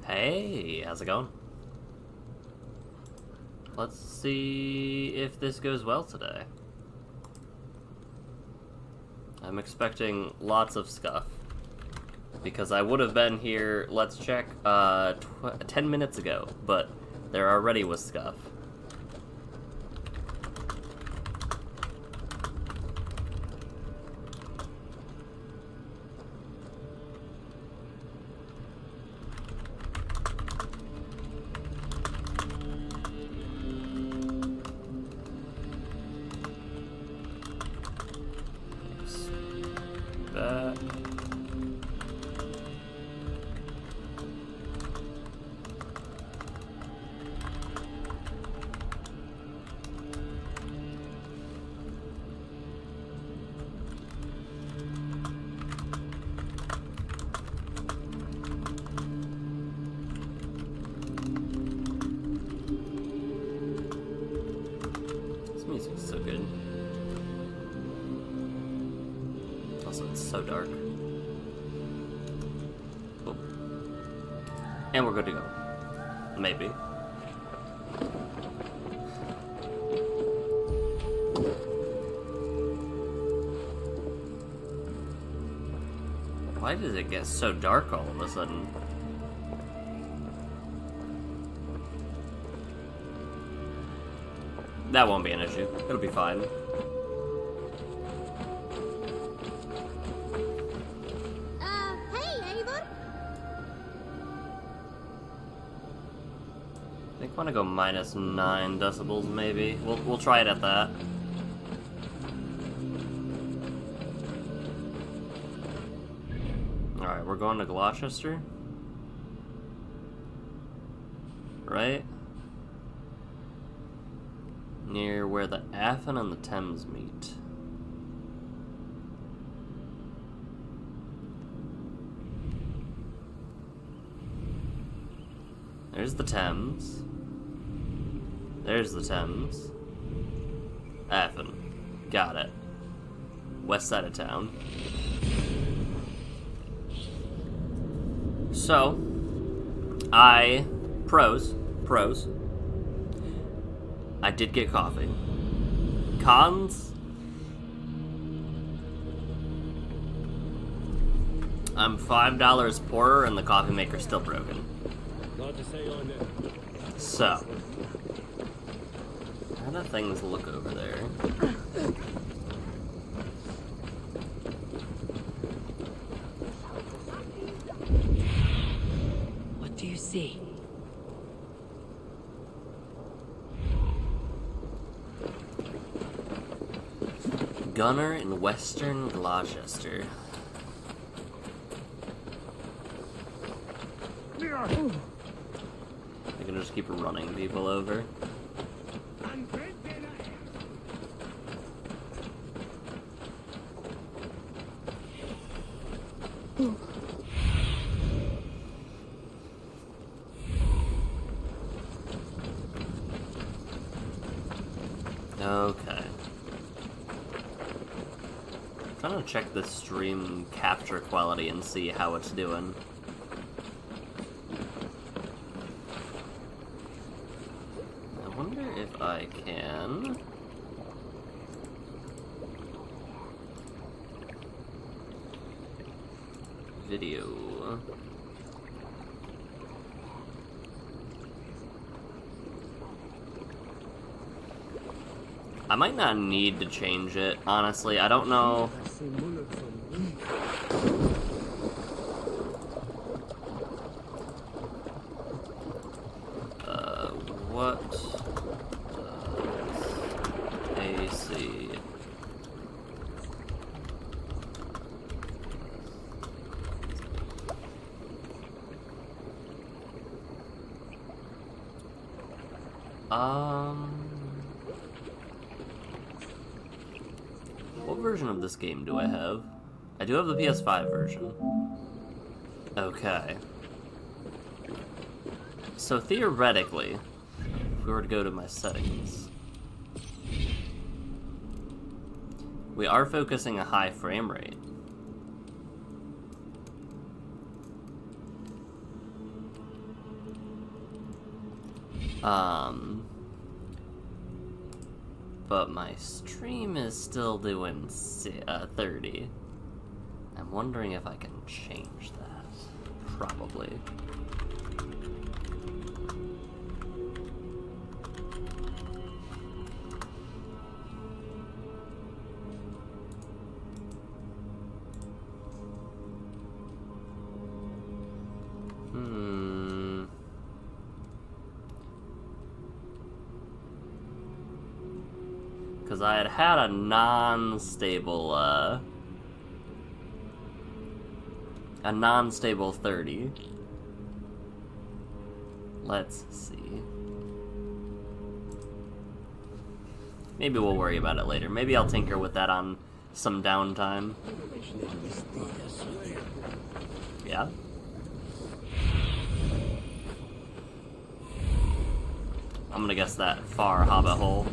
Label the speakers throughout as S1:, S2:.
S1: Hey, how's it going? Let's see if this goes well today. I'm expecting lots of scuff. Because I would have been here, let's check, 10 minutes ago, but there already was scuff. That. This music's so good. Also, it's so dark. Oh. And we're good to go. Maybe. Why does it get so dark all of a sudden? That won't be an issue. It'll be fine.
S2: Hey, Eivor.
S1: I think I want to go minus 9 decibels, maybe. We'll try it at that. Alright, we're going to Gloucester. Right? Near where the Afton and the Thames meet. There's the Thames. There's the Thames. Afton. Got it. West side of town. So, pros. I did get coffee. Cons? I'm $5 poorer and the coffee maker's still broken. So, how do things look over there?
S3: What do you see?
S1: Gunner in Western Gloucester. I can just keep running people over. Okay. I'm trying to check the stream capture quality and see how it's doing. I wonder if I can... video... I might not need to change it, honestly. I don't know. What does AC? What version of this game do I have? I do have the PS5 version. Okay. So theoretically, if we were to go to my settings, we are focusing a high frame rate. But my stream is still doing 30. I'm wondering if I can change that. Probably. Because I had a non-stable, a non-stable 30. Let's see. Maybe we'll worry about it later. Maybe I'll tinker with that on some downtime. Yeah? I'm gonna guess that far hobbit hole.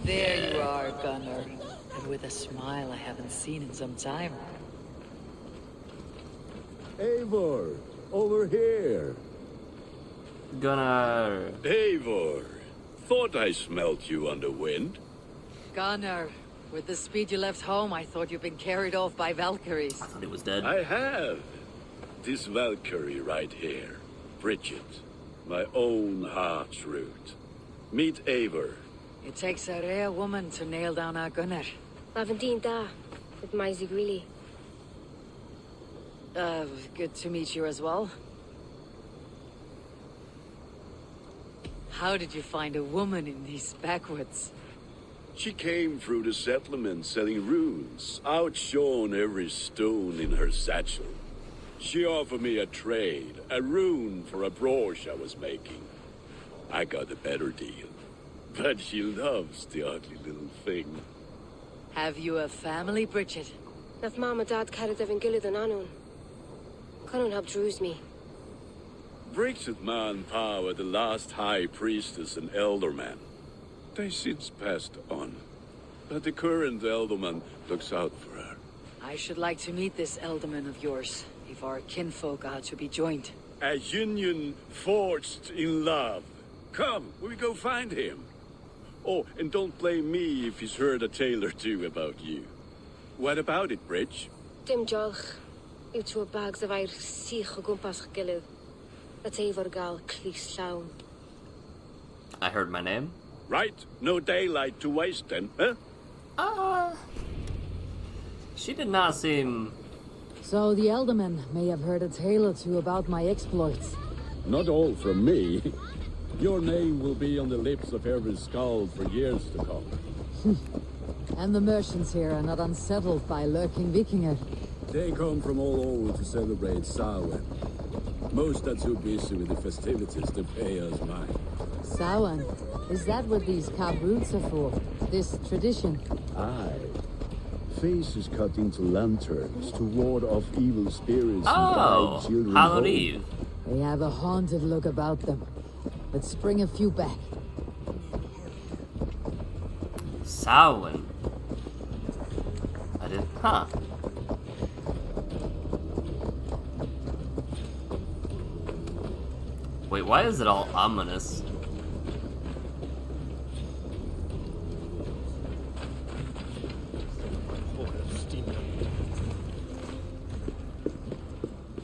S2: There you are, Gunnar. And with a smile I haven't seen in some time.
S3: Eivor, over here.
S1: Gunnar.
S4: Eivor, thought I smelt you on the wind.
S2: Gunnar, with the speed you left home, I thought you'd been carried off by Valkyries.
S1: I thought he was dead.
S4: I have. This Valkyrie right here, Bridget, my own heart's root. Meet Eivor.
S2: It takes a rare woman to nail down our Gunnar.
S5: Lavendine da, with my Zigrili.
S2: Good to meet you as well. How did you find a woman in these backwoods?
S4: She came through the settlement selling runes, outshone every stone in her satchel. She offered me a trade, a rune for a brooch I was making. I got a better deal. But she loves the ugly little thing.
S2: Have you a family, Bridget?
S5: Naf mama dad carried of Gilad and Anun. Cannon have drews me.
S4: Bridget Man Pa were the last high priestess and elderman. They since passed on. But the current elderman looks out for her.
S2: I should like to meet this elderman of yours, if our kinfolk are to be joined.
S4: A union forged in love. Come, we go find him. Oh, and don't blame me if he's heard a tale or two about you. What about it, Bridge?
S5: Dim jolch. Ut a bags of air sich o gumpas Gilad. That's Eivor gal clis llawn.
S1: I heard my name.
S4: Right, no daylight to waste then, huh?
S1: She did not seem...
S2: So the elderman may have heard a tale or two about my exploits.
S3: Not all from me. Your name will be on the lips of every skald for years to come.
S2: And the merchants here are not unsettled by lurking Vikinger.
S3: They come from all over to celebrate Samhain. Most are too busy with the festivities to pay us mind.
S2: Samhain? Is that what these cabroots are for? This tradition?
S3: Aye. Faces cut into lanterns to ward off evil spirits and
S1: Oh!
S3: guide children
S1: Hallowed
S3: home.
S1: Eve.
S2: They have a haunted look about them. Let's bring a few back.
S1: Samhain. I did... Huh. Wait, why is it all ominous?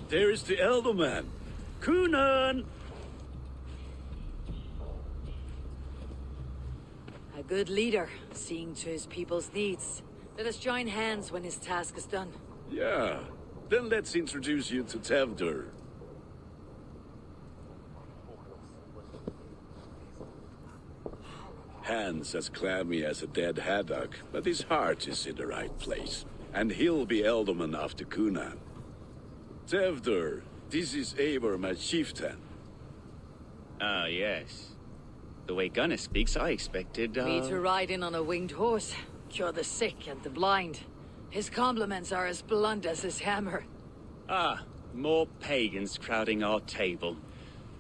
S4: There is the elderman. Kunan!
S2: A good leader, seeing to his people's needs. Let us join hands when his task is done.
S4: Yeah, then let's introduce you to Tevdur. Hands as clammy as a dead haddock, but his heart is in the right place. And he'll be elderman after Kunan. Tevdur, this is Eivor, my chieftain.
S6: Ah, yes. The way Gunnar speaks, I expected,
S2: Me to ride in on a winged horse, cure the sick and the blind. His compliments are as blunt as his hammer.
S6: Ah, more pagans crowding our table.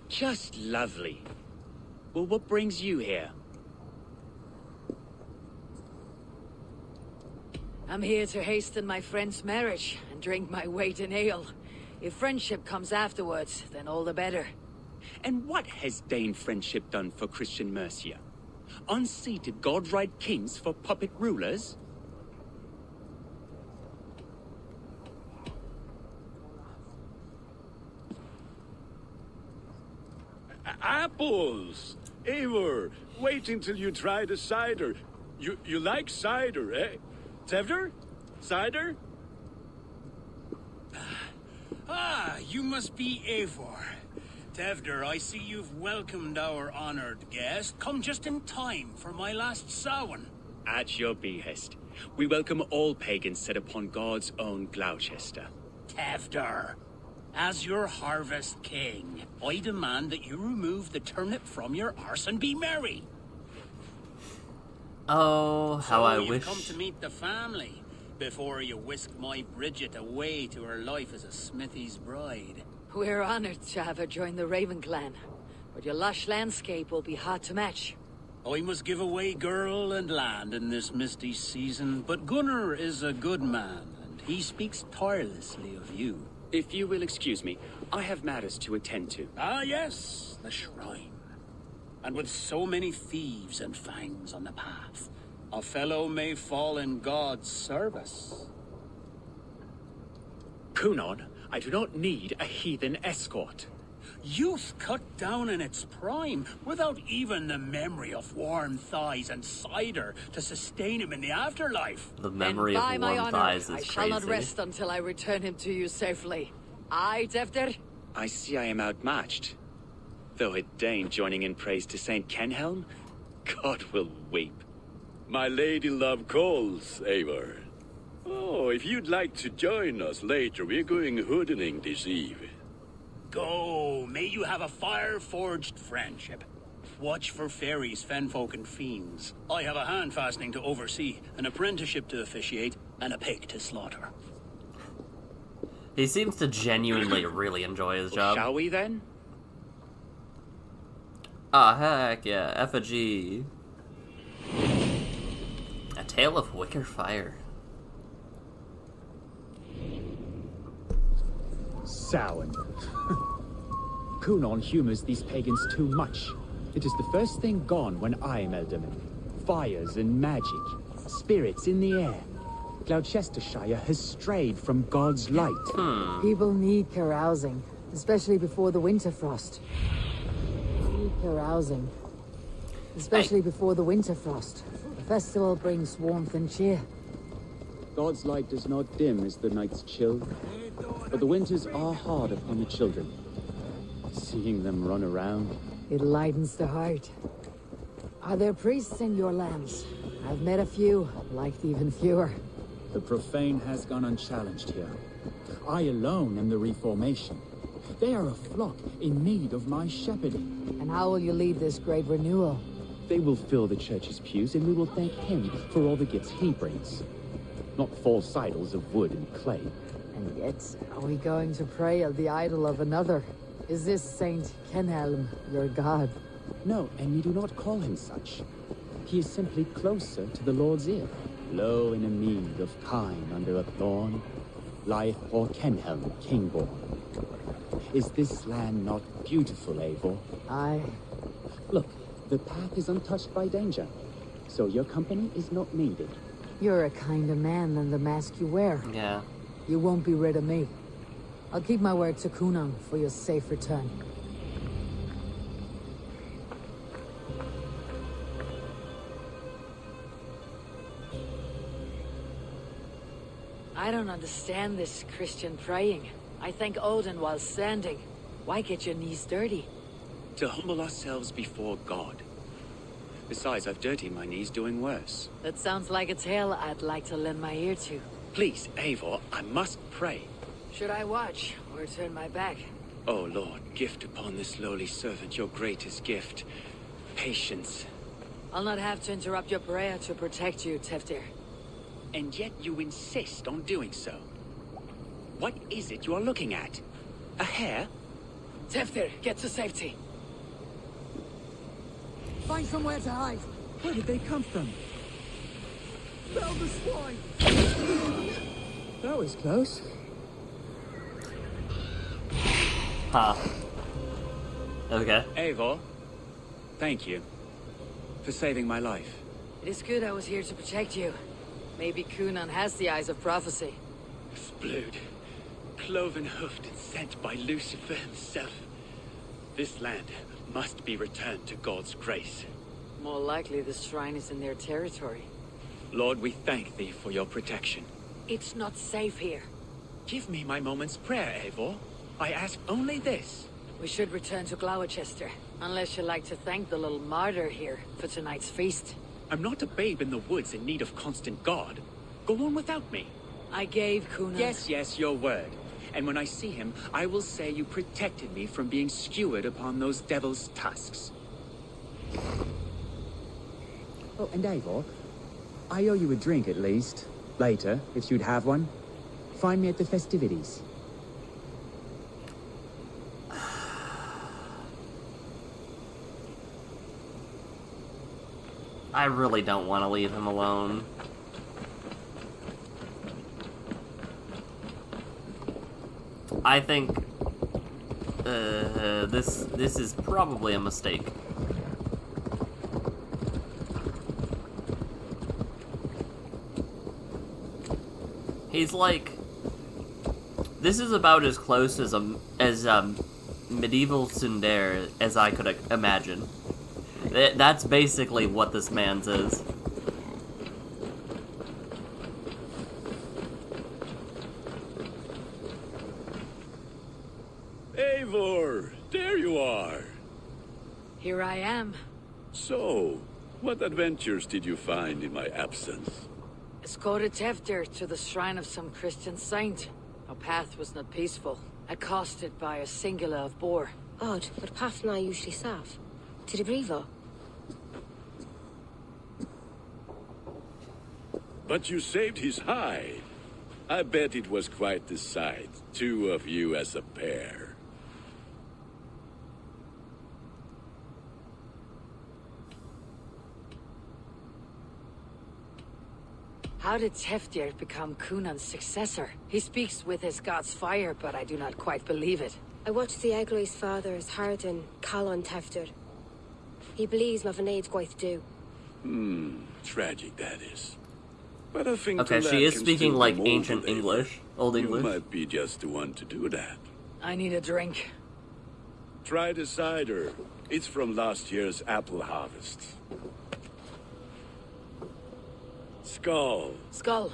S6: Just lovely. Well, what brings you here?
S2: I'm here to hasten my friend's marriage and drink my weight in ale. If friendship comes afterwards, then all the better.
S6: And what has Dane friendship done for Christian Mercia? Unseated godright kings for puppet rulers?
S4: Apples! Eivor, wait until you try the cider. You like cider, eh? Tevder? Cider?
S7: Ah, you must be Eivor. Tevder, I see you've welcomed our honored guest. Come just in time for my last Samhain.
S6: At your behest. We welcome all pagans set upon God's own Gloucester.
S7: Tevder, as your harvest king, I demand that you remove the turnip from your arse and be merry.
S1: Oh, how I
S7: you've
S1: wish.
S7: come to meet the family before you whisk my Bridget away to her life as a smithy's bride.
S2: We're honored to have her join the Raven clan, but your lush landscape will be hard to match.
S7: I must give away girl and land in this misty season, but Gunnar is a good man, and he speaks tirelessly of you.
S6: If you will excuse me, I have matters to attend to.
S7: Ah, yes, the shrine. And with so many thieves and fangs on the path, a fellow may fall in God's service.
S6: Kunon, I do not need a heathen escort.
S7: Youth cut down in its prime, without even the memory of warm thighs and cider to sustain him in the afterlife.
S1: The memory
S2: and by
S1: of
S2: my
S1: warm
S2: honor,
S1: thighs is
S2: I
S1: crazy.
S2: shall not rest until I return him to you safely. Aye, Tevder?
S6: I see I am outmatched. Though a Dane joining in praise to Saint Kenhelm, God will weep.
S4: My lady love calls, Eivor. Oh, if you'd like to join us later, we're going hoodening this eve.
S7: Go, may you have a fire-forged friendship. Watch for fairies, fenfolk, and fiends. I have a hand fastening to oversee, an apprenticeship to officiate, and a pig to slaughter.
S1: He seems to genuinely really enjoy his job.
S6: Shall we then?
S1: Ah, heck yeah, effigy. A tale of wicker fire.
S8: Samhain. Kunon humors these pagans too much. It is the first thing gone when I am Elderman. Fires and magic, spirits in the air. Gloucestershire has strayed from God's light.
S9: People need carousing, especially before the winter frost. Need carousing, especially before the winter frost. The festival brings warmth and cheer.
S8: God's light does not dim as the nights chill, but the winters are hard upon the children. Seeing them run around.
S9: It lightens the heart. Are there priests in your lands? I've met a few, liked even fewer.
S8: The profane has gone unchallenged here. I alone am the reformation. They are a flock in need of my shepherding.
S9: And how will you lead this great renewal?
S8: They will fill the church's pews, and we will thank him for all the gifts he brings. Not false idols of wood and clay.
S9: And yet, are we going to pray at the idol of another? Is this Saint Kenhelm your god?
S8: No, and we do not call him such. He is simply closer to the Lord's ear. Low in a mead of kine under a thorn, lieth poor Kenhelm, kingborn. Is this land not beautiful, Eivor?
S9: Aye.
S8: Look, the path is untouched by danger, so your company is not needed.
S9: You're a kinder man than the mask you wear.
S1: Yeah.
S9: You won't be rid of me. I'll keep my word to Kunon for your safe return.
S2: I don't understand this Christian praying. I thank Odin while standing. Why get your knees dirty?
S6: To humble ourselves before God. Besides, I've dirtied my knees doing worse.
S2: That sounds like a tale I'd like to lend my ear to.
S6: Please, Eivor, I must pray.
S2: Should I watch or turn my back?
S6: Oh Lord, gift upon this lowly servant your greatest gift. Patience.
S2: I'll not have to interrupt your prayer to protect you, Teftir.
S6: And yet you insist on doing so. What is it you are looking at? A hare?
S2: Teftir, get to safety.
S9: Find somewhere to hide.
S8: Where did they come from?
S9: Fell the swine!
S8: That was close.
S1: Huh. Okay.
S6: Eivor, thank you for saving my life.
S2: It is good I was here to protect you. Maybe Kunan has the eyes of prophecy.
S6: Splood, cloven-hoofed and sent by Lucifer himself. This land must be returned to God's grace.
S2: More likely the shrine is in their territory.
S6: Lord, we thank thee for your protection.
S2: It's not safe here.
S6: Give me my moment's prayer, Eivor. I ask only this.
S2: We should return to Gloucester, unless you'd like to thank the little martyr here for tonight's feast.
S6: I'm not a babe in the woods in need of constant guard. Go on without me.
S2: I gave Kunan...
S6: Yes, your word. And when I see him, I will say you protected me from being skewered upon those devil's tusks.
S8: Oh, and Eivor, I owe you a drink at least. Later, if you'd have one. Find me at the festivities.
S1: I really don't want to leave him alone. I think this is probably a mistake. He's like, this is about as close as medieval tsundere as I could imagine. That's basically what this man's is.
S4: Eivor, there you are.
S2: Here I am.
S4: So, what adventures did you find in my absence?
S2: Escorted Tefter to the shrine of some Christian saint. Our path was not peaceful, accosted by a singular of boar.
S5: Odd, but path na usually safe. To the brievo.
S4: But you saved his hide. I bet it was quite the sight, two of you as a pair.
S2: How did Teftir become Kunan's successor? He speaks with his god's fire, but I do not quite believe it.
S5: I watched the Egloi's father's Harden Calon Tefter. He believes Mavanaid's quite do.
S4: Tragic that is. But I think
S1: Okay, she is speaking like ancient English, Old English.
S4: You might be just the one to do that.
S2: I need a drink.
S4: Try the cider. It's from last year's apple harvest. Skull.
S2: Skull.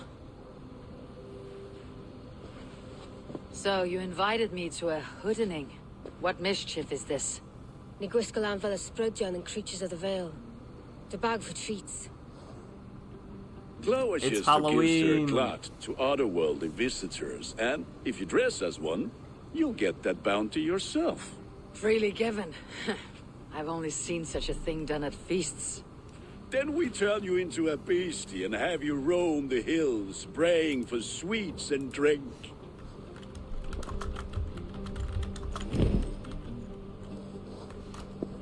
S2: So, you invited me to a hoodening. What mischief is this?
S5: Nigwiskalan fell Sprudjan and Creatures of the Vale. The bag for treats.
S4: Gloucester gives
S1: Halloween.
S4: their clot to otherworldly visitors, and if you dress as one, you'll get that bounty yourself.
S2: Freely given. I've only seen such a thing done at feasts.
S4: Then we turn you into a beastie and have you roam the hills, braying for sweets and drink.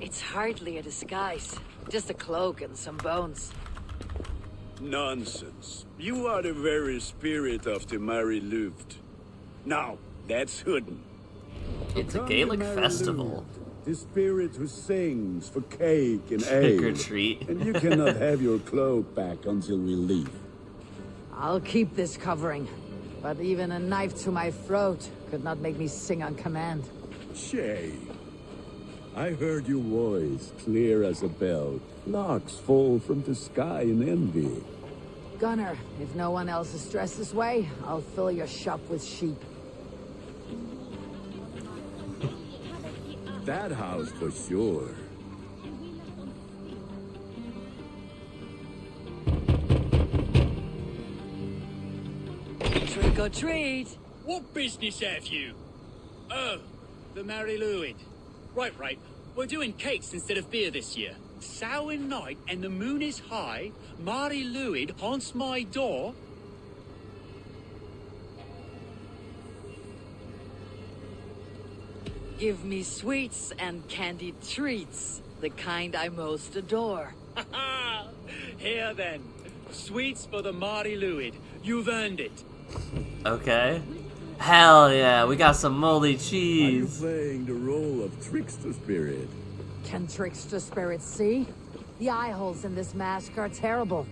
S2: It's hardly a disguise. Just a cloak and some bones.
S4: Nonsense. You are the very spirit of the Mary Luft. Now, that's Hooden.
S1: It's a Gaelic festival.
S3: The spirit who sings for cake and
S1: Trick or
S3: ale.
S1: treat.
S3: And you cannot have your cloak back until we leave.
S9: I'll keep this covering, but even a knife to my throat could not make me sing on command.
S3: Shay, I heard your voice clear as a bell. Larks fall from the sky in envy.
S9: Gunner, if no one else is dressed this way, I'll fill your shop with sheep.
S3: That house for sure.
S2: Trick or treat!
S6: What business have you? Oh, the Mary Lwyd. Right. We're doing cakes instead of beer this year. Samhain night and the moon is high. Mary Lwyd haunts my door.
S2: Give me sweets and candied treats, the kind I most adore.
S6: Here then. Sweets for the Mary Lwyd. You've earned it.
S1: Okay. Hell yeah, we got some moldy
S3: Are you
S1: cheese.
S3: playing the role of trickster spirit?
S9: Can trickster spirits see? The eye holes in this mask are terrible.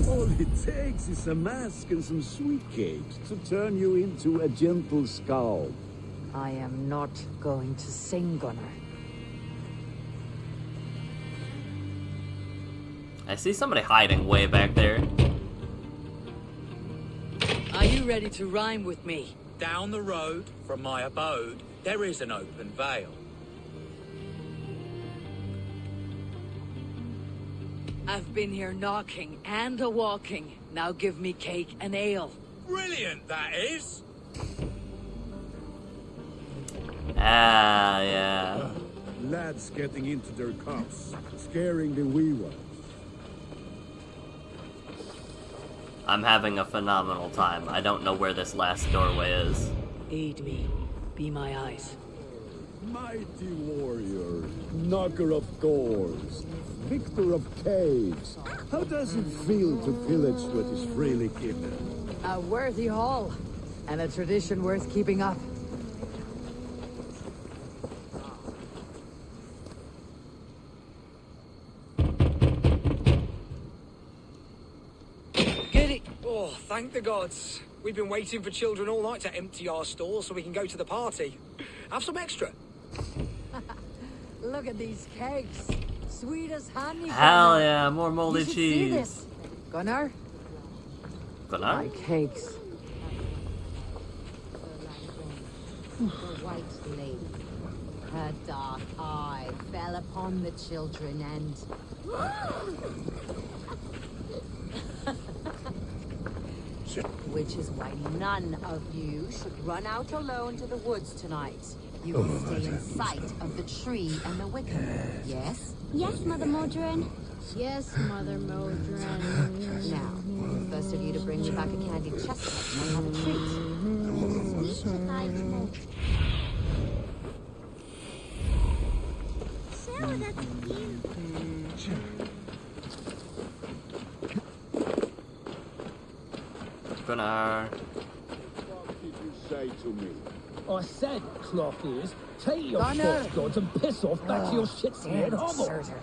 S3: All it takes is a mask and some sweet cakes to turn you into a gentle skull.
S9: I am not going to sing, Gunnar.
S1: I see somebody hiding way back there.
S2: Are you ready to rhyme with me?
S6: Down the road from my abode, there is an open vale.
S2: I've been here knocking and a-walking. Now give me cake and ale.
S6: Brilliant, that is!
S1: Ah, yeah.
S3: Lads getting into their cups, scaring the wee ones.
S1: I'm having a phenomenal time. I don't know where this last doorway is.
S2: Aid me. Be my eyes.
S3: Mighty warrior, knocker of doors, victor of caves. How does it feel to pillage what is freely given?
S9: A worthy haul, and a tradition worth keeping up.
S2: Get it!
S10: Oh, thank the gods. We've been waiting for children all night to empty our stalls so we can go to the party. Have some extra.
S9: Look at these cakes. Sweet as honey.
S1: Hell
S9: Gunnar.
S1: yeah, more moldy
S9: You should see
S1: cheese.
S9: this. Gunnar,
S1: Gunnar?
S9: my cakes.
S11: The white lady, her dark eye fell upon the children and... Which is why none of you should run out alone to the woods tonight. You will stay in sight of the tree and the wicker. Yes?
S5: Yes, Mother Modron. Yes, Mother Modron.
S11: Now, the first of you to bring me back a candied chestnut may have a treat.
S5: Sweet night. Sarah, that's you.
S1: Gunnar.
S3: What did you say to me?
S12: I said, clock ears, take your
S9: Gunnar!
S12: foot gods and piss off back to your shit-scared hovel.
S9: Deserter.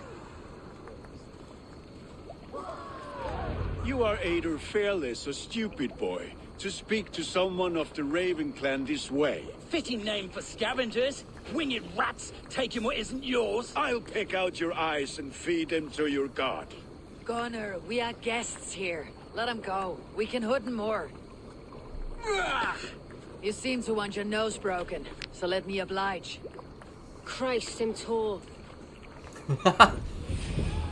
S4: You are either fearless or stupid, boy, to speak to someone of the Raven clan this way.
S7: Fitting name for scavengers. Winged rats taking what isn't yours.
S4: I'll pick out your eyes and feed them to your god.
S2: Gunnar, we are guests here. Let him go. We can hood him more. You seem to want your nose broken, so let me oblige.
S5: Christ, him tall.
S3: Time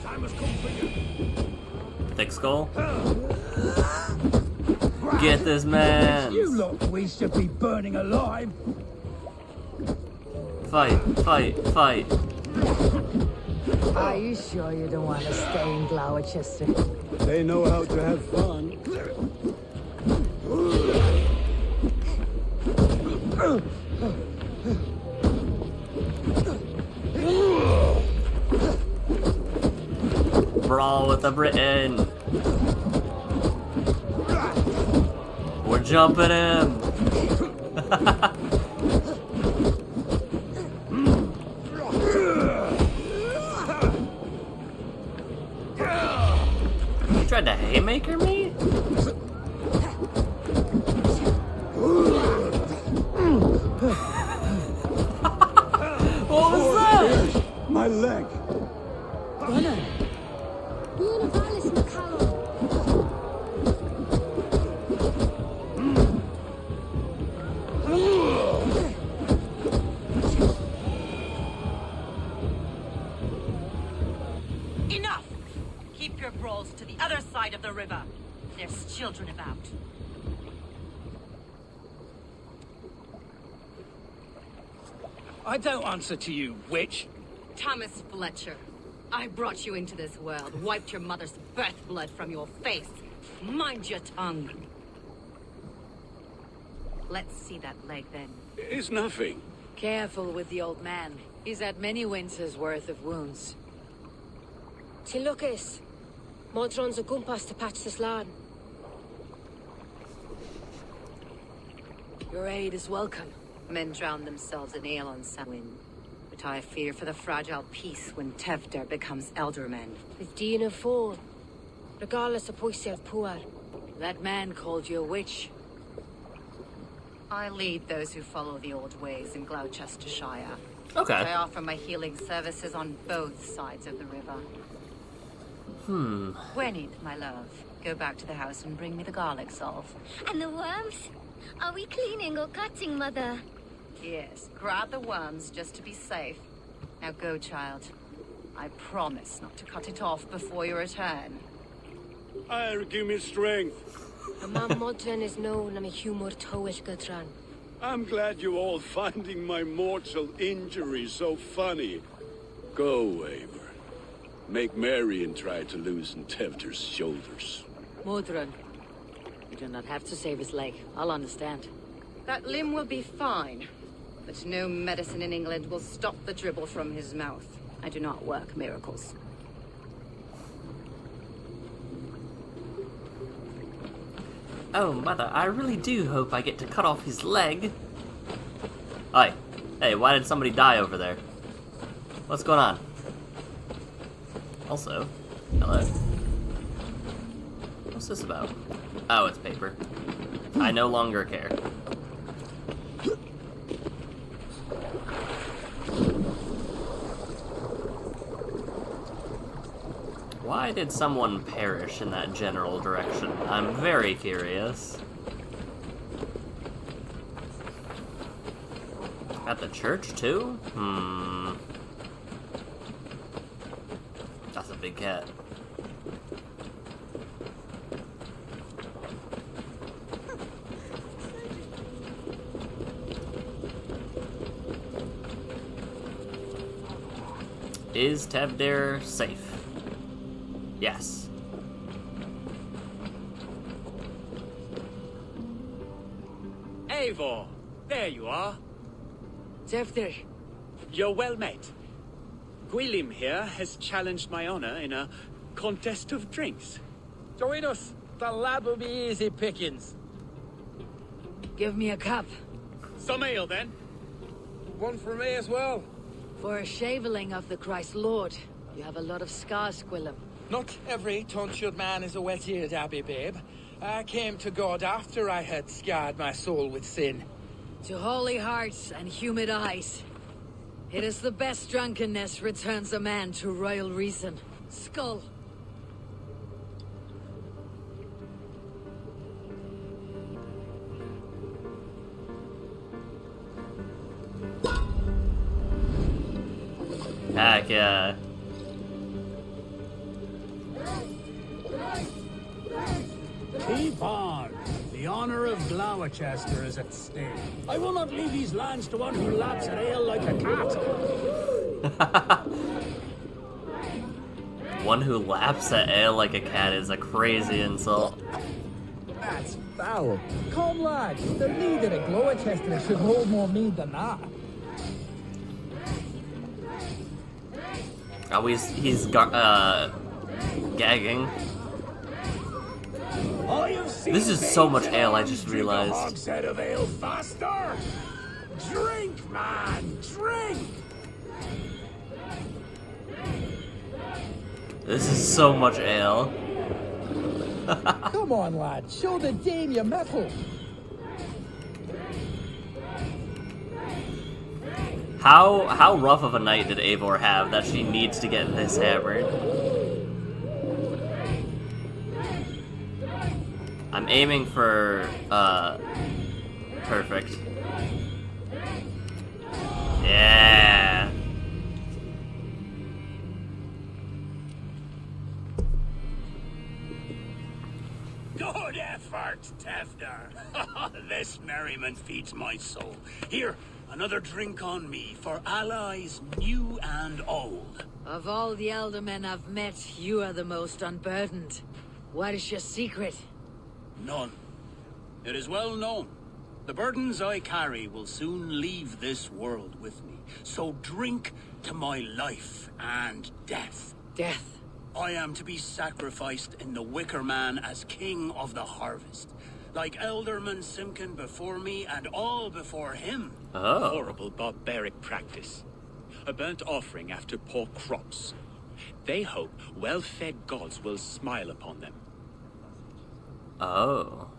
S3: has come for you.
S1: Thick skull? Get this man!
S12: You lot we should be burning alive.
S1: Fight, fight, fight.
S9: Are you sure you don't want to stay in Gloucester?
S3: They know how to have fun.
S1: Brawl with the Briton. We're jumping him. You tried to haymaker me? What was that?
S3: My leg.
S9: Gunnar,
S5: Univalis Macallum.
S13: Enough! Keep your brawls to the other side of the river. There's children about.
S7: I don't answer to you, witch.
S13: Thomas Fletcher, I brought you into this world, wiped your mother's birth blood from your face. Mind your tongue. Let's see that leg then.
S4: It's nothing.
S2: Careful with the old man. He's had many winters' worth of wounds.
S5: Tilukis. Modron's a gumpas to patch this lad.
S2: Your Your aid is welcome.
S13: Men drown themselves in ale on Samhain. But I fear for the fragile peace when Tevder becomes eldermen.
S5: With Dina Fo, regardless of Poisel Puar.
S2: That man called you a witch.
S13: I lead those who follow the old ways in Gloucestershire.
S1: Okay.
S13: I offer my healing services on both sides of the river. Gwenny, my love, go back to the house and bring me the garlic salve.
S14: And the worms? Are we cleaning or cutting, Mother?
S13: Yes, grab the worms just to be safe. Now go, child. I promise not to cut it off before you return.
S4: Give me strength.
S5: Mam Modren is known am a humor towish Gatran.
S4: I'm glad you all finding my mortal injury so funny. Go, Eivor. Make merry and try to loosen Tevder's shoulders.
S2: Modron. You do not have to save his leg. I'll understand.
S13: That limb will be fine. But no medicine in England will stop the dribble from his mouth. I do not work miracles.
S1: Oh, Mother, I really do hope I get to cut off his leg. Oi. Hey, why did somebody die over there? What's going on? Also, hello. What's this about? Oh, it's paper. I no longer care. Why did someone perish in that general direction? I'm very curious. At the church, too? That's a big cat. Is Tevder safe? Yes.
S6: Eivor, there you are.
S2: Tevder.
S6: You're well met. Gwilym here has challenged my honor in a contest of drinks.
S12: Join us. The lad will be easy pickings.
S2: Give me a cup.
S6: Some ale, then.
S12: One for me as well.
S2: For a shaveling of the Christ Lord. You have a lot of scars, Gwilym.
S12: Not every tonsured man is a wet-eared abbey, babe. I came to God after I had scarred my soul with sin.
S2: To holy hearts and humid eyes. It is the best drunkenness returns a man to royal reason. Skull.
S1: Heck yeah.
S7: Keep on. The honor of Gloucester is at stake. I will not leave these lands to one who laps at ale like a cat.
S1: One who laps at ale like a cat is a crazy insult.
S12: That's foul. Come, lad. The leader of Gloucester should hold more mead than that.
S1: Oh, he's gagging. This is so much ale, I just realized.
S7: Hogshead of ale faster. Drink, man, drink.
S1: This is so much ale.
S12: Come on, lad. Show the dame your mettle.
S1: How rough of a night did Eivor have that she needs to get this hammered? I'm aiming for, perfect. Yeah!
S7: Good effort, Tevder. This merriment feeds my soul. Here, another drink on me for allies new and old.
S2: Of all the elder men I've met, you are the most unburdened. What is your secret?
S7: None. It is well known. The burdens I carry will soon leave this world with me. So drink to my life and death.
S2: Death?
S7: I am to be sacrificed in the Wicker Man as king of the harvest. like Elderman Simkin before me and all before him.
S1: Oh.
S6: Horrible barbaric practice. A burnt offering after poor crops. They hope well-fed gods will smile upon them.
S1: Oh.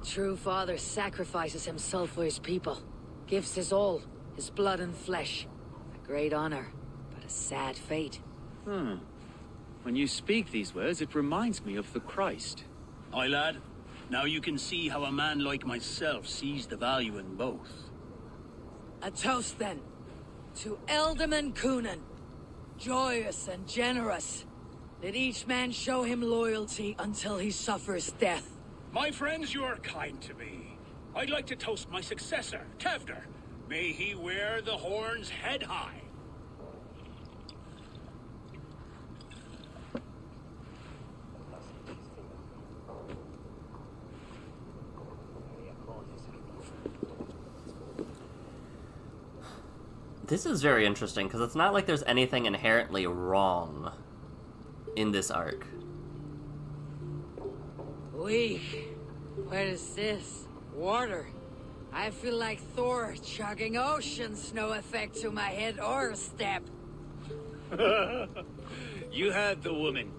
S2: A true father sacrifices himself for his people. Gives his all, his blood and flesh. A great honor, but a sad fate.
S6: When you speak these words, it reminds me of the Christ.
S7: Aye, lad. Now you can see how a man like myself sees the value in both.
S2: A toast then, to Elderman Coonan. Joyous and generous. Let each man show him loyalty until he suffers death.
S7: My friends, you are kind to me. I'd like to toast my successor, Tevder. May he wear the horns head high.
S1: This is very interesting, because it's not like there's anything inherently wrong in this arc.
S2: Weak. What is this? Water. I feel like Thor chugging ocean snow effect to my head or step.
S6: You heard the woman.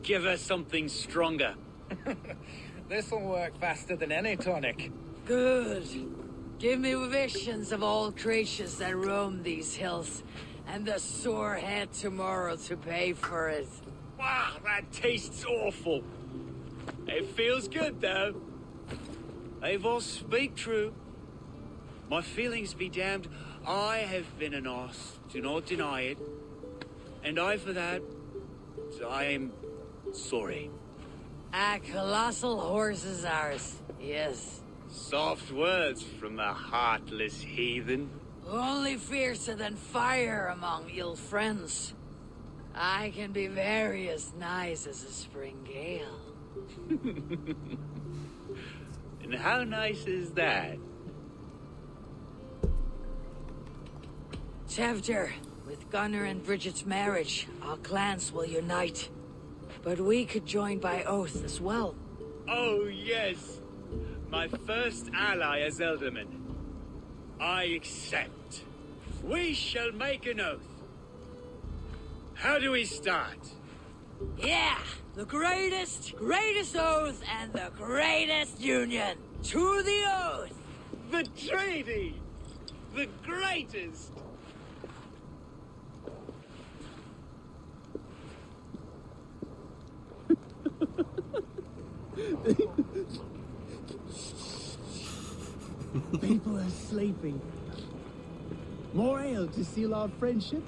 S6: Give her something stronger.
S12: This'll work faster than any tonic.
S2: Good. Give me visions of all creatures that roam these hills, and the sore head tomorrow to pay for it.
S6: Wow, that tastes awful. It feels good, though. Eivor, speak true. My feelings be damned. I have been an ass, do not deny it. And I, for that, I am sorry.
S2: A colossal horse is ours, yes.
S6: Soft words from the heartless heathen.
S2: Only fiercer than fire among ill friends. I can be very as nice as a spring gale.
S6: And how nice is that?
S2: Tevder, with Gunnar and Bridget's marriage, our clans will unite. But we could join by oath as well.
S6: Oh, yes. My first ally as Elderman. I accept. We shall make an oath. How do we start?
S2: Yeah! The greatest oath and the greatest union! To the oath!
S6: The treaty! The greatest!
S8: People are sleeping. More ale to seal our friendship?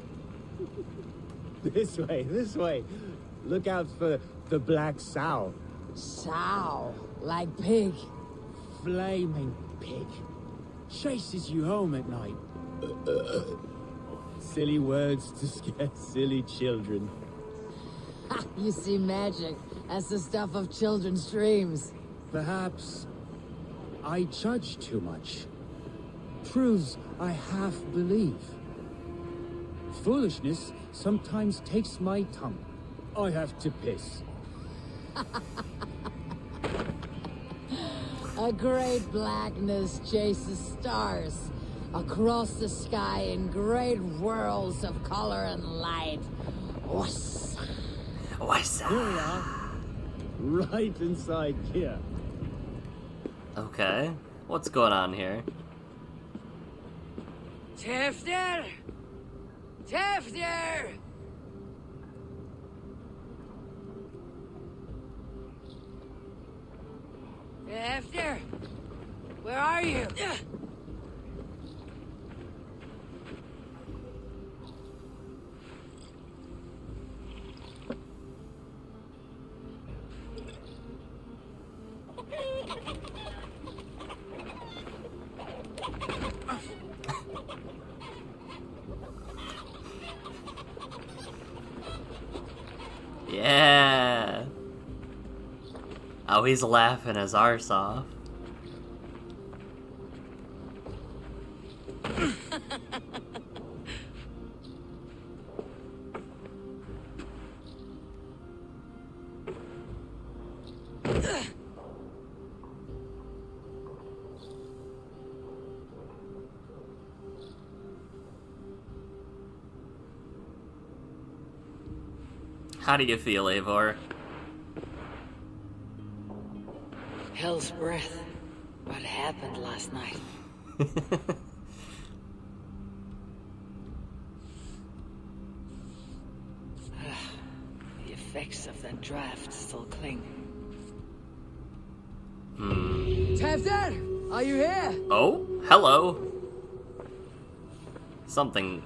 S8: This way, this way. Look out for the black sow.
S9: Sow? Like pig?
S8: Flaming pig. Chases you home at night. Silly words to scare silly children.
S9: You see magic. That's the stuff of children's dreams.
S8: Perhaps I judge too much. Truths I half believe. Foolishness sometimes takes my tongue. I have to piss.
S9: A great blackness chases stars across the sky in great whirls of color and light. Wassa.
S1: Wassa.
S8: Here we are. Right inside here.
S1: Okay. What's going on here?
S2: Tevder! Tevder! Tevder! Where are you?
S1: Yeah. Oh, he's laughing his arse off. How do you feel, Eivor?
S2: Hell's breath. What happened last night? The effects of that draft still cling.
S9: Tevder, are you here?
S1: Oh, hello. Something,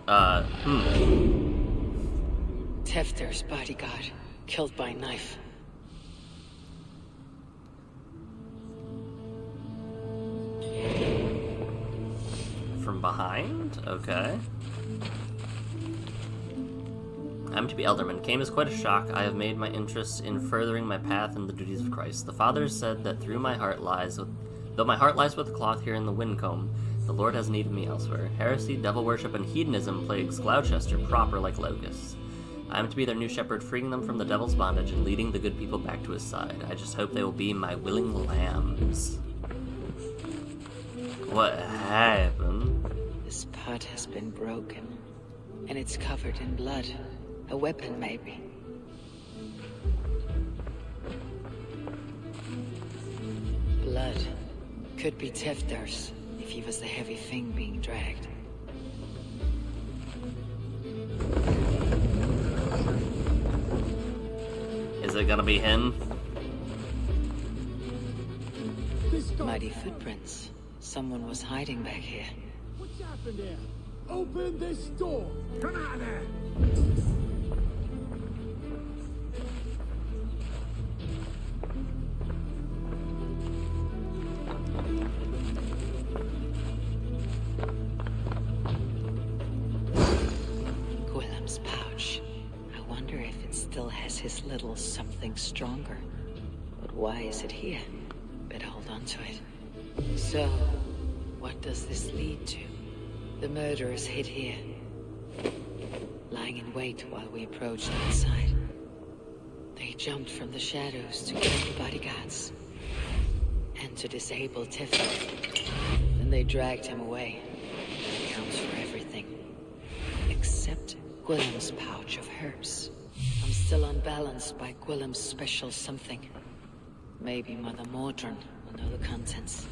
S2: Tefter's bodyguard, killed by knife.
S1: From behind? Okay. I'm to be Elderman. Came as quite a shock. I have made my interest in furthering my path in the duties of Christ. The Father said that though my heart lies with the cloth here in the Windcombe, the Lord has needed me elsewhere. Heresy, devil worship, and hedonism plagues Gloucester proper like locusts. I am to be their new shepherd, freeing them from the devil's bondage and leading the good people back to his side. I just hope they will be my willing lambs. What happened?
S2: This pot has been broken, and it's covered in blood. A weapon, maybe. Blood. Could be Tefter's, if he was the heavy thing being dragged.
S1: Is it gonna be him?
S2: Mighty footprints. Someone was hiding back here.
S3: What's happened here? Open this door! Come on there!
S2: Gwilym's pouch. I wonder if it still has his little something stronger. But why is it here? Better hold on to it. So, what does this lead to? The murderers hid here, lying in wait while we approached outside. They jumped from the shadows to kill the bodyguards and to disable Tiffany. Then they dragged him away. That counts for everything, except Gwilym's pouch of herbs. I'm still unbalanced by Gwilym's special something. Maybe Mother Mordrin will know the contents.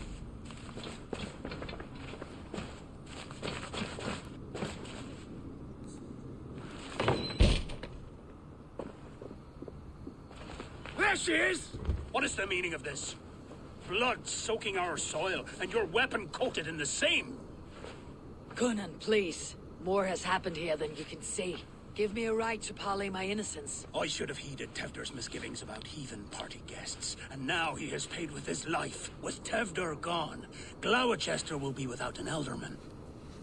S7: There she is! What is the meaning of this? Blood soaking our soil, and your weapon coated in the same!
S2: Coonan, please. More has happened here than you can see. Give me a right to parley my innocence.
S7: I should have heeded Tevder's misgivings about heathen party guests, and now he has paid with his life. With Tevder gone, Gloucester will be without an Elderman.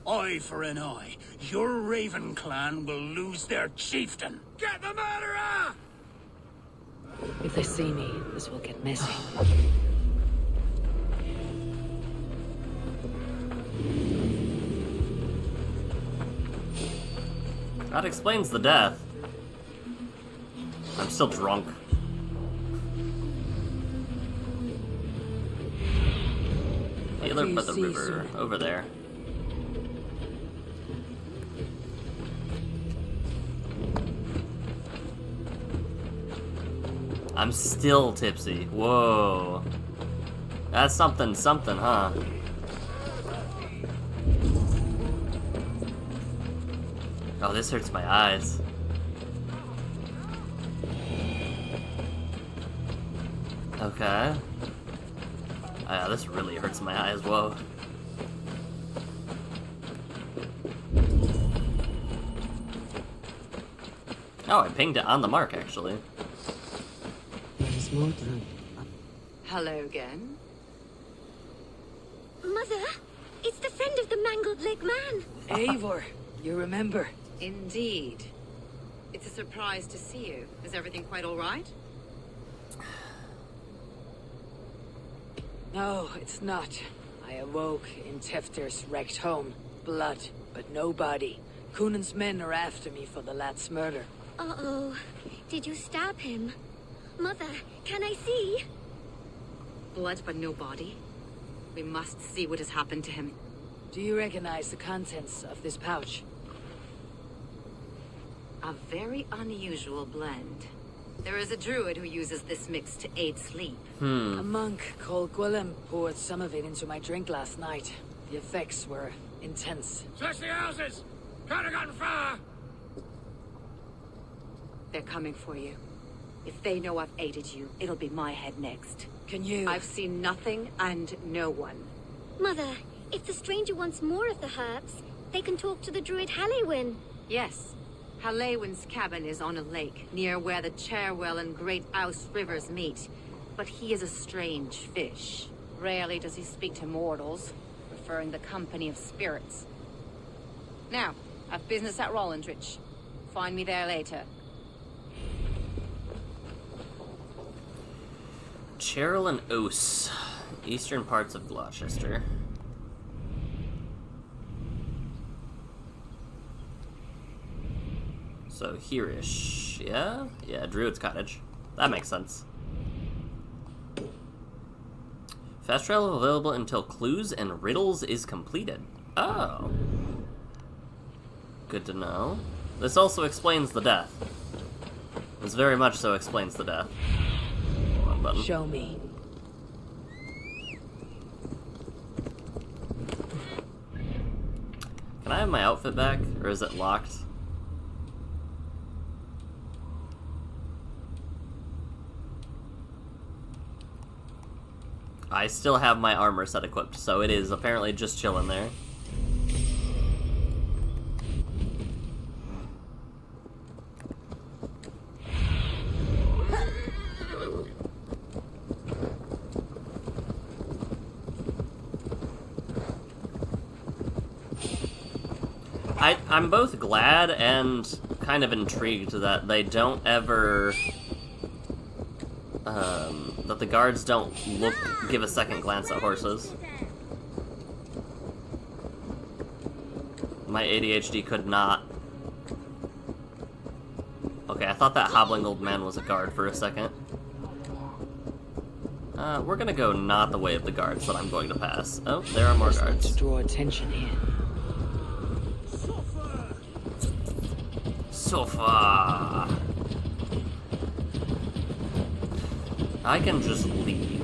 S7: Eye for an eye. Your Raven clan will lose their chieftain. Get the murderer!
S2: If they see me, this will get messy.
S1: That explains the death. I'm still drunk. Healer by the river, over there. I'm still tipsy. Whoa. That's something, huh? Oh, this hurts my eyes. Okay. Yeah, this really hurts my eyes. Whoa. Oh, I pinged it on the mark, actually.
S13: Hello again.
S14: Mother, it's the friend of the mangled leg man.
S2: Eivor, you remember?
S13: Indeed. It's a surprise to see you. Is everything quite all right?
S2: No, it's not. I awoke in Tefter's wrecked home. Blood, but no body. Coonan's men are after me for the lad's murder.
S14: Uh-oh. Did you stab him? Mother, can I see?
S13: Blood but no body. We must see what has happened to him.
S2: Do you recognize the contents of this pouch?
S13: A very unusual blend. There is a druid who uses this mix to aid sleep.
S9: A monk called Gwillem poured some of it into my drink last night. The effects were intense.
S10: Search the houses! Could have gotten far!
S13: They're coming for you. If they know I've aided you, it'll be my head next.
S9: Can you...
S13: I've seen nothing and no one.
S14: Mother, if the stranger wants more of the herbs, they can talk to the druid Halewin.
S13: Yes. Halewin's cabin is on a lake, near where the Cherwell and Great Ouse rivers meet. But he is a strange fish. Rarely does he speak to mortals, preferring the company of spirits. Now, I've business at Rollindrich. Find me there later.
S1: Cheryl and Ouse, eastern parts of Gloucester. So here-ish, yeah? Yeah, Druid's Cottage. That makes sense. Fast travel available until Clues and Riddles is completed. Oh. Good to know. This also explains the death. This very much so explains the death. Wrong button.
S9: Show me.
S1: Can I have my outfit back, or is it locked? I still have my armor set equipped, so it is apparently just chilling there. I'm both glad and kind of intrigued that they don't ever... that the guards don't give a second glance at horses. My ADHD could not... Okay, I thought that hobbling old man was a guard for a second. We're gonna go not the way of the guards that I'm going to pass. Oh, there are more guards.
S9: To draw attention here.
S1: Sofa! I can just leave.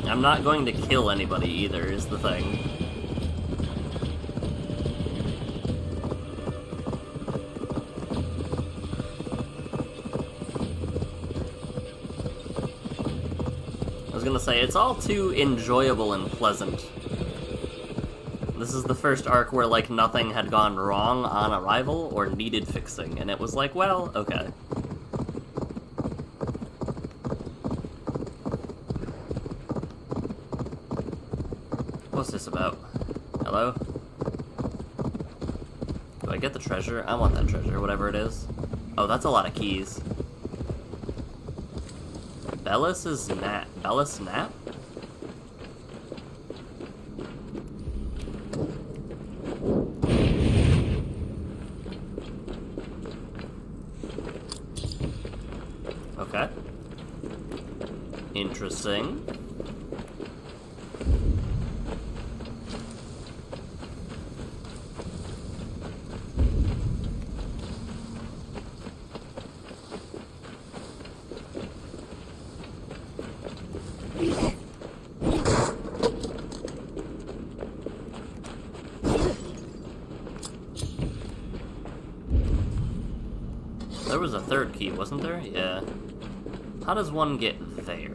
S1: I'm not going to kill anybody either, is the thing. I was gonna say, it's all too enjoyable and pleasant. This is the first arc where, like, nothing had gone wrong on arrival or needed fixing, and it was like, well, okay. What's this about? Hello? Do I get the treasure? I want that treasure, whatever it is. Oh, that's a lot of keys. Bellis Nap? Okay. Interesting. There was a third key, wasn't there? Yeah. How does one get there?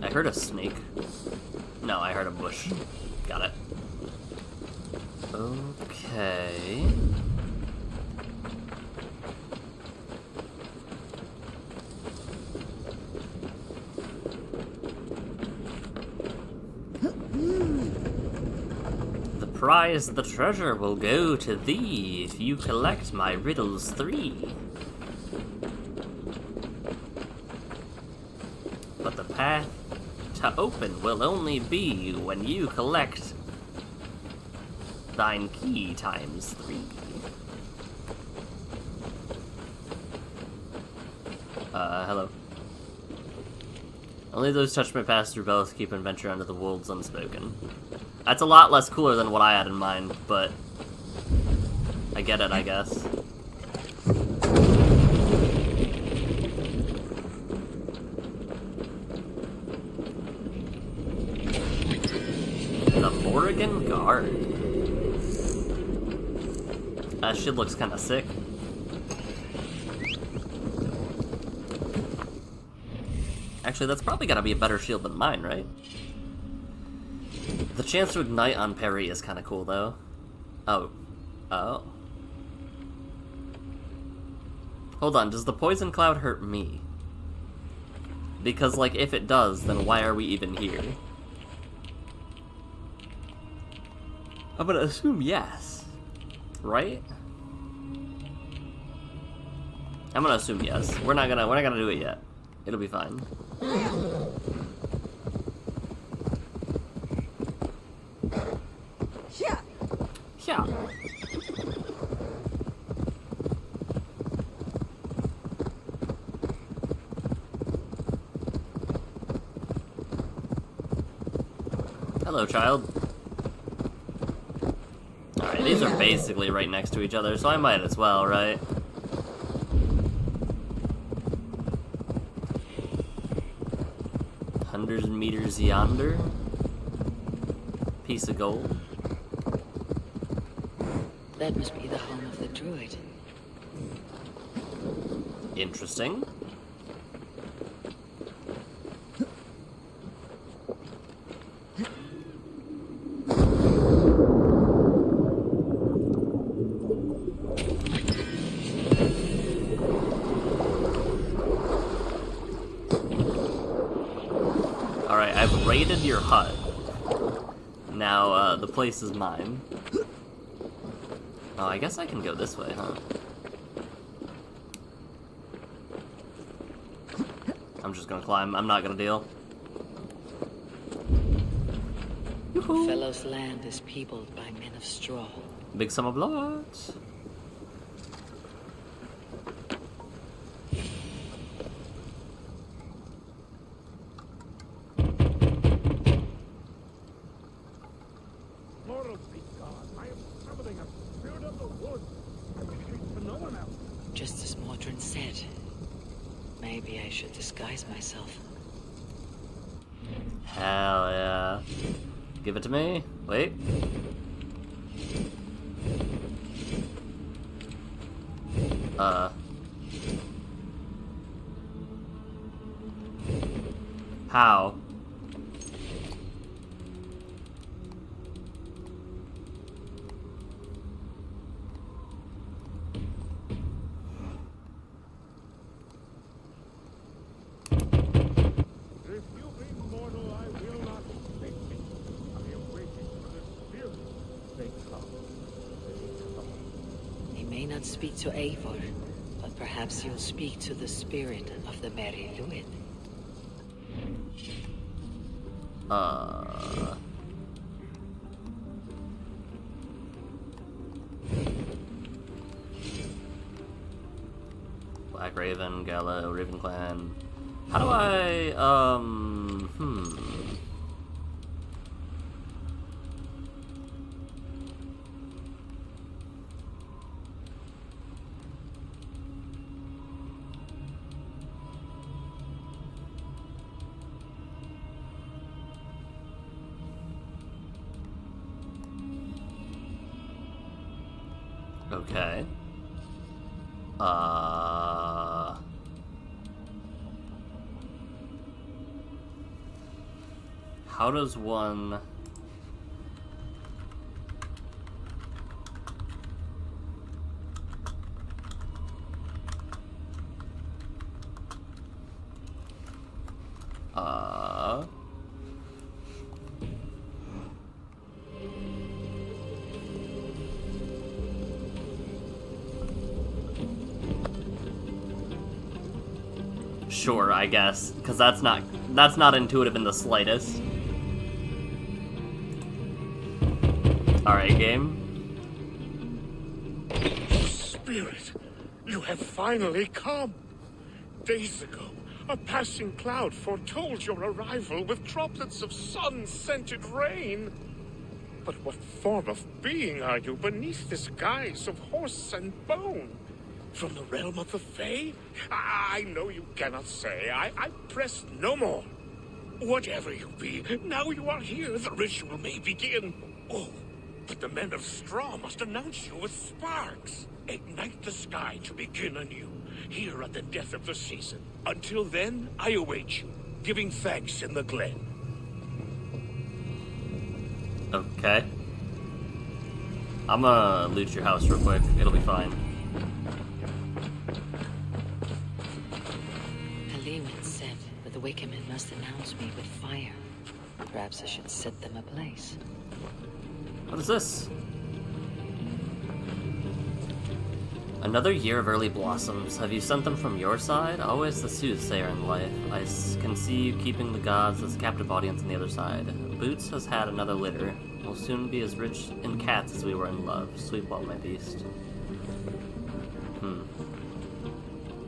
S1: I heard a snake. No, I heard a bush. Got it. Okay. The prize, the treasure, will go to thee if you collect my riddles 3. But the path to open will only be when you collect thine key times 3. Hello. Only those touch my past through bells keep adventure under the wolves unspoken. That's a lot less cooler than what I had in mind, but I get it, I guess. The Morrigan Guard. That shit looks kind of sick. Actually, that's probably gotta be a better shield than mine, right? The chance to ignite on parry is kind of cool, though. Oh. Oh. Hold on, does the poison cloud hurt me? Because, like, if it does, then why are we even here? I'm gonna assume yes. Right? I'm gonna assume yes. We're not gonna do it yet. It'll be fine.
S11: Yeah.
S1: Yeah. Hello, child. Alright, these are basically right next to each other, so I might as well, right? 100 meters yonder. Piece of gold.
S2: That must be the home of the druid.
S1: Interesting. Alright, I've raided your hut. Now, the place is mine. Oh, I guess I can go this way, huh? I'm just gonna climb. I'm not gonna deal.
S2: Fellows' land is peopled by men of straw.
S1: Big sum of blood.
S2: Just as Mordrin said, maybe I should disguise myself.
S1: Hell yeah. Give it to me. Wait. How?
S2: He may not speak to Eivor, but perhaps he'll speak to the spirit of the Mary Luid.
S1: Black Raven, Gala, Raven Clan. How do I, okay. How does one... Sure, I guess, because that's not intuitive in the slightest. Alright, game.
S15: Spirit, you have finally come. Days ago, A passing cloud foretold your arrival with droplets of sun-scented rain. But what form of being are you beneath this guise of horse and bone? From the realm of the Fae? I know you cannot say. I press no more. Whatever you be, now you are here, the ritual may begin. Oh, but the men of straw must announce you with sparks. Ignite the sky to begin anew, here at the death of the season. Until then, I await you, giving thanks in the glen.
S1: Okay. I'm gonna loot your house real quick. It'll be fine.
S2: Halewin said that the Wickermen must announce me with fire. Perhaps I should set them ablaze.
S1: What is this? Another year of early blossoms. Have you sent them from your side? Always the soothsayer in life. I can see you keeping the gods as a captive audience on the other side. Boots has had another litter. We'll soon be as rich in cats as we were in love. Sleep well, my beast.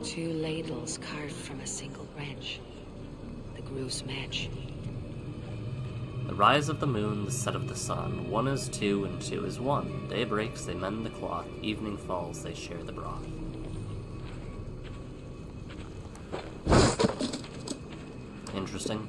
S2: 2 ladles carved from a single branch. The gross match.
S1: The rise of the moon, the set of the sun. 1 is 2 and 2 is 1. Day breaks, they mend the cloth. Evening falls, they share the broth. Interesting.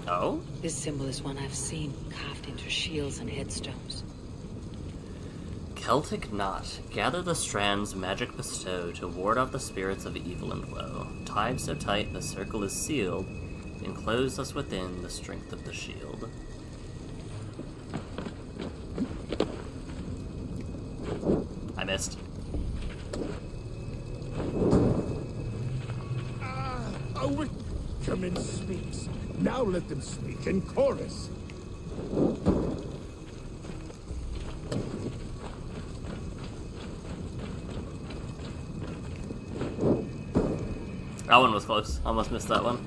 S1: Oh?
S2: This symbol is one I've seen carved into shields and headstones.
S1: Celtic knot. Gather the strands magic bestow to ward off the spirits of evil and woe. Tied so tight the circle is sealed, enclose us within the strength of the shield. I missed.
S3: A Wickerman speaks. Now let them speak in chorus.
S1: That one was close. Almost missed that one.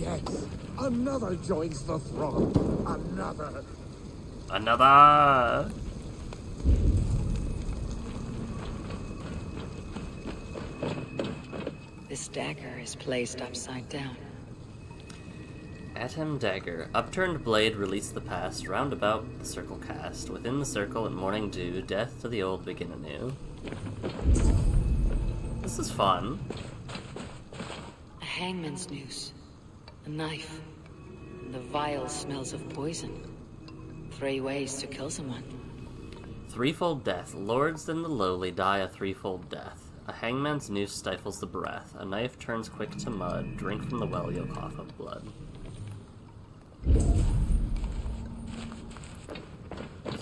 S3: Yes, another joins the throng. Another.
S1: Another.
S2: This dagger is placed upside down.
S1: Atom dagger. Upturned blade, release the past. Roundabout, the circle cast. Within the circle at morning dew, death to the old, begin anew. This is fun.
S2: A hangman's noose. A knife. And the vile smells of poison. 3 ways to kill someone.
S1: Threefold death. Lords and the lowly die a threefold death. A hangman's noose stifles the breath. A knife turns quick to mud. Drink from the well, you'll cough up blood.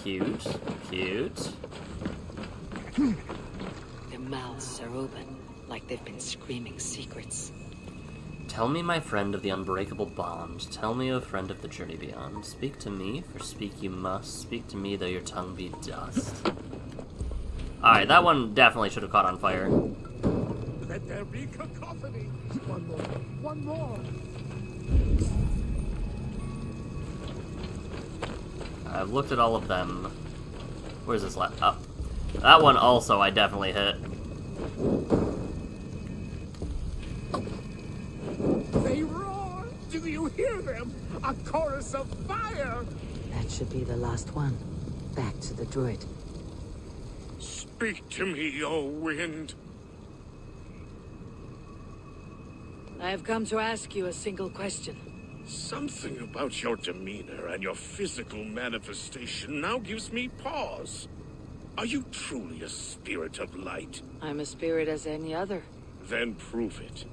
S1: Cute. Cute.
S2: Their mouths are open, like they've been screaming secrets.
S1: Tell me, my friend of the unbreakable bond. Tell me, O friend of the journey beyond. Speak to me, for speak you must. Speak to me, though your tongue be dust. Alright, that one definitely should have caught on fire.
S3: Let there be cacophony. One more. One more.
S1: I've looked at all of them. Where's this left? Oh. That one also I definitely hit.
S3: They roar! Do you hear them? A chorus of fire!
S2: That should be the last one. Back to the druid.
S15: Speak to me, O wind.
S2: I have come to ask you a single question.
S15: Something about your demeanor and your physical manifestation now gives me pause. Are you truly a spirit of light?
S2: I'm a spirit as any other.
S15: Then prove it.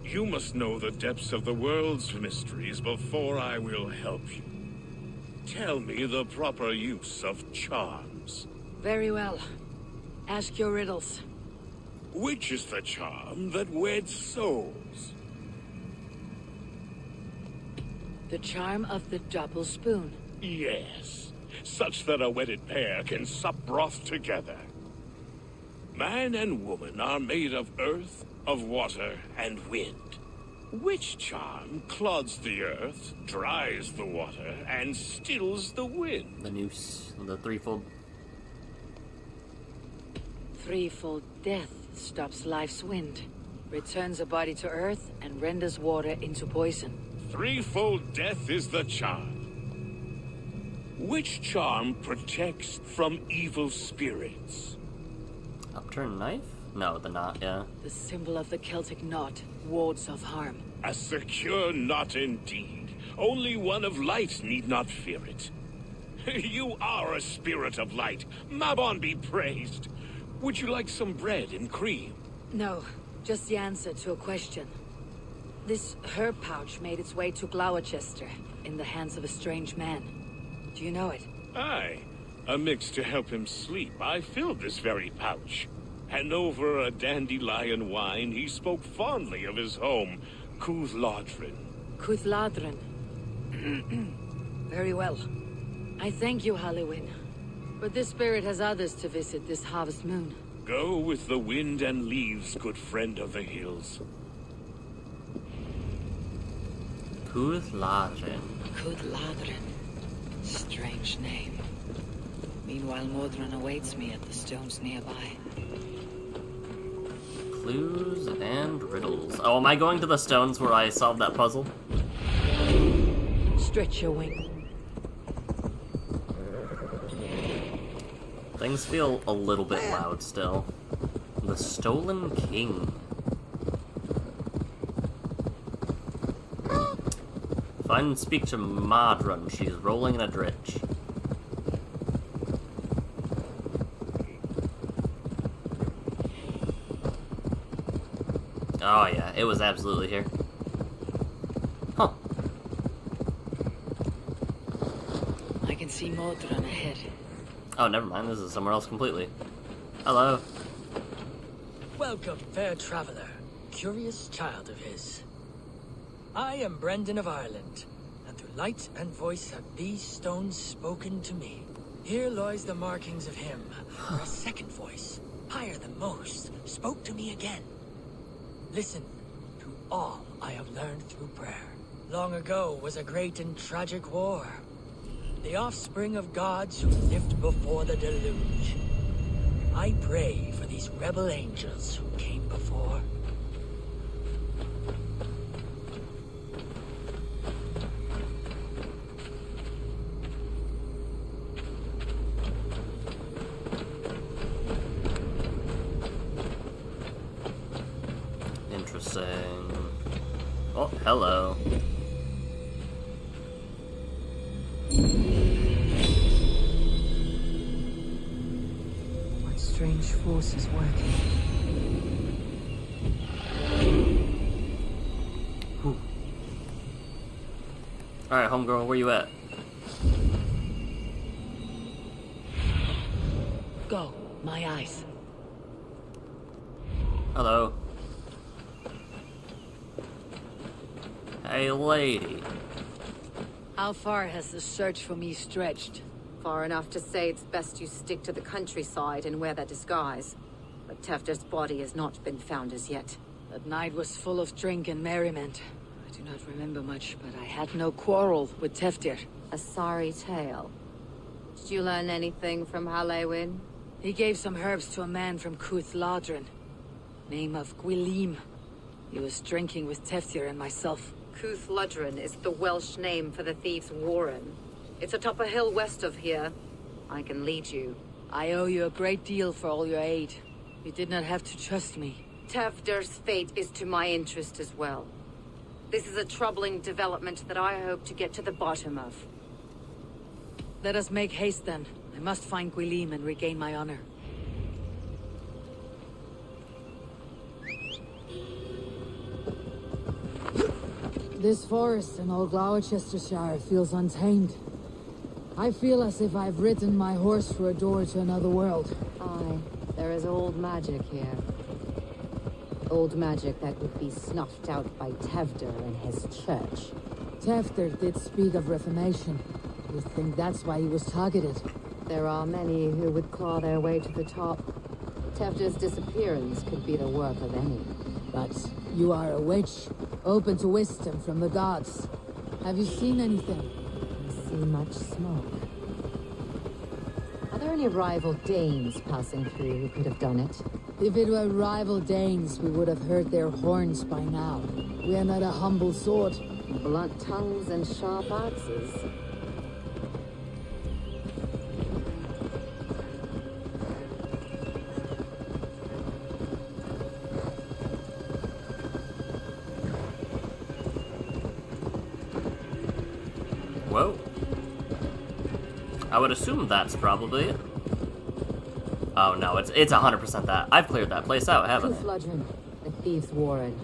S15: You must know the depths of the world's mysteries before I will help you. Tell me the proper use of charms.
S2: Very well. Ask your riddles.
S15: Which is the charm that weds souls?
S2: The charm of the double spoon.
S15: Yes, such that a wedded pair can sup broth together. Man and woman are made of earth, of water, and wind. Which charm clods the earth, dries the water, and stills the wind?
S1: The noose, the threefold.
S2: Threefold death stops life's wind, returns a body to earth, and renders water into poison.
S15: Threefold death is the charm. Which charm protects from evil spirits?
S1: Upturned knife? No, the knot, yeah.
S2: The symbol of the Celtic knot wards off harm.
S15: A secure knot indeed. Only one of light need not fear it. You are a spirit of light. Mabon be praised. Would you like some bread and cream?
S2: No, just the answer to a question. This herb pouch made its way to Gloucester in the hands of a strange man. Do you know it?
S15: Aye. A mix to help him sleep. I filled this very pouch. And over a dandelion wine, he spoke fondly of his home, Cuthladrin.
S2: Cuthladrin. Very well. I thank you, Halliwyn. But this spirit has others to visit this harvest moon.
S15: Go with the wind and leaves, good friend of the hills.
S1: Cuthladrin.
S2: Cuthladrin. Strange name. Meanwhile, Mordran awaits me at the stones nearby.
S1: Clues and riddles. Oh, am I going to the stones where I solved that puzzle?
S2: Stretch your wing.
S1: Things feel a little bit loud still. The Stolen King. Find and speak to Modron. She's rolling in a ditch. Oh yeah, it was absolutely here. Huh.
S2: I can see Mordran ahead.
S1: Oh, never mind. This is somewhere else completely. Hello.
S16: Welcome, fair traveler, curious child of his. I am Brendan of Ireland, and through light and voice have these stones spoken to me. Here lies the markings of him, where a second voice, higher than most, spoke to me again. Listen to all I have learned through prayer. Long ago was a great and tragic war. The offspring of gods who lived before the deluge. I pray for these rebel angels who came before.
S1: Interesting. Oh, hello.
S2: What strange force is working?
S1: Alright, homegirl, where you at?
S2: Go, my eyes.
S1: Hello. Hey, lady.
S2: How far has the search for me stretched?
S13: Far enough to say it's best you stick to the countryside and wear that disguise. But Tefter's body has not been found as yet.
S2: That night was full of drink and merriment. I do not remember much, but I had no quarrel with Teftir.
S13: A sorry tale. Did you learn anything from Halliwyn?
S2: He gave some herbs to a man from Cuthladrin. Name of Gwylim. He was drinking with Teftir and myself.
S13: Cuthladrin is the Welsh name for the thieves' warren. It's atop a hill west of here. I can lead you.
S2: I owe you a great deal for all your aid. You did not have to trust me.
S13: Tefder's fate is to my interest as well. This is a troubling development that I hope to get to the bottom of.
S2: Let us make haste then. I must find Gwylim and regain my honor. This forest in old Gloucestershire feels untamed. I feel as if I've ridden my horse through a door to another world.
S11: Aye, there is old magic here. Old magic that would be snuffed out by Tevder and his church.
S9: Tefter did speak of reformation. You think that's why he was targeted?
S11: There are many who would claw their way to the top. Tefder's disappearance could be the work of any.
S9: But you are a witch. Open to wisdom from the gods. Have you seen anything?
S11: I see much smoke. Are there any rival Danes passing through who could have done it?
S9: If it were rival Danes, we would have heard their horns by now. We are not a humble sword.
S11: Blunt tongues and sharp axes.
S1: Whoa. I would assume that's probably it. Oh no, it's 100% that. I've cleared that place out, haven't I?
S11: Fludrin, the Thieves' Warren.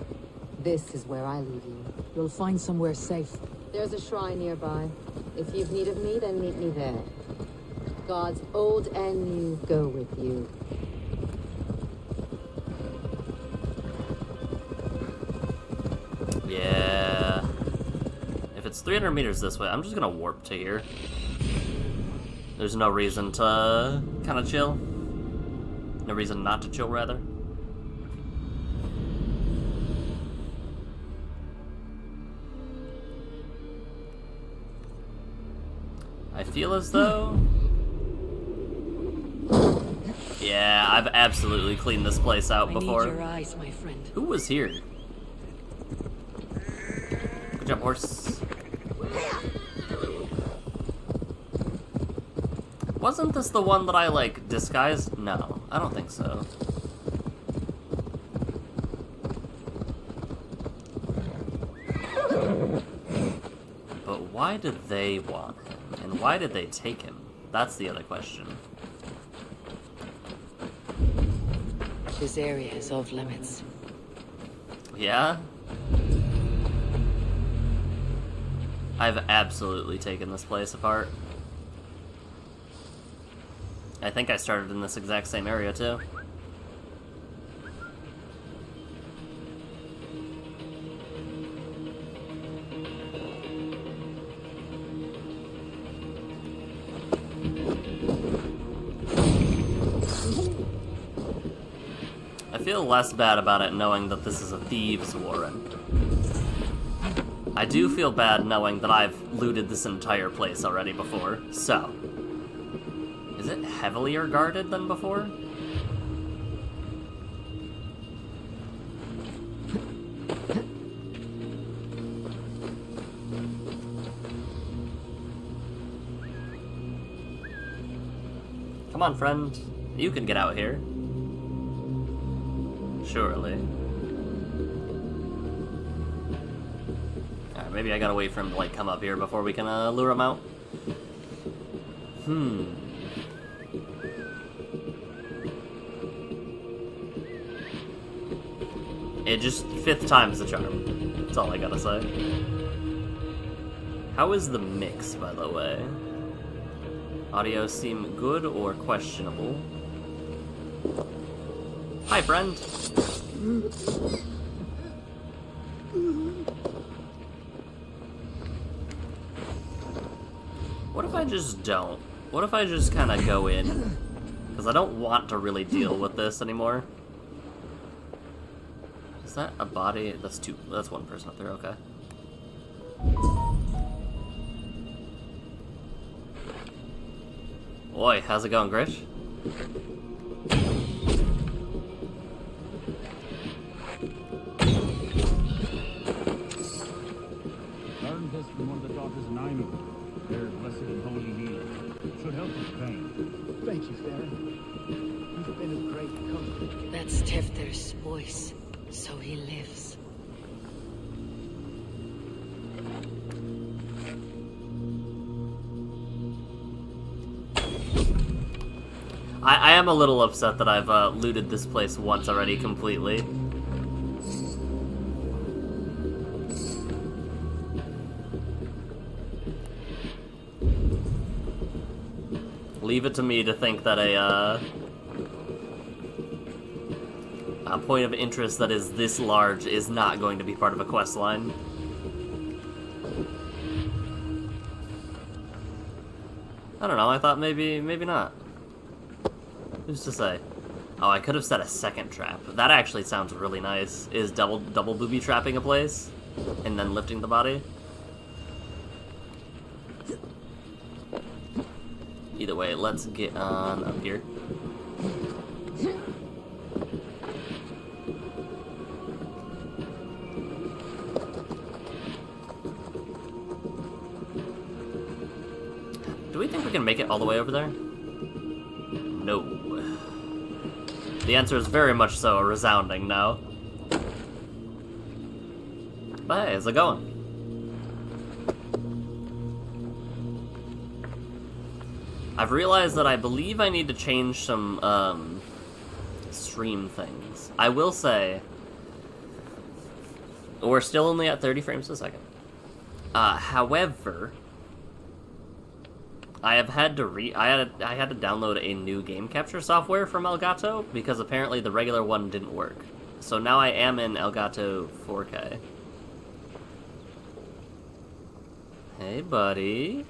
S11: This is where I leave you.
S9: You'll find somewhere safe.
S11: There's a shrine nearby. If you've need of me, then meet me there. Gods old and new go with you.
S1: Yeah. If it's 300 meters this way, I'm just gonna warp to here. There's no reason to kind of chill. No reason not to chill, rather. I feel as though... Yeah, I've absolutely cleaned this place out before.
S2: I need your eyes, my friend.
S1: Who was here? Good job, horse. Wasn't this the one that I, like, disguised? No, I don't think so. But why did they want him? And why did they take him? That's the other question.
S2: This area is off limits.
S1: Yeah? I've absolutely taken this place apart. I think I started in this exact same area, too. I feel less bad about it knowing that this is a thieves' warren. I do feel bad knowing that I've looted this entire place already before, so... Is it heavilier guarded than before? Come on, friend. You can get out here. Surely. Alright, maybe I gotta wait for him to, like, come up here before we can, lure him out. It just, 5th time's the charm. That's all I gotta say. How is the mix, by the way? Audio seem good or questionable? Hi, friend! What if I just don't? What if I just kind of go in? Because I don't want to really deal with this anymore. Is that a body? That's two. That's one person up there, okay. Oi, how's it going, Grish?
S17: Learned this from one of the daughters of Nainu. Their blessed and holy healer. Should help with pain.
S10: Thank you, Farron. You've been a great comfort.
S2: That's Tefter's voice, so he lives.
S1: I am a little upset that I've looted this place once already completely. Leave it to me to think that a point of interest that is this large is not going to be part of a quest line. I don't know, I thought maybe not. Who's to say? Oh, I could have set a second trap. That actually sounds really nice. Is double booby trapping a place? and then lifting the body. Either way, let's get on up here. Do we think we can make it all the way over there? No. The answer is very much so, a resounding no. But hey, how's it going? I've realized that I believe I need to change some, stream things. I will say, we're still only at 30 frames a second. However, I have had to I had to download a new game capture software from Elgato because apparently the regular one didn't work. So now I am in Elgato 4K. Hey, buddy.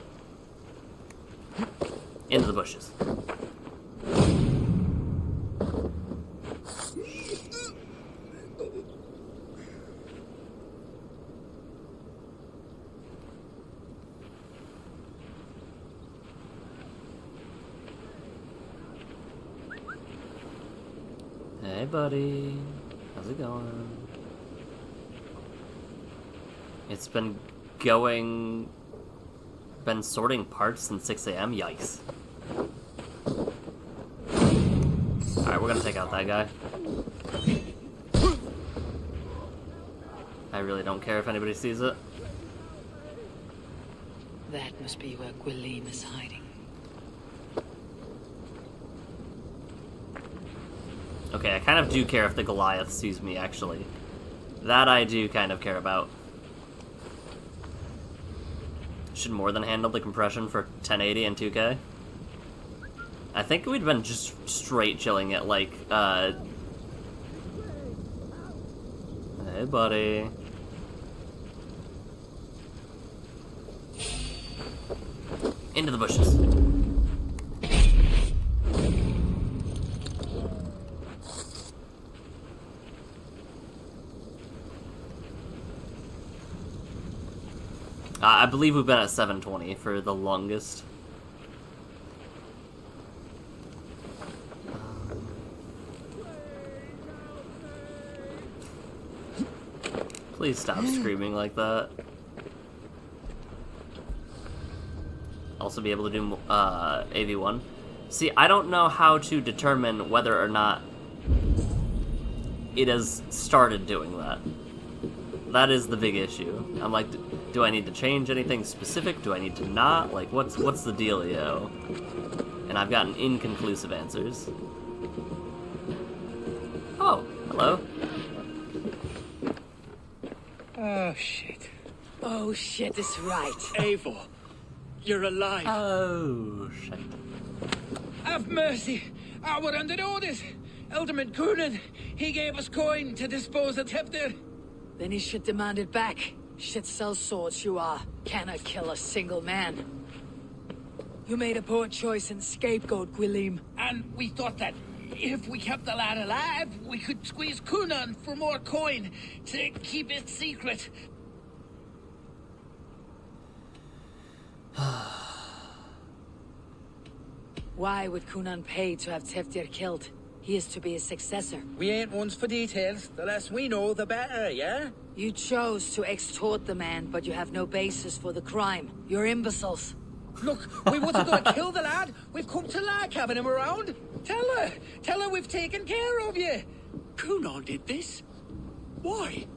S1: Into the bushes. Hey, buddy. How's it going? It's been sorting parts since 6 a.m. Yikes. Alright, we're gonna take out that guy. I really don't care if anybody sees it.
S2: That must be where Gwilym is hiding.
S1: Okay, I kind of do care if the Goliath sees me, actually. That I do kind of care about. Should more than handle the compression for 1080 and 2K. I think we'd been just straight chilling at like, Hey, buddy. Into the bushes. I believe we've been at 720 for the longest. Please stop screaming like that. Also be able to do AV1. See, I don't know how to determine whether or not it has started doing that. That is the big issue. I'm like, do I need to change anything specific? Do I need to not? Like, what's the dealio? And I've gotten inconclusive answers. Oh, hello.
S10: Oh, shit.
S2: Oh, shit is right.
S6: Eivor, you're alive.
S1: Oh, shit.
S12: Have mercy. We're under orders. Elderman Coonan, he gave us coin to dispose of Tefnir.
S2: Then he should demand it back. Shit sells swords, you are. Cannot kill a single man. You made a poor choice in scapegoat, Gwilym.
S12: And we thought that if we kept the lad alive, we could squeeze Coonan for more coin to keep it secret.
S2: Why would Coonan pay to have Tefnir killed? He is to be his successor.
S12: We ain't ones for details. The less we know, the better, yeah?
S2: You chose to extort the man, but you have no basis for the crime. You're imbeciles.
S12: Look, we wasn't gonna kill the lad. We've come to like having him around. Tell her we've taken care of you.
S6: Coonan did this? Why?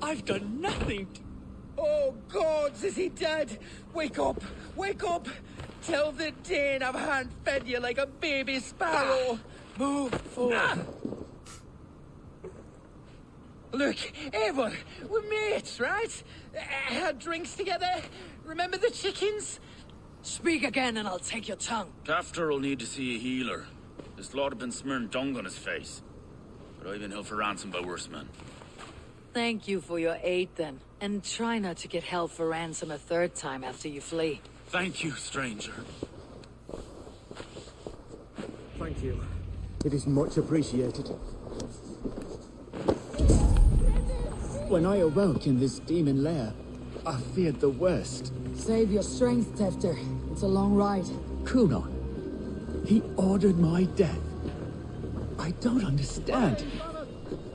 S6: I've done nothing.
S12: Oh, gods, is he dead? Wake up! Wake up! Tell the Dane I've hand-fed you like a baby sparrow.
S2: Move forward.
S12: Look, Eivor, we're mates, right? Had drinks together. Remember the chickens?
S2: Speak again and I'll take your tongue.
S17: Tafter will need to see a healer. This lord have been smearing dung on his face. But I've been held for ransom by worse men.
S2: Thank you for your aid then. And try not to get held for ransom a third time after you flee.
S17: Thank you, stranger.
S3: Thank you. It is much appreciated.
S8: When I awoke in this demon lair, I feared the worst.
S9: Save your strength, Tefter. It's a long ride.
S8: Kunon. He ordered my death. I don't understand.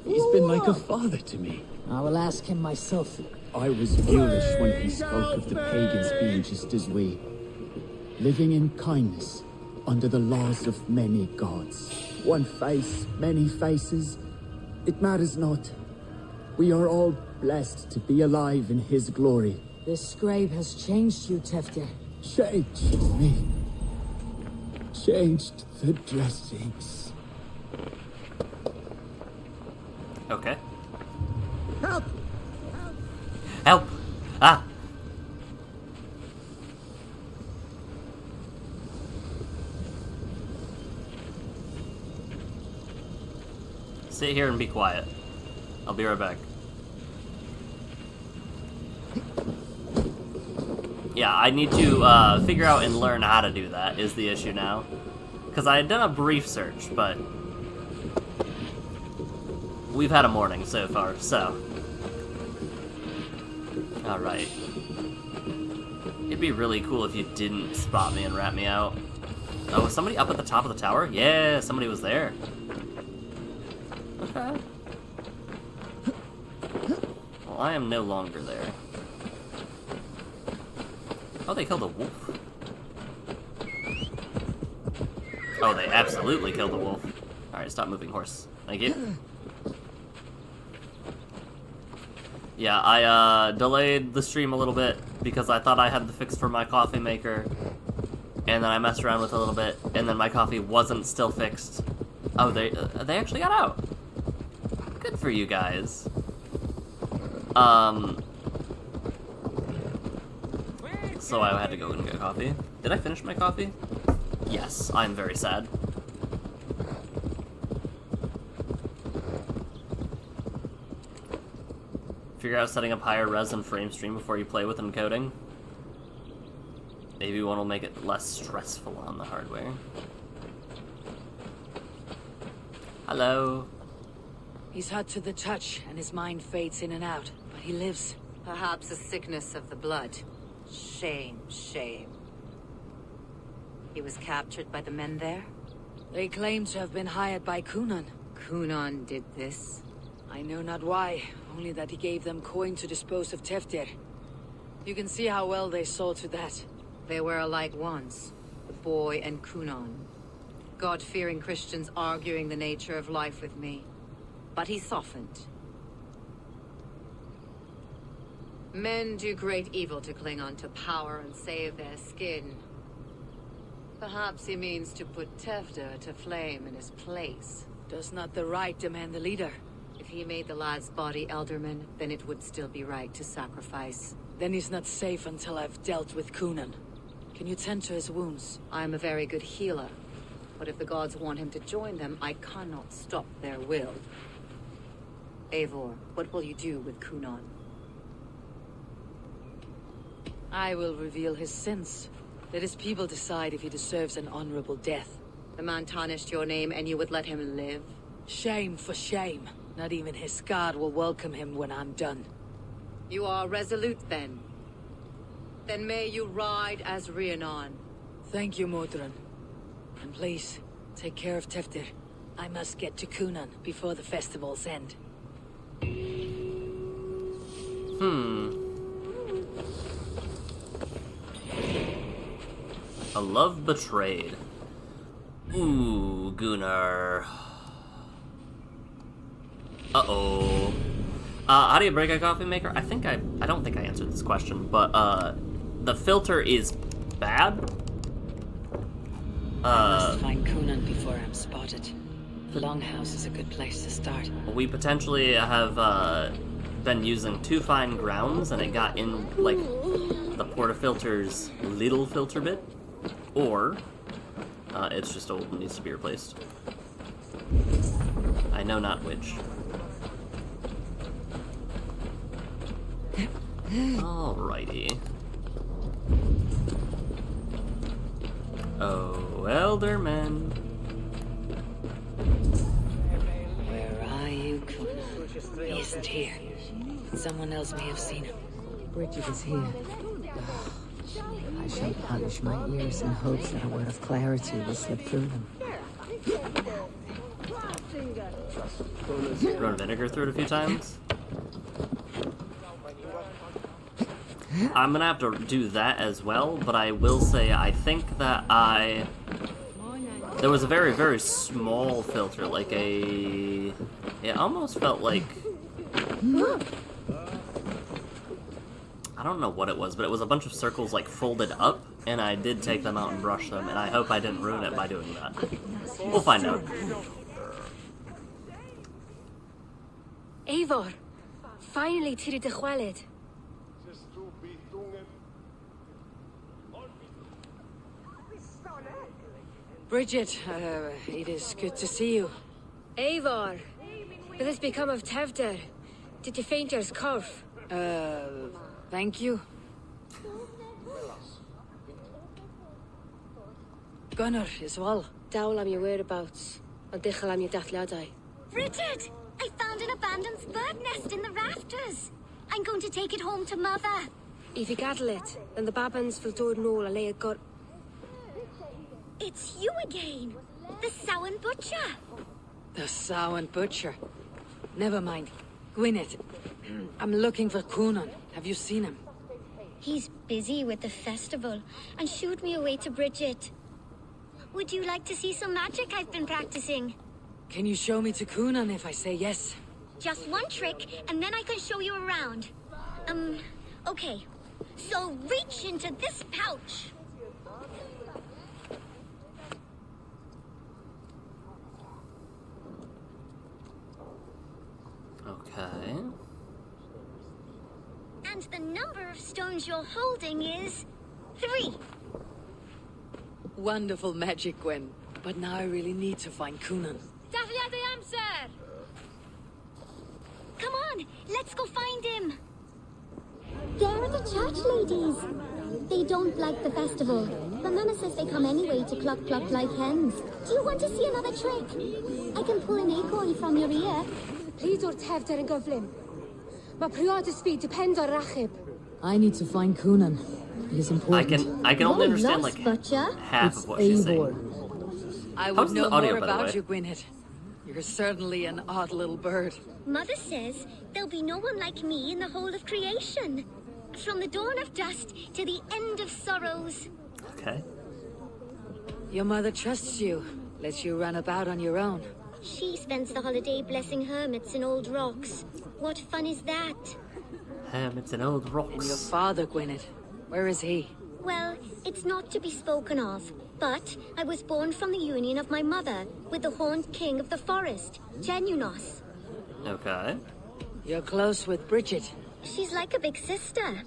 S8: He's been like a father to me.
S9: I will ask him myself.
S8: I was foolish when he spoke of the pagans being just as we. Living in kindness, under the laws of many gods. One face, many faces. It matters not. We are all blessed to be alive in his glory.
S9: This scribe has changed you, Tefter.
S8: Changed me. Changed the dressings.
S1: Okay.
S8: Help!
S1: Help! Ah! Sit here and be quiet. I'll be right back. Yeah, I need to figure out and learn how to do that is the issue now. Because I had done a brief search, but we've had a morning so far, so. Alright. It'd be really cool if you didn't spot me and rat me out. Oh, was somebody up at the top of the tower? Yeah, somebody was there. Okay. Well, I am no longer there. Oh, they killed a wolf. Oh, they absolutely killed a wolf. Alright, stop moving, horse. Thank you. Yeah, I delayed the stream a little bit because I thought I had the fix for my coffee maker. And then I messed around with it a little bit, and then my coffee wasn't still fixed. Oh, they actually got out. Good for you guys. So I had to go and get coffee. Did I finish my coffee? Yes, I'm very sad. Figure out setting up higher res and frame stream before you play with encoding. Maybe one will make it less stressful on the hardware. Hello.
S2: He's hot to the touch, and his mind fades in and out, but he lives.
S13: Perhaps a sickness of the blood. Shame, shame. He was captured by the men there?
S2: They claim to have been hired by Kunon.
S13: Kunon did this?
S2: I know not why, only that he gave them coin to dispose of Tefter. You can see how well they saw to that.
S13: They were alike once, the boy and Kunon. God-fearing Christians arguing the nature of life with me. But he softened. Men do great evil to cling on to power and save their skin. Perhaps he means to put Tefter to flame in his place.
S2: Does not the right demand the leader?
S13: If he made the lad's body Elderman, then it would still be right to sacrifice.
S2: Then he's not safe until I've dealt with Kunon. Can you tend to his wounds?
S13: I am a very good healer. But if the gods want him to join them, I cannot stop their will. Eivor, what will you do with Kunon?
S2: I will reveal his sins. Let his people decide if he deserves an honorable death.
S13: The man tarnished your name and you would let him live?
S2: Shame for shame. Not even his god will welcome him when I'm done.
S13: You are resolute then. Then may you ride as Rhiannon.
S2: Thank you, Modron. And please, take care of Tefter. I must get to Kunon before the festival's end.
S1: A love betrayed. Ooh, Gunnar. Uh-oh. How do you break a coffee maker? I don't think I answered this question, but, the filter is bad.
S2: I must find Kunon before I'm spotted. The Longhouse is a good place to start.
S1: We potentially have, been using too fine grounds, and it got in, like, the portafilter's little filter bit. Or, it's just old and needs to be replaced. I know not which. Alrighty. Oh, Elderman.
S2: Where are you, Kunon? He isn't here. Someone else may have seen him.
S9: Bridget is here. I shall polish my ears in hopes that a word of clarity will slip through them.
S1: Run vinegar through it a few times. I'm gonna have to do that as well, but I will say I think that there was a very, very small filter, like it almost felt like, I don't know what it was, but it was a bunch of circles like folded up, and I did take them out and brush them, and I hope I didn't ruin it by doing that. We'll find out.
S5: Eivor, finally to the chwaled.
S2: Bridget, it is good to see you.
S5: Eivor, what has become of Tevder? Did you faint your scarf?
S2: Thank you. Gunnar as well.
S5: Dawl am your whereabouts. Ond dichel am your dathliadau.
S14: Bridget! I found an abandoned bird nest in the rafters. I'm going to take it home to Mother.
S5: If you gadel it, then the babans will do nôl a lay a got.
S14: It's you again. The Samhain Butcher.
S2: The Samhain Butcher. Never mind. Gwyneth, I'm looking for Coonan. Have you seen him?
S14: He's busy with the festival and shooed me away to Bridget. Would you like to see some magic I've been practicing?
S2: Can you show me to Coonan if I say yes?
S14: Just one trick, and then I can show you around. Okay. So reach into this pouch.
S1: Okay.
S14: And the number of stones you're holding is 3.
S2: Wonderful magic, Gwen. But now I really need to find Coonan.
S14: Come on, let's go find him. They're the church ladies. They don't like the festival, but Mama says they come anyway to cluck cluck like hens. Do you want to see another trick? I can pull an acorn from your ear.
S5: Please don't have and govlim. My priority speed depends on Rachib.
S9: I need to find Coonan. It is important.
S1: I can only understand like half of what she's saying.
S2: I would know more about you, Gwyneth. You're certainly an odd little bird.
S14: Mother says there'll be no one like me in the whole of creation. From the dawn of dust to the end of sorrows.
S1: Okay.
S2: Your mother trusts you, lets you run about on your own.
S14: She spends the holiday blessing hermits in old rocks. What fun is that?
S1: Hermits in old rocks.
S2: And your father, Gwyneth, where is he?
S14: Well, it's not to be spoken of, but I was born from the union of my mother with the horned king of the forest, Genunos.
S1: Okay.
S2: You're close with Bridget.
S14: She's like a big sister.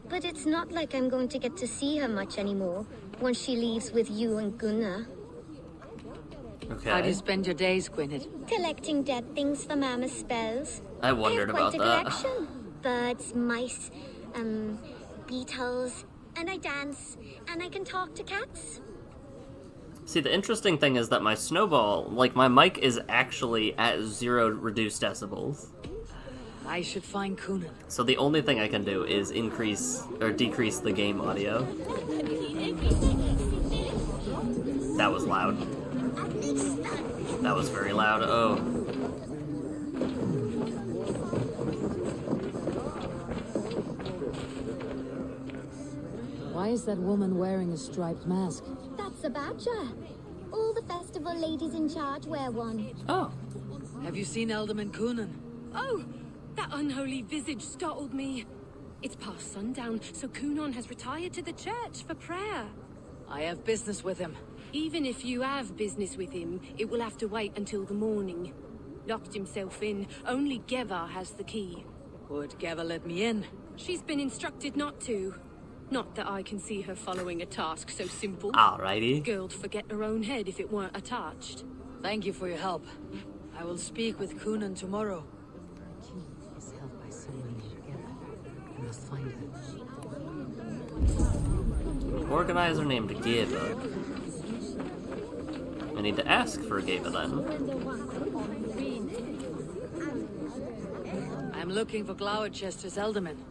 S14: But it's not like I'm going to get to see her much anymore once she leaves with you and Gunnar.
S1: Okay.
S2: How do you spend your days, Gwyneth?
S14: Collecting dead things for Mama's spells.
S1: I wondered about that.
S14: I have quite a collection. Birds, mice, beetles, and I dance, and I can talk to cats.
S1: See, the interesting thing is that my snowball, like my mic is actually at 0 reduced decibels.
S2: I should find Coonan.
S1: So the only thing I can do is increase or decrease the game audio. That was loud. That was very loud. Oh.
S9: Why is that woman wearing a striped mask?
S14: That's a badger. All the festival ladies in charge wear one.
S1: Oh.
S2: Have you seen Alderman Coonan?
S18: Oh, that unholy visage startled me. It's past sundown, so Coonan has retired to the church for prayer.
S2: I have business with him.
S18: Even if you have business with him, it will have to wait until the morning. Locked himself in. Only Geva has the key.
S2: Would Geva let me in?
S18: She's been instructed not to. Not that I can see her following a task so simple.
S1: Alrighty.
S18: Girl'd forget her own head if it weren't attached.
S2: Thank you for your help. I will speak with Coonan tomorrow.
S9: Key is held by someone together. I must find her.
S1: Organizer named Geva. I need to ask for Geva then.
S2: I'm looking for Gloucester's alderman.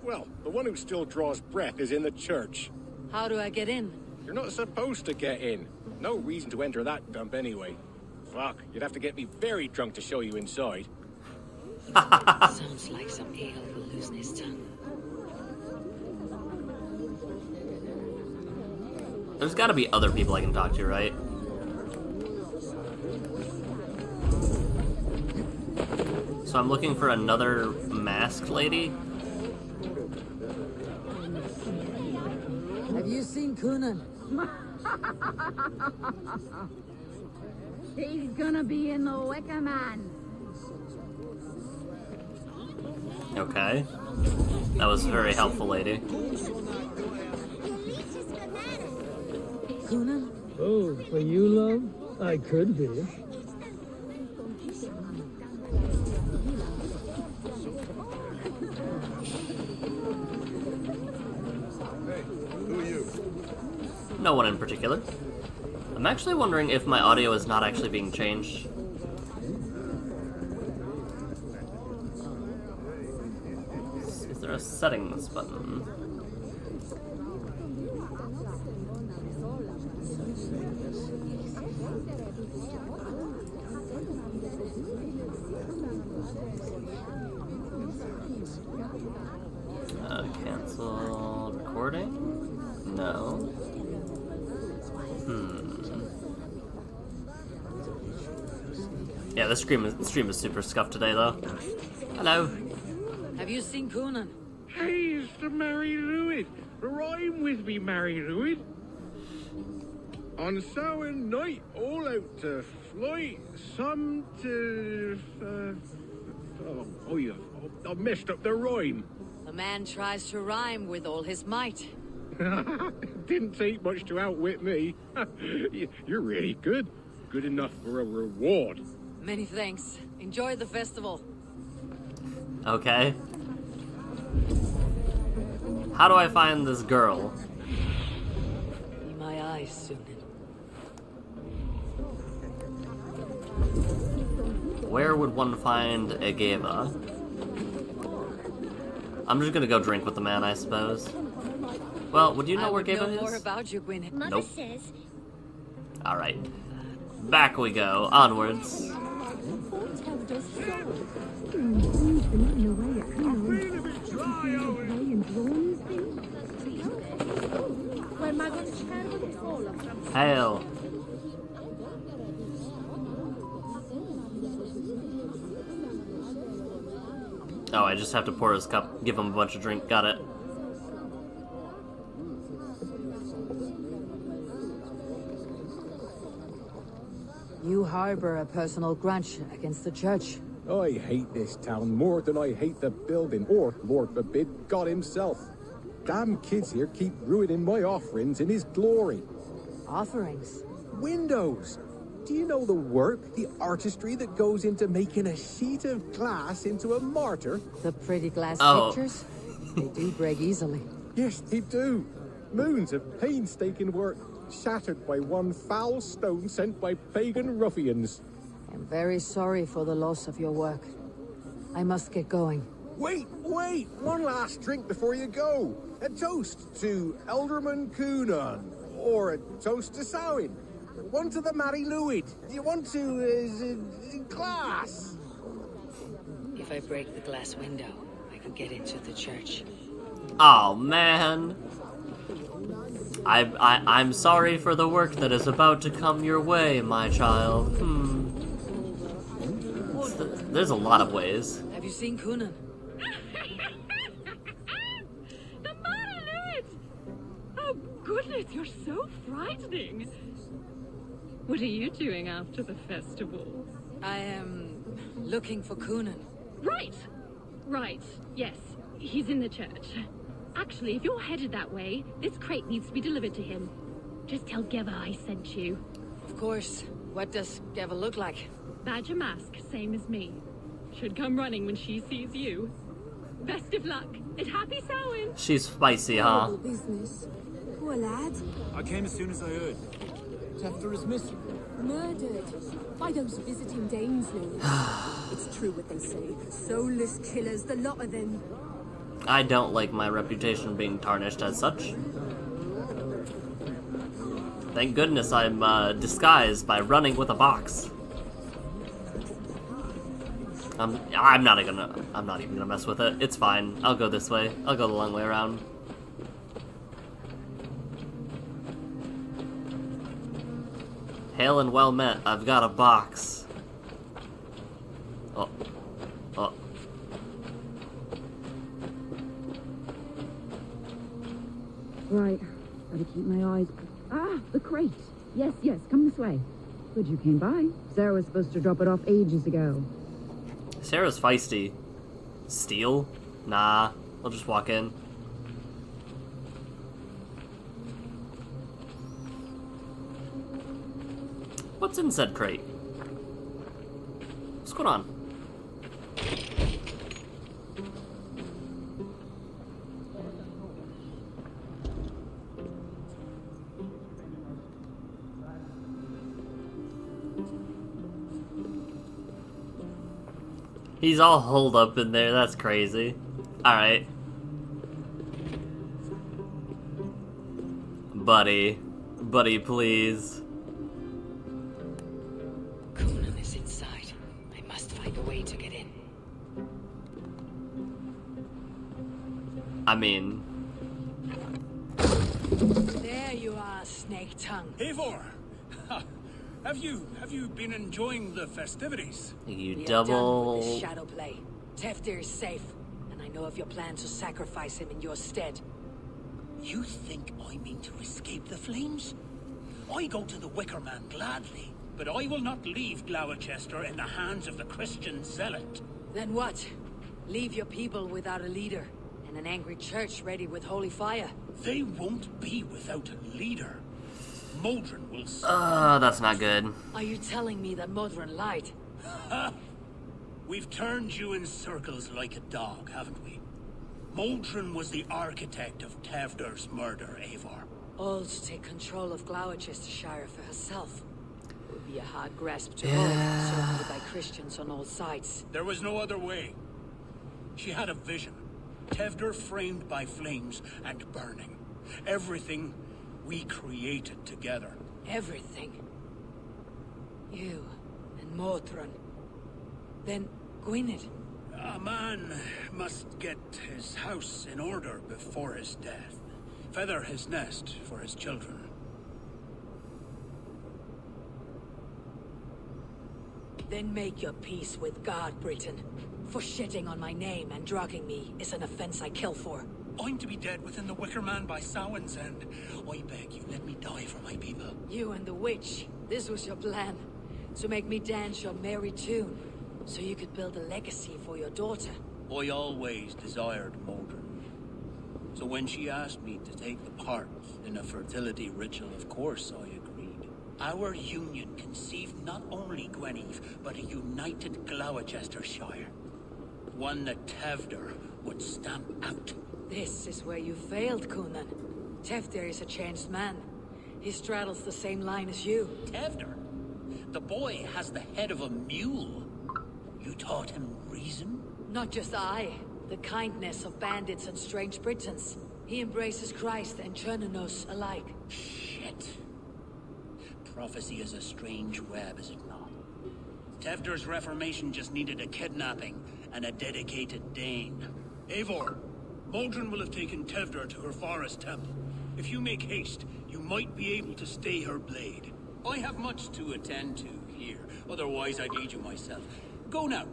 S19: Well, the one who still draws breath is in the church.
S2: How do I get in?
S19: You're not supposed to get in. No reason to enter that dump anyway. Fuck, you'd have to get me very drunk to show you inside.
S2: Sounds like some ale will loosen his tongue.
S1: There's gotta be other people I can talk to, right? So I'm looking for another masked lady.
S9: Have you seen Coonan?
S20: He's gonna be in the Wicker Man.
S1: Okay. That was very helpful, lady.
S9: Coonan?
S21: Oh, for you, love? I could be.
S1: No one in particular. I'm actually wondering if my audio is not actually being changed. Is there a settings button? Cancel recording? No. Yeah, the stream is super scuffed today, though. Hello.
S2: Have you seen Coonan?
S15: Hey, it's the Mary Lewis. Rhyme with me, Mary Lewis. On Samhain night, all out to flight, some to... I messed up the rhyme.
S2: A man tries to rhyme with all his might.
S15: Didn't take much to outwit me. You're really good. Good enough for a reward.
S2: Many thanks. Enjoy the festival.
S1: Okay. How do I find this girl?
S2: In my eyes, soon.
S1: Where would one find a Geva? I'm just gonna go drink with the man, I suppose. Well, would you know where Geva is?
S2: More about you, Gwyneth.
S14: Mother
S1: Nope.
S14: says.
S1: All right, back we go. Onwards. Hail. Oh, I just have to pour his cup, give him a bunch of drink. Got it.
S9: You harbor a personal grudge against the church.
S19: I hate this town more than I hate the building, or, Lord forbid, God himself. Damn kids here keep ruining my offerings in his glory.
S9: Offerings?
S19: Windows! Do you know the work, the artistry that goes into making a sheet of glass into a martyr?
S9: The pretty glass pictures? They do break easily.
S19: Yes, they do. Moons of painstaking work, shattered by one foul stone sent by pagan ruffians.
S9: I'm very sorry for the loss of your work. I must get going.
S19: Wait! One last drink before you go. A toast to Alderman Coonan. Or a toast to Samhain. One to the Mary Lewis. Do you want to, glass?
S2: If I break the glass window, I can get into the church.
S1: Oh, man. I'm sorry for the work that is about to come your way, my child. There's a lot of ways.
S2: Have you seen Coonan?
S18: The Mary Lewis! Oh, goodness, you're so frightening. What are you doing after the festival?
S2: I am looking for Coonan.
S18: Right, yes. He's in the church. Actually, if you're headed that way, this crate needs to be delivered to him. Just tell Geva I sent you.
S2: Of course. What does Geva look like?
S18: Badger mask, same as me. Should come running when she sees you. Best of luck, and happy Samhain!
S1: She's spicy, huh?
S20: Business. Poor lad.
S22: I came as soon as I heard.
S4: Tefter is missing.
S22: Murdered by those visiting Danes, Lord. It's true what they say. Soulless killers, the lot of them.
S1: I don't like my reputation being tarnished as such. Thank goodness I'm disguised by running with a box. I'm not even gonna mess with it. It's fine. I'll go this way. I'll go the long way around. Hail and well met. I've got a box. Oh. Oh.
S23: Right. Gotta keep my eyes... Ah, the crate. Yes, yes, come this way. Good you came by. Sarah was supposed to drop it off ages ago.
S1: Sarah's feisty. Steal? Nah. I'll just walk in. What's in said crate? What's going on? He's all holed up in there, that's crazy. Alright. Buddy. Buddy, please.
S2: Conan is inside. I must find a way to get in.
S1: I mean...
S22: There you are, Snake Tongue.
S7: Eivor! Have you been enjoying the festivities?
S1: You
S22: We
S1: double...
S22: are done with this shadow play. Teftir is safe, and I know of your plan to sacrifice him in your stead.
S7: You think I mean to escape the flames? I go to the Wicker Man gladly, but I will not leave Gloucester in the hands of the Christian zealot.
S22: Then what? Leave your people without a leader, and an angry church ready with holy fire.
S7: They won't be without a leader. Modron will...
S1: that's not good.
S22: Are you telling me that Modron lied?
S7: We've turned you in circles like a dog, haven't we? Modron was the architect of Tevder's murder, Eivor.
S22: All to take control of Gloucestershire for herself. It would be a hard grasp to hold, surrounded by Christians on all sides.
S7: There was no other way. She had a vision. Tevder framed by flames and burning. Everything we created together.
S22: Everything. You and Modron. Then Gwynedd.
S7: A man must get his house in order before his death. Feather his nest for his children.
S22: Then make your peace with God, Britain. For shitting on my name and drugging me is an offense I kill for.
S7: I'm to be dead within the Wicker Man by Samhain's end. I beg you, let me die for my people.
S22: You and the witch. This was your plan. To make me dance your merry tune. So you could build a legacy for your daughter.
S7: I always desired Modron. So when she asked me to take the part in a fertility ritual, of course I agreed. Our union conceived not only Gwynedd, but a united Gloucestershire. One that Tevder would stamp out.
S22: This is where you failed, Conan. Teftir is a changed man. He straddles the same line as you.
S7: Tevder? The boy has the head of a mule. You taught him reason?
S22: Not just I. The kindness of bandits and strange Britons. He embraces Christ and Chernonos alike.
S7: Shit. Prophecy is a strange web, is it not? Tevder's reformation just needed a kidnapping and a dedicated Dane. Eivor, Modron will have taken Tevder to her forest temple. If you make haste, you might be able to stay her blade. I have much to attend to here, otherwise I'd lead you myself. Go now.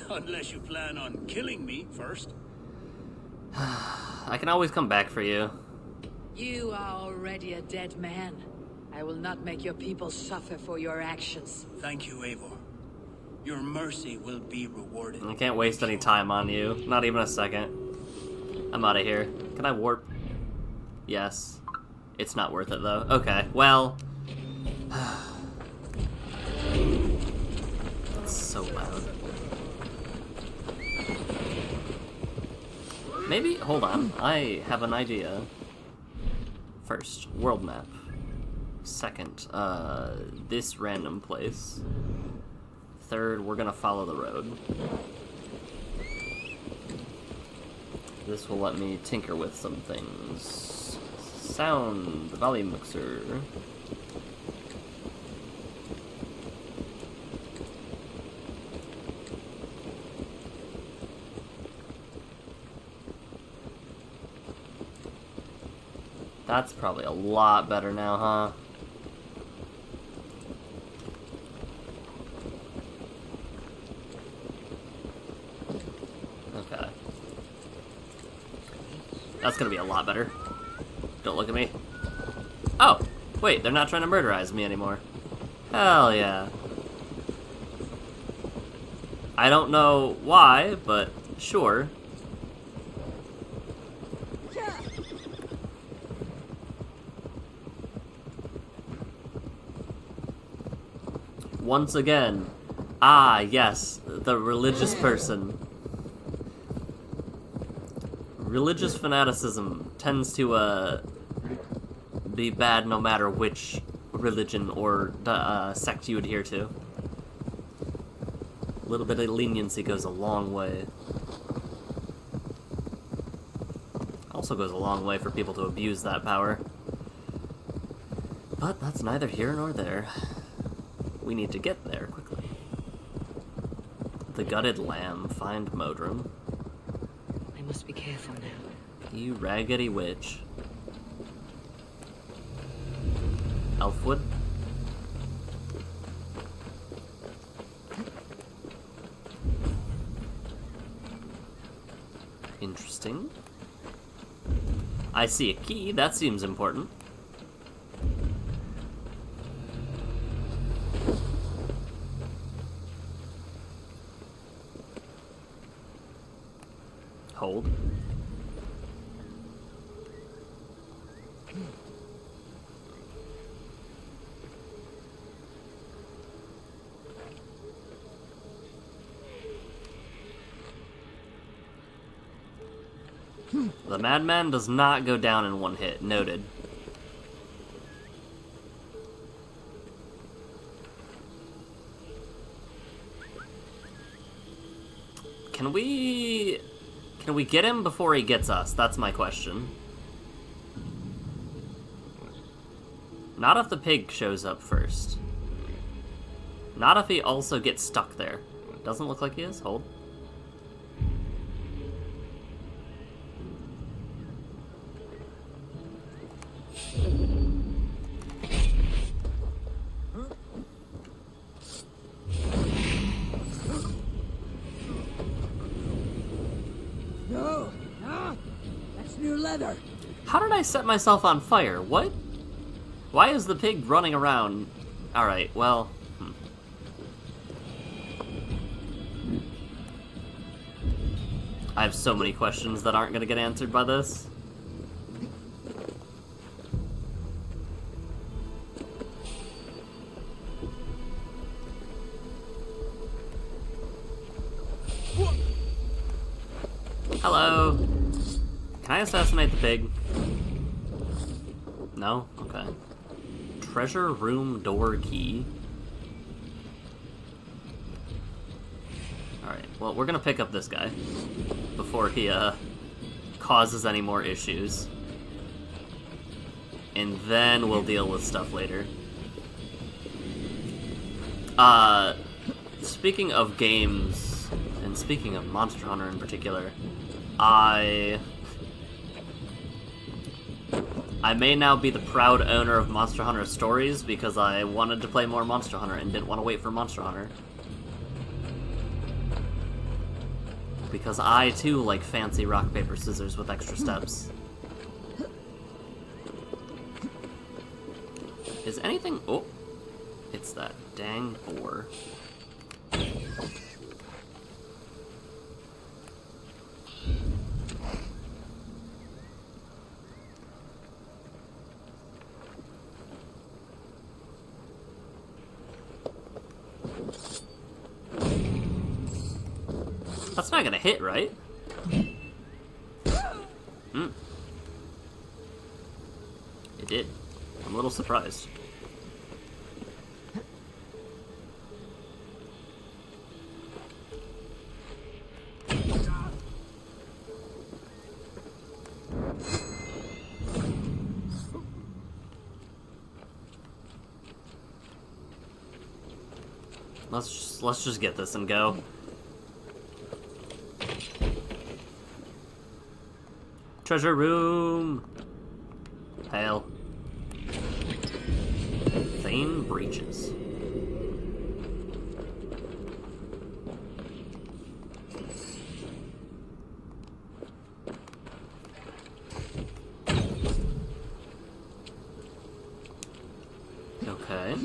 S7: Unless you plan on killing me first.
S1: I can always come back for you.
S22: You are already a dead man. I will not make your people suffer for your actions.
S7: Thank you, Eivor. Your mercy will be rewarded.
S1: I can't waste any time on you. Not even a second. I'm out of here. Can I warp? Yes. It's not worth it, though. Okay, well... That's so loud. Maybe... Hold on. I have an idea. First, world map. Second, this random place. Third, we're gonna follow the road. This will let me tinker with some things. Sound, volume mixer. That's probably a lot better now, huh? Okay. That's gonna be a lot better. Don't look at me. Oh! Wait, they're not trying to murderize me anymore. Hell yeah. I don't know why, but sure. Once again, ah, yes, the religious person. Religious fanaticism tends to, be bad no matter which religion or, sect you adhere to. A little bit of leniency goes a long way. Also goes a long way for people to abuse that power. But that's neither here nor there. We need to get there quickly. The gutted lamb, find Modron.
S2: I must be careful now.
S1: You raggedy witch. Elfwood. Interesting. I see a key, that seems important. Hold. The madman does not go down in one hit. Noted. Can we get him before he gets us? That's my question. Not if the pig shows up first. Not if he also gets stuck there. Doesn't look like he is. Hold.
S12: No, that's new leather.
S1: How did I set myself on fire? What? Why is the pig running around? Alright, well... I have so many questions that aren't gonna get answered by this. Hello. Can I assassinate the pig? No? Okay. Treasure room door key. Alright, well, we're gonna pick up this guy before he, causes any more issues. And then we'll deal with stuff later. Speaking of games, and speaking of Monster Hunter in particular, I may now be the proud owner of Monster Hunter Stories because I wanted to play more Monster Hunter and didn't want to wait for Monster Hunter. Because I, too, like fancy rock, paper, scissors with extra steps. Is anything... Oh! It's that dang boar. That's not gonna hit, right? It did. I'm a little surprised. Let's just get this and go. Treasure room. Hail. Thane breaches. Okay.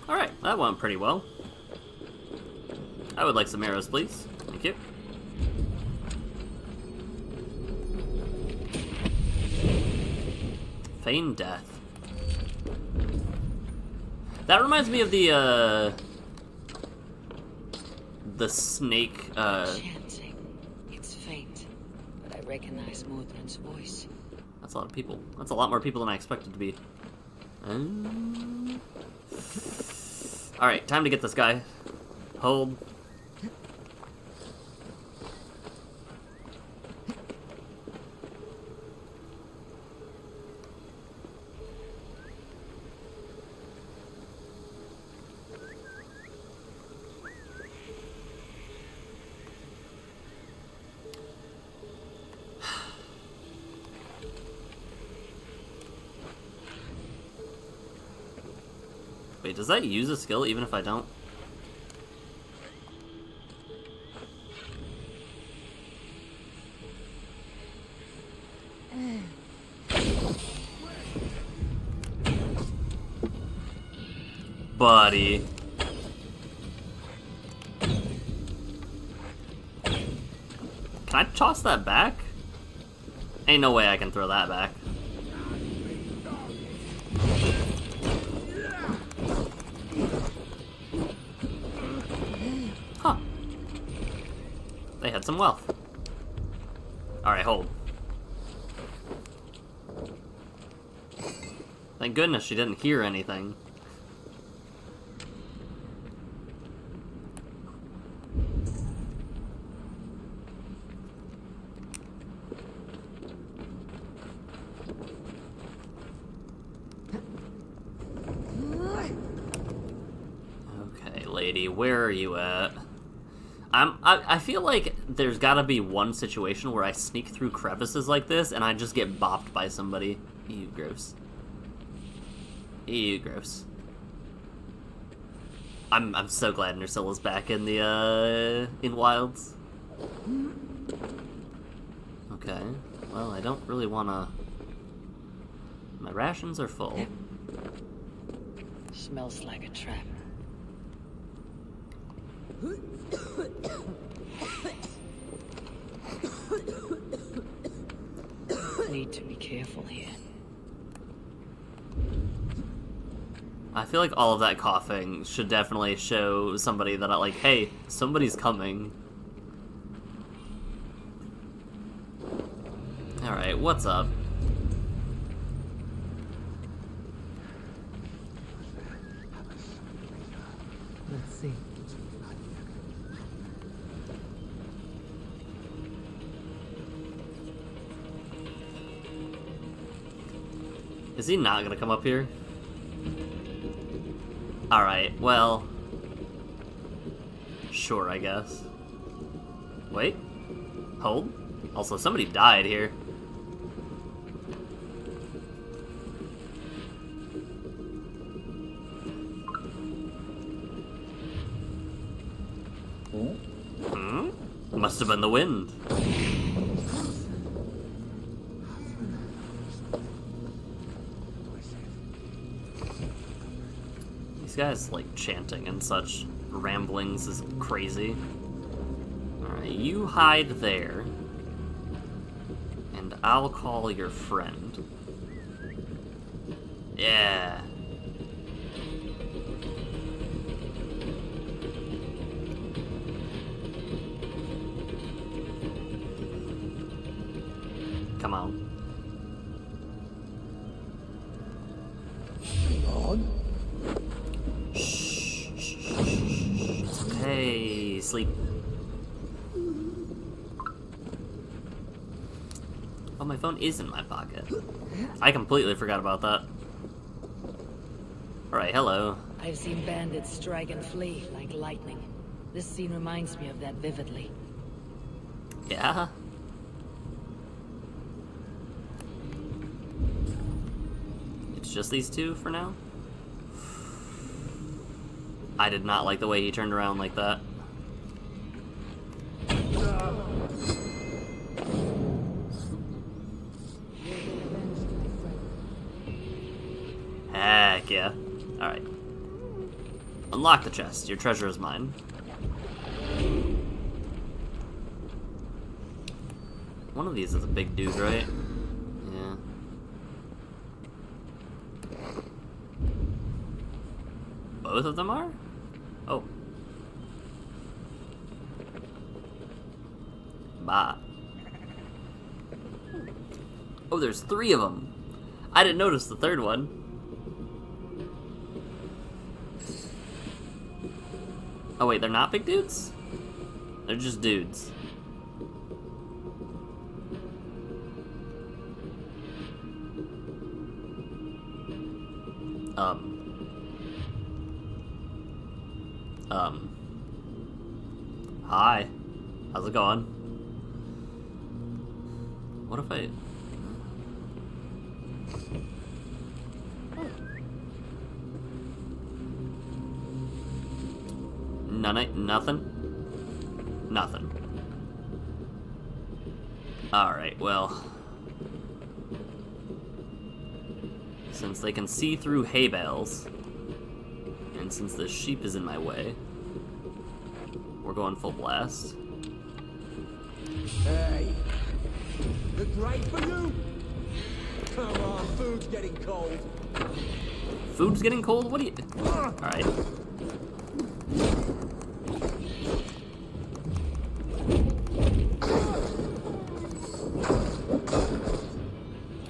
S1: Alright, that went pretty well. I would like some arrows, please. Thank you. Feign death. That reminds me of the snake,
S2: Chanting. It's faint, but I recognize Modron's voice.
S1: That's a lot of people. That's a lot more people than I expected to be. Alright, time to get this guy. Hold. Wait, does that use a skill even if I don't? Buddy. Can I toss that back? Ain't no way I can throw that back. Huh. They had some wealth. Alright, hold. Thank goodness she didn't hear anything. Okay, lady, where are you at? I feel like there's gotta be one situation where I sneak through crevices like this and I just get bopped by somebody. Ew, gross. Ew, gross. I'm so glad Nersilla's back in the in Wilds. Okay. Well, I don't really wanna. My rations are full.
S2: Smells like a trap. Need to be careful here.
S1: I feel like all of that coughing should definitely show somebody that like, hey, somebody's coming. Alright, what's up?
S9: Let's see.
S1: Is he not gonna come up here? Alright, well... Sure, I guess. Wait. Hold. Also, somebody died here. Hmm? Must have been the wind. These guys, like, chanting and such ramblings is crazy. Alright, you hide there. And I'll call your friend. Yeah. Come on. sleep. Oh, my phone is in my pocket. I completely forgot about that. Alright, hello.
S2: I've seen bandits strike and flee like lightning. This scene reminds me of that vividly.
S1: Yeah? It's just these two for now? I did not like the way he turned around like that. Heck yeah. Alright. Unlock the chest. Your treasure is mine. One of these is a big dude, right? Yeah. Both of them are? Oh. Bah. Oh, there's 3 of them. I didn't notice the third one. Oh wait, they're not big dudes? They're just dudes. Hi. How's it going? What if I... Nothing? Nothing. Alright, well... Since they can see through hay bales, and since the sheep is in my way, we're going full blast.
S19: Hey, the great for you. Come on, food's getting cold.
S1: Food's getting cold? What do you... Alright.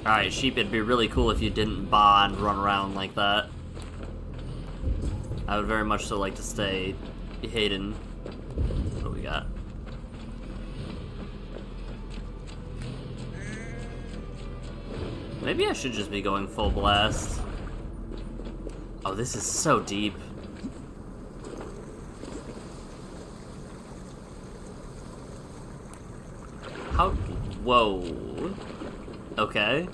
S1: Alright, sheep, it'd be really cool if you didn't baa and run around like that. I would very much so like to stay hidden. What do we got? Maybe I should just be going full blast. Oh, this is so deep. How? Whoa. Okay.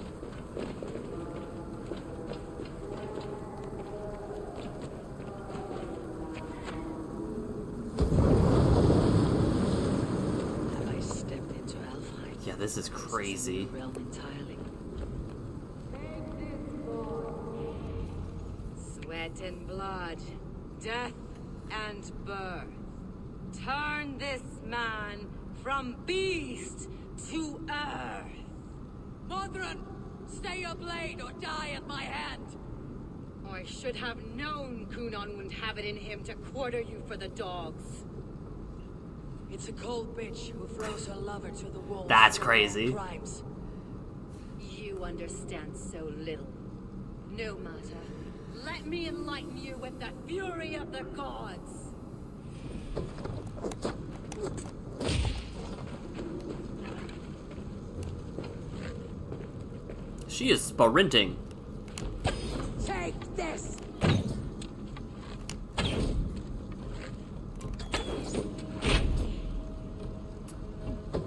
S2: Have I stepped into Alfheim?
S1: Yeah, this is crazy.
S2: Realm entirely.
S13: Sweat and blood, death and birth. Turn this man from beast to earth.
S22: Modron, stay your blade or die at my hand.
S13: I should have known Kunon wouldn't have it in him to quarter you for the dogs.
S22: It's a cold bitch who throws her lover to the wolves.
S1: That's
S22: for
S1: crazy.
S22: Crimes.
S13: You understand so little. No matter. Let me enlighten you with the fury of the gods.
S1: She is sprinting.
S22: Take this.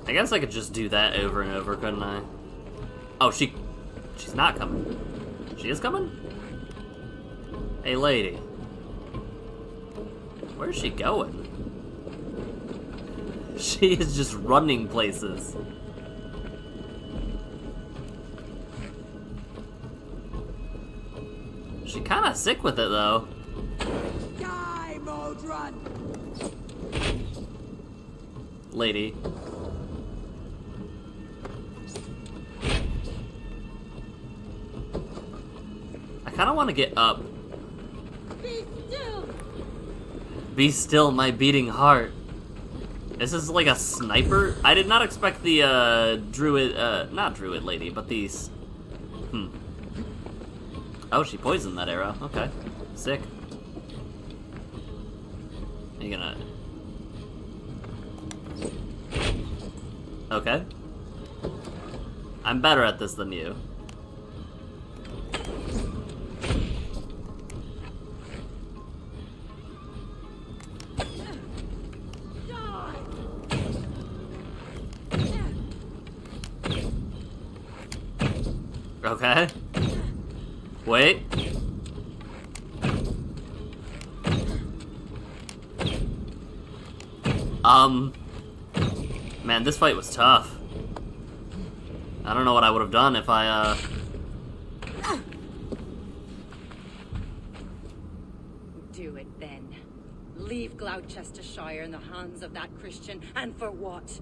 S1: I guess I could just do that over and over, couldn't I? Oh, she's not coming. She is coming? Hey, lady. Where's she going? She is just running places. She kinda sick with it, though.
S22: Die, Modron.
S1: Lady. I kinda wanna get up.
S14: Be still.
S1: Be still, my beating heart. This is like a sniper? I did not expect the, druid, not druid lady, but these... Oh, she poisoned that arrow. Okay. Sick. Are you gonna... Okay. I'm better at this than you. Okay. Wait. Man, this fight was tough. I don't know what I would have done if I,
S13: Do it then. Leave Gloucestershire in the hands of that Christian, and for what?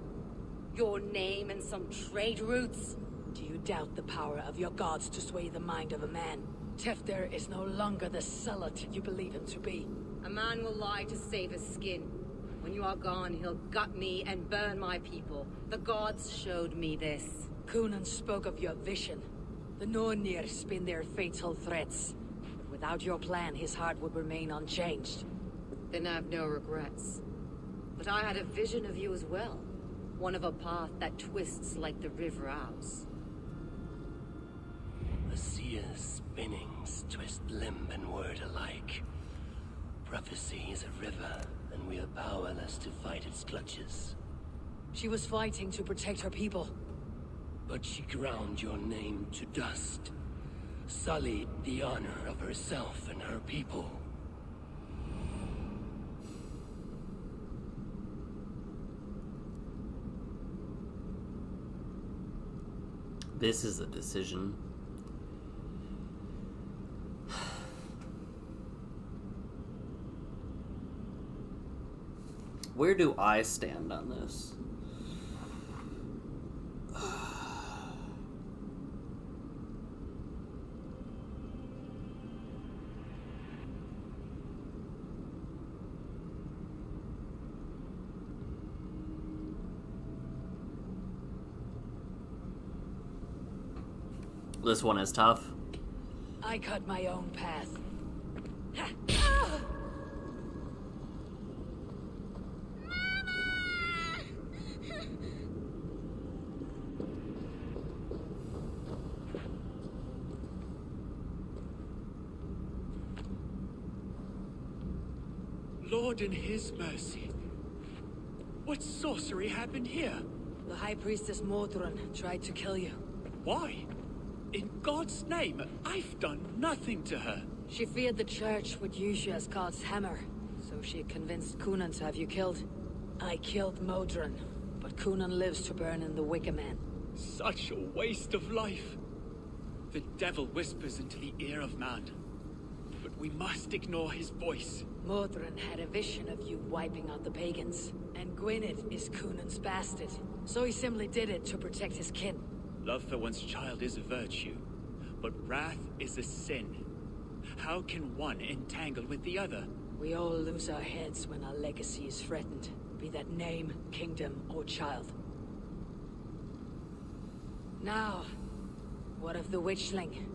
S13: Your name and some trade routes?
S22: Do you doubt the power of your gods to sway the mind of a man? Tefter is no longer the zealot you believe him to be.
S13: A man will lie to save his skin. When you are gone, he'll gut me and burn my people. The gods showed me this.
S22: Coonan spoke of your vision. The Nornir spin their fatal threats. Without your plan, his heart would remain unchanged.
S13: Then I've no regrets. But I had a vision of you as well. One of a path that twists like the river Ouse.
S7: The seer's spinnings twist limb and word alike. Prophecy is a river, and we are powerless to fight its clutches.
S22: She was fighting to protect her people.
S7: But she ground your name to dust. Sullied the honor of herself and her people.
S1: this is a decision. Where do I stand on this? This one is tough.
S22: I cut my own path.
S6: Lord in his mercy. What sorcery happened here?
S22: The High Priestess Modron tried to kill you.
S6: Why? In God's name, I've done nothing to her.
S22: She feared the Church would use you as God's hammer, so she convinced Coonan to have you killed. I killed Modron, but Coonan lives to burn in the Wicker Man.
S6: Such a waste of life. The devil whispers into the ear of man, but we must ignore his voice.
S22: Modron had a vision of you wiping out the pagans, and Gwynedd is Coonan's bastard, so he simply did it to protect his kin.
S6: Love for one's child is a virtue, but wrath is a sin. How can one entangle with the other?
S22: We all lose our heads when our legacy is threatened, be that name, kingdom, or child. Now, what of the witchling?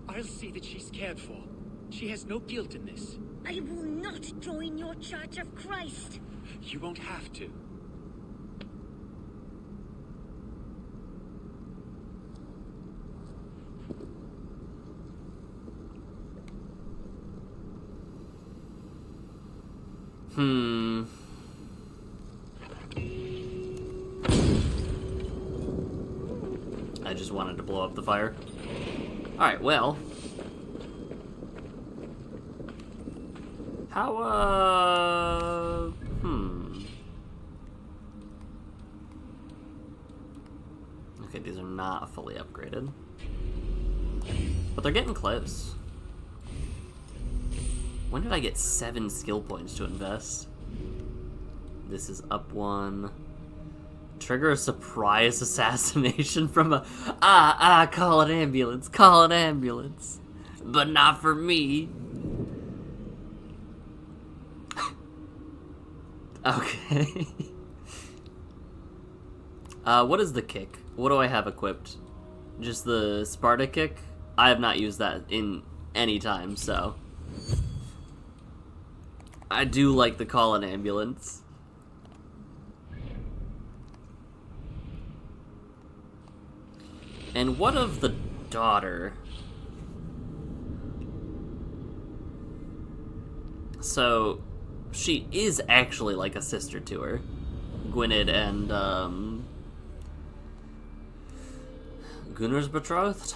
S6: I'll see that she's cared for. She has no guilt in this.
S14: I will not join your Church of Christ.
S6: You won't have to.
S1: I just wanted to blow up the fire. Alright, well. How, Okay, these are not fully upgraded. But they're getting close. When did I get 7 skill points to invest? This is up 1. Trigger a surprise assassination from a... call an ambulance, call an ambulance. But not for me. Okay. What is the kick? What do I have equipped? Just the Sparta kick? I have not used that in any time, so... I do like the call an ambulance. And what of the daughter? So, she is actually like a sister to her. Gwynedd and, Gunnar's betrothed?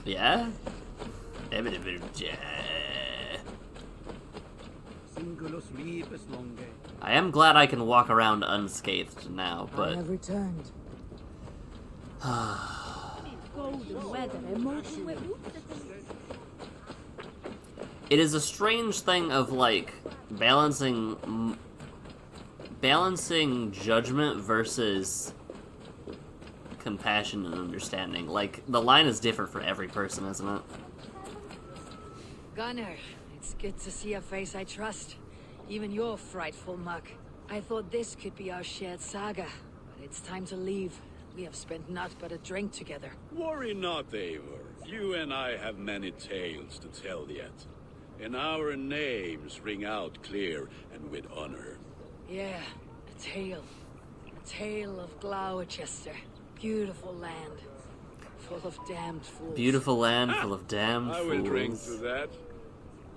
S1: Yeah? I am glad I can walk around unscathed now,
S9: I
S1: but...
S9: have returned.
S1: It is a strange thing of, like, balancing judgment versus compassion and understanding. Like, the line is different for every person, isn't it?
S22: Gunnar, it's good to see a face I trust. Even your frightful muck. I thought this could be our shared saga, but it's time to leave. We have spent naught but a drink together.
S4: Worry not, Eivor. You and I have many tales to tell yet. And our names ring out clear and with honor.
S22: Yeah, a tale. A tale of Gloucester. Beautiful land. Full of damned fools.
S1: Beautiful land full of damned
S4: I will
S1: fools.
S4: drink to that.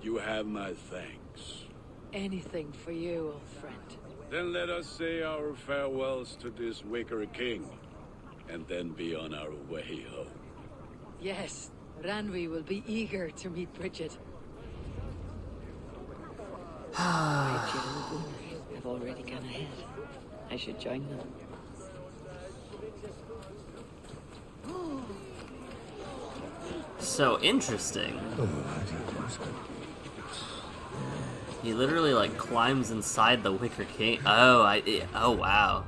S4: You have my thanks.
S22: Anything for you, old friend.
S4: Then let us say our farewells to this Wicker King, and then be on our way home.
S22: Yes, Ranvi will be eager to meet Bridget.
S2: Rachel and Gunnar have already gone ahead. I should join them.
S1: So interesting. He literally, like, climbs inside the Wicker King. Oh, wow.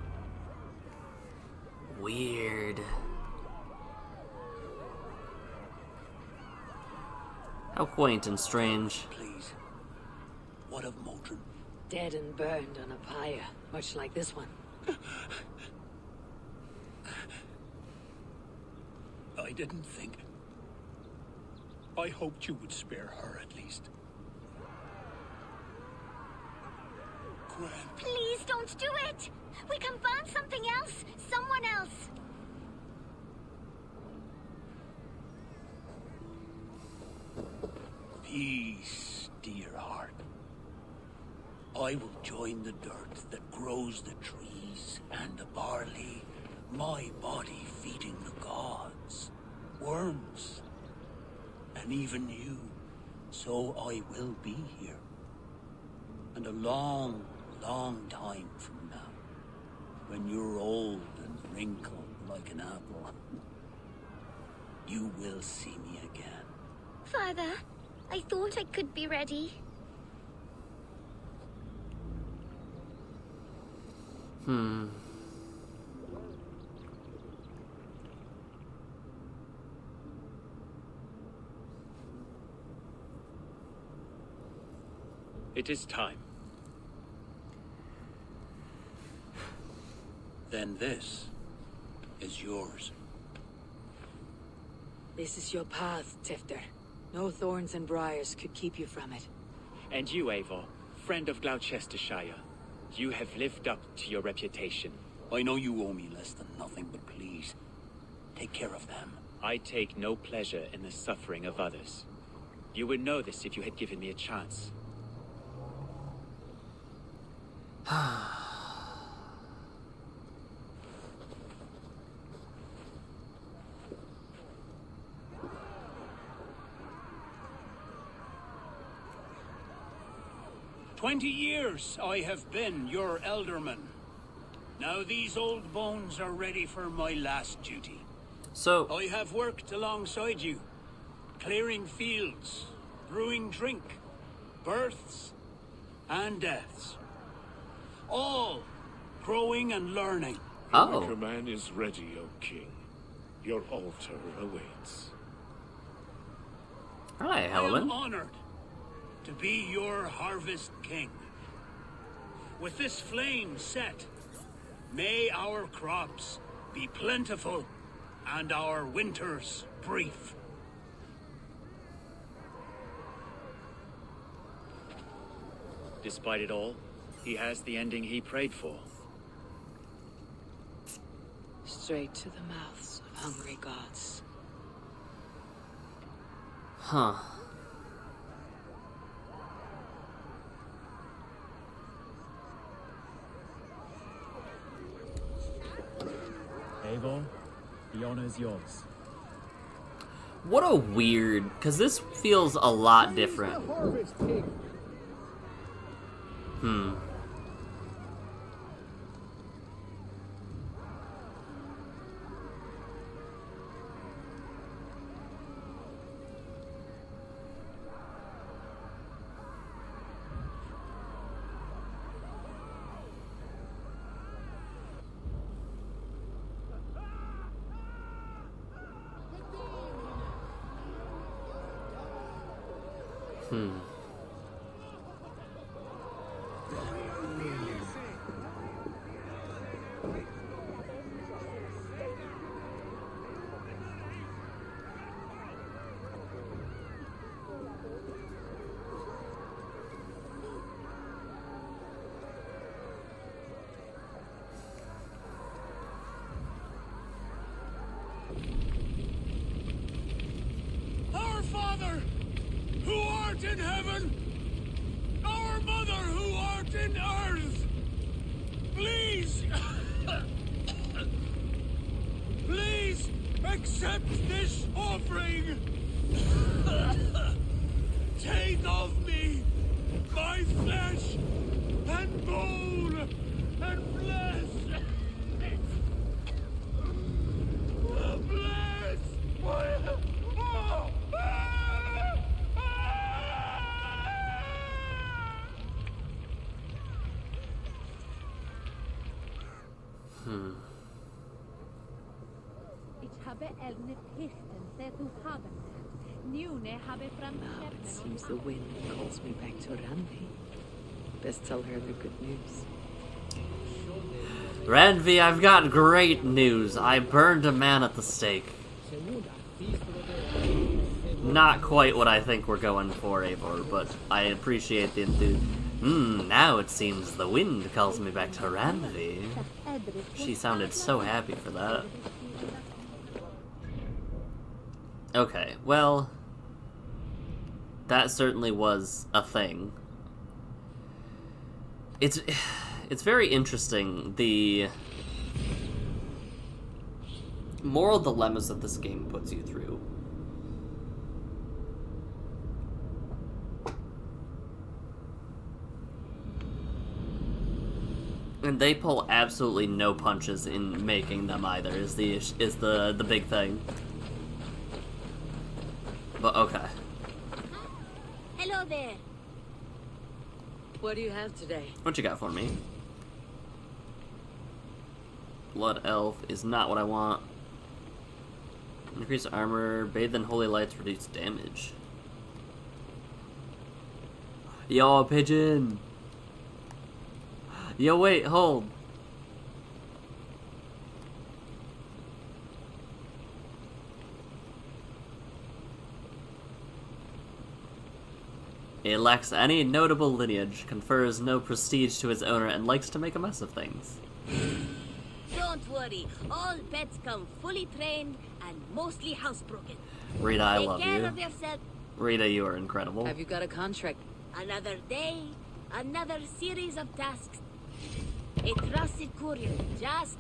S1: Weird. How quaint and strange.
S7: Please. What of Modron?
S22: Dead and burned on a pyre, much like this one.
S7: I didn't think. I hoped you would spare her at least. Gwen.
S14: Please don't do it! We can find something else, someone else.
S7: Peace, dear heart. I will join the dirt that grows the trees and the barley, my body feeding the gods, worms, and even you. So I will be here. And a long, long time from now, when you're old and wrinkled like an apple, you will see me again.
S14: Father, I thought I could be ready.
S6: It is time.
S7: Then this is yours.
S22: This is your path, Tifter. No thorns and briars could keep you from it.
S6: And you, Eivor, friend of Gloucestershire, you have lived up to your reputation.
S7: I know you owe me less than nothing, but please, take care of them.
S6: I take no pleasure in the suffering of others. You would know this if you had given me a chance.
S7: "20 years I have been your elderman. Now these old bones are ready for my last duty.
S1: So
S7: I have worked alongside you, clearing fields, brewing drink, births and deaths. All growing and learning.
S1: Oh.
S15: Your man is ready, O King. Your altar awaits.
S1: Hi,
S7: I am
S1: Helleman.
S7: honored to be your harvest king. With this flame set, may our crops be plentiful and our winters brief.
S6: Despite it all, he has the ending he prayed for.
S2: Straight to the mouths of hungry gods.
S1: Huh.
S8: Eivor, the honor is yours.
S1: What a weird, because this feels a lot different. Hmm. Hmm.
S6: Our Father, who art in heaven, our Mother who art in earth, please, please accept this offering. Take of me my flesh and bone and bless. Bless
S2: Now it seems the wind calls me back to Randvi. Best tell her the good news.
S1: Randvi, I've got great news. I burned a man at the stake. Not quite what I think we're going for, Eivor, but I appreciate the enthusiasm. Now it seems the wind calls me back to Randvi. She sounded so happy for that. Okay, well, that certainly was a thing. It's very interesting, the moral dilemmas that this game puts you through. And they pull absolutely no punches in making them either, is the big thing. But okay.
S14: Hello there.
S2: What do you have today?
S1: What you got for me? Blood Elf is not what I want. Increase armor, bathed in holy lights, reduce damage. Yo, pigeon! Yo, wait, hold. It lacks any notable lineage, confers no prestige to its owner, and likes to make a mess of things.
S14: Don't worry, all pets come fully trained and mostly housebroken.
S1: Rita, I
S14: Take
S1: love
S14: care
S1: you.
S14: of yourself.
S1: Rita, you are incredible.
S2: Have you got a contract?
S14: Another day, another series of tasks. A trusted courier, just...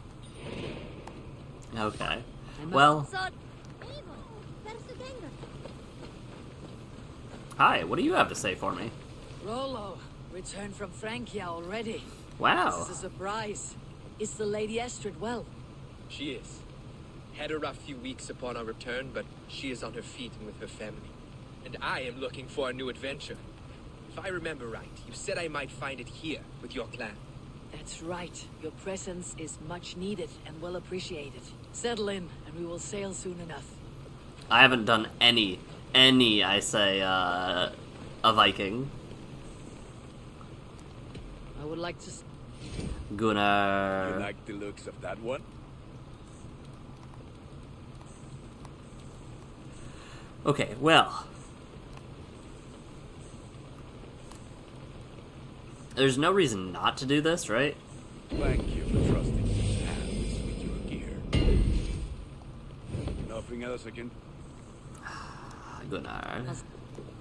S1: Okay. Well,
S14: So, Eivor, Persugenga.
S1: hi, what do you have to say for me?
S22: Rollo, returned from Francia already.
S1: Wow.
S22: This is a surprise. Is the Lady Estrid well?
S10: She is. Had a rough few weeks upon our return, but she is on her feet and with her family. And I am looking for a new adventure. If I remember right, you said I might find it here with your clan.
S22: That's right. Your presence is much needed and well appreciated. Settle in, and we will sail soon enough.
S1: I haven't done any, I say, a Viking.
S22: I would like to...
S1: Gunnar.
S4: You like the looks of that one?
S1: Okay, well. There's no reason not to do this, right?
S4: Thank you for trusting these hands with your gear. Nothing else I can...
S1: Gunnar.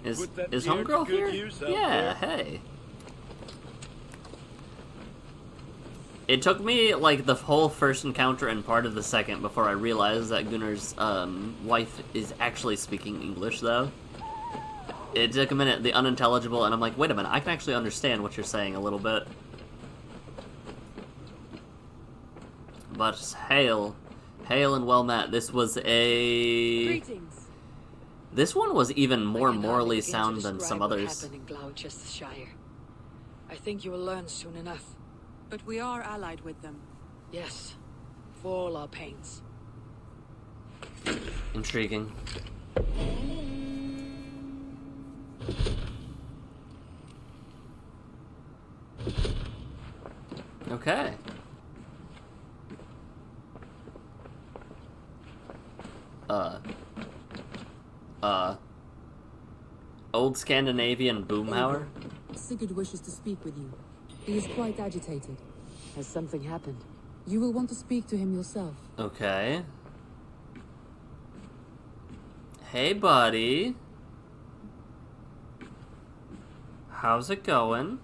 S1: Is
S4: Put that gear to
S1: homegirl
S4: good
S1: here?
S4: use out
S1: Yeah,
S4: there.
S1: hey. It took me, like, the whole first encounter and part of the second before I realized that Gunnar's wife is actually speaking English, though. It took a minute, the unintelligible, and I'm like, wait a minute, I can actually understand what you're saying a little bit. But hail and well met. This was a...
S22: Greetings.
S1: This one was even more
S22: I can hardly
S1: morally
S22: begin to
S1: sound than
S22: describe
S1: some
S22: what
S1: others.
S22: happened in Gloucestershire. I think you will learn soon enough.
S11: But we are allied with them.
S22: Yes, for all our pains.
S1: Intriguing. Okay. Old Scandinavian boomhauer?
S16: Sigurd wishes to speak with you. He is quite agitated.
S22: Has something happened?
S16: You will want to speak to him yourself.
S1: Okay. Hey, buddy. How's it going?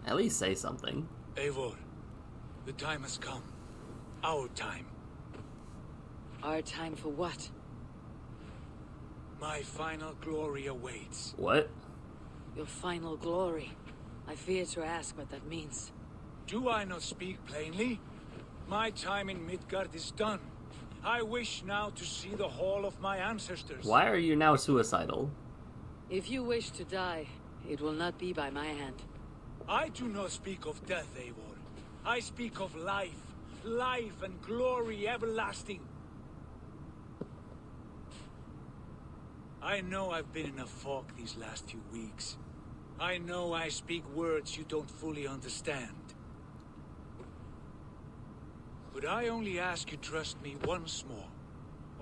S1: At least say something.
S6: Eivor, the time has come. Our time.
S22: Our time for what?
S6: My final glory awaits.
S1: What?
S22: Your final glory. I fear to ask what that means.
S6: Do I not speak plainly? My time in Midgard is done. I wish now to see the hall of my ancestors.
S1: Why are you now suicidal?
S22: If you wish to die, it will not be by my hand.
S6: I do not speak of death, Eivor. I speak of life. Life and glory everlasting. I know I've been in a fog these last few weeks. I know I speak words you don't fully understand. But I only ask you trust me once more.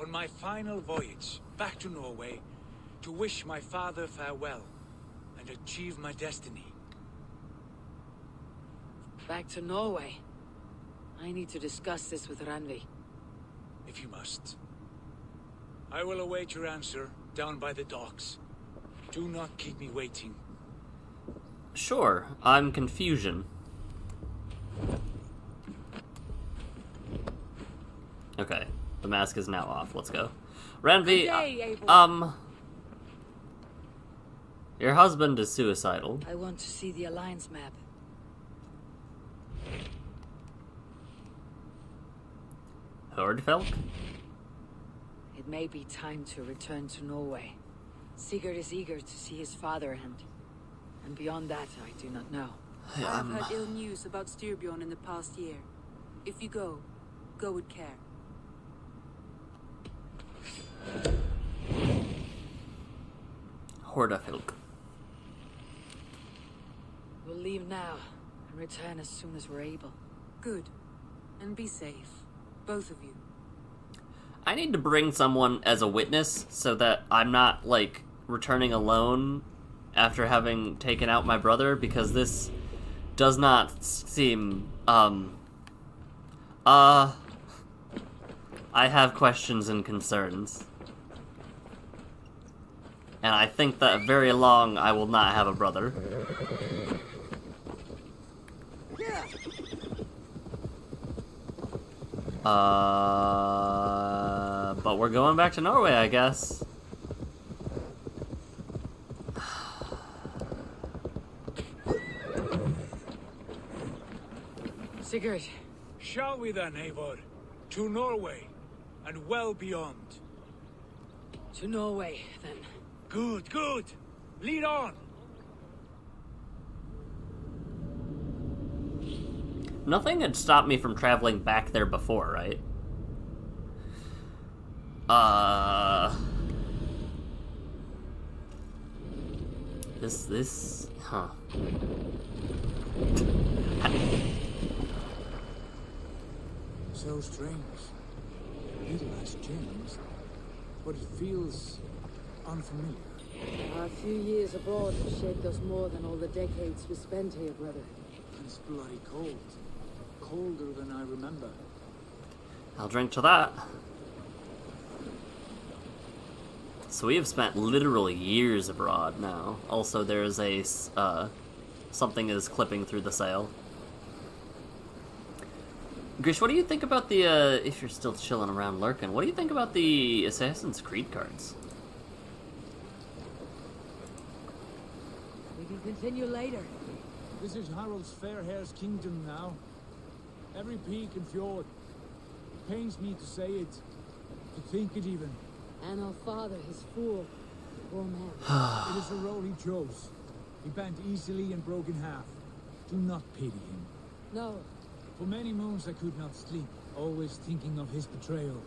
S6: On my final voyage back to Norway, to wish my father farewell and achieve my destiny.
S22: Back to Norway. I need to discuss this with Randvi.
S6: If you must. I will await your answer down by the docks. Do not keep me waiting.
S1: Sure, I'm confusion. Okay, the mask is now off. Let's go. Randvi, your husband is suicidal.
S22: I want to see the Alliance map.
S1: Hordfelk?
S22: It may be time to return to Norway. Sigurd is eager to see his father, and beyond that, I do not know.
S11: I've heard ill news about Styrbjorn in the past year. If you go, go with care.
S1: Hordfelk.
S22: We'll leave now and return as soon as we're able.
S11: Good. And be safe. Both of you.
S1: I need to bring someone as a witness so that I'm not, like, returning alone after having taken out my brother, because this does not seem, I have questions and concerns. And I think that very long I will not have a brother. But we're going back to Norway, I guess.
S22: Sigurd.
S6: Shall we then, Eivor? To Norway, and well beyond.
S22: To Norway, then.
S6: Good, good. Lead on.
S1: Nothing had stopped me from traveling back there before, right? Huh.
S17: So strange. Little as James, but it feels unfamiliar.
S22: A few years abroad have shaped us more than all the decades we spent here, brother.
S17: It's bloody cold. Colder than I remember.
S1: I'll drink to that. So we have spent literally years abroad now. Also, there is a something is clipping through the sail. Grish, what do you think about the, if you're still chilling around lurking, what do you think about the Assassin's Creed cards?
S22: We can continue later.
S17: This is Harald's Fairhair's kingdom now. Every peak and fjord. It pains me to say it, to think it even.
S22: And our father, his fool. Poor man.
S17: It is the road he chose. He bent easily and broke in half. Do not pity him.
S22: No.
S17: For many moons I could not sleep, always thinking of his betrayal.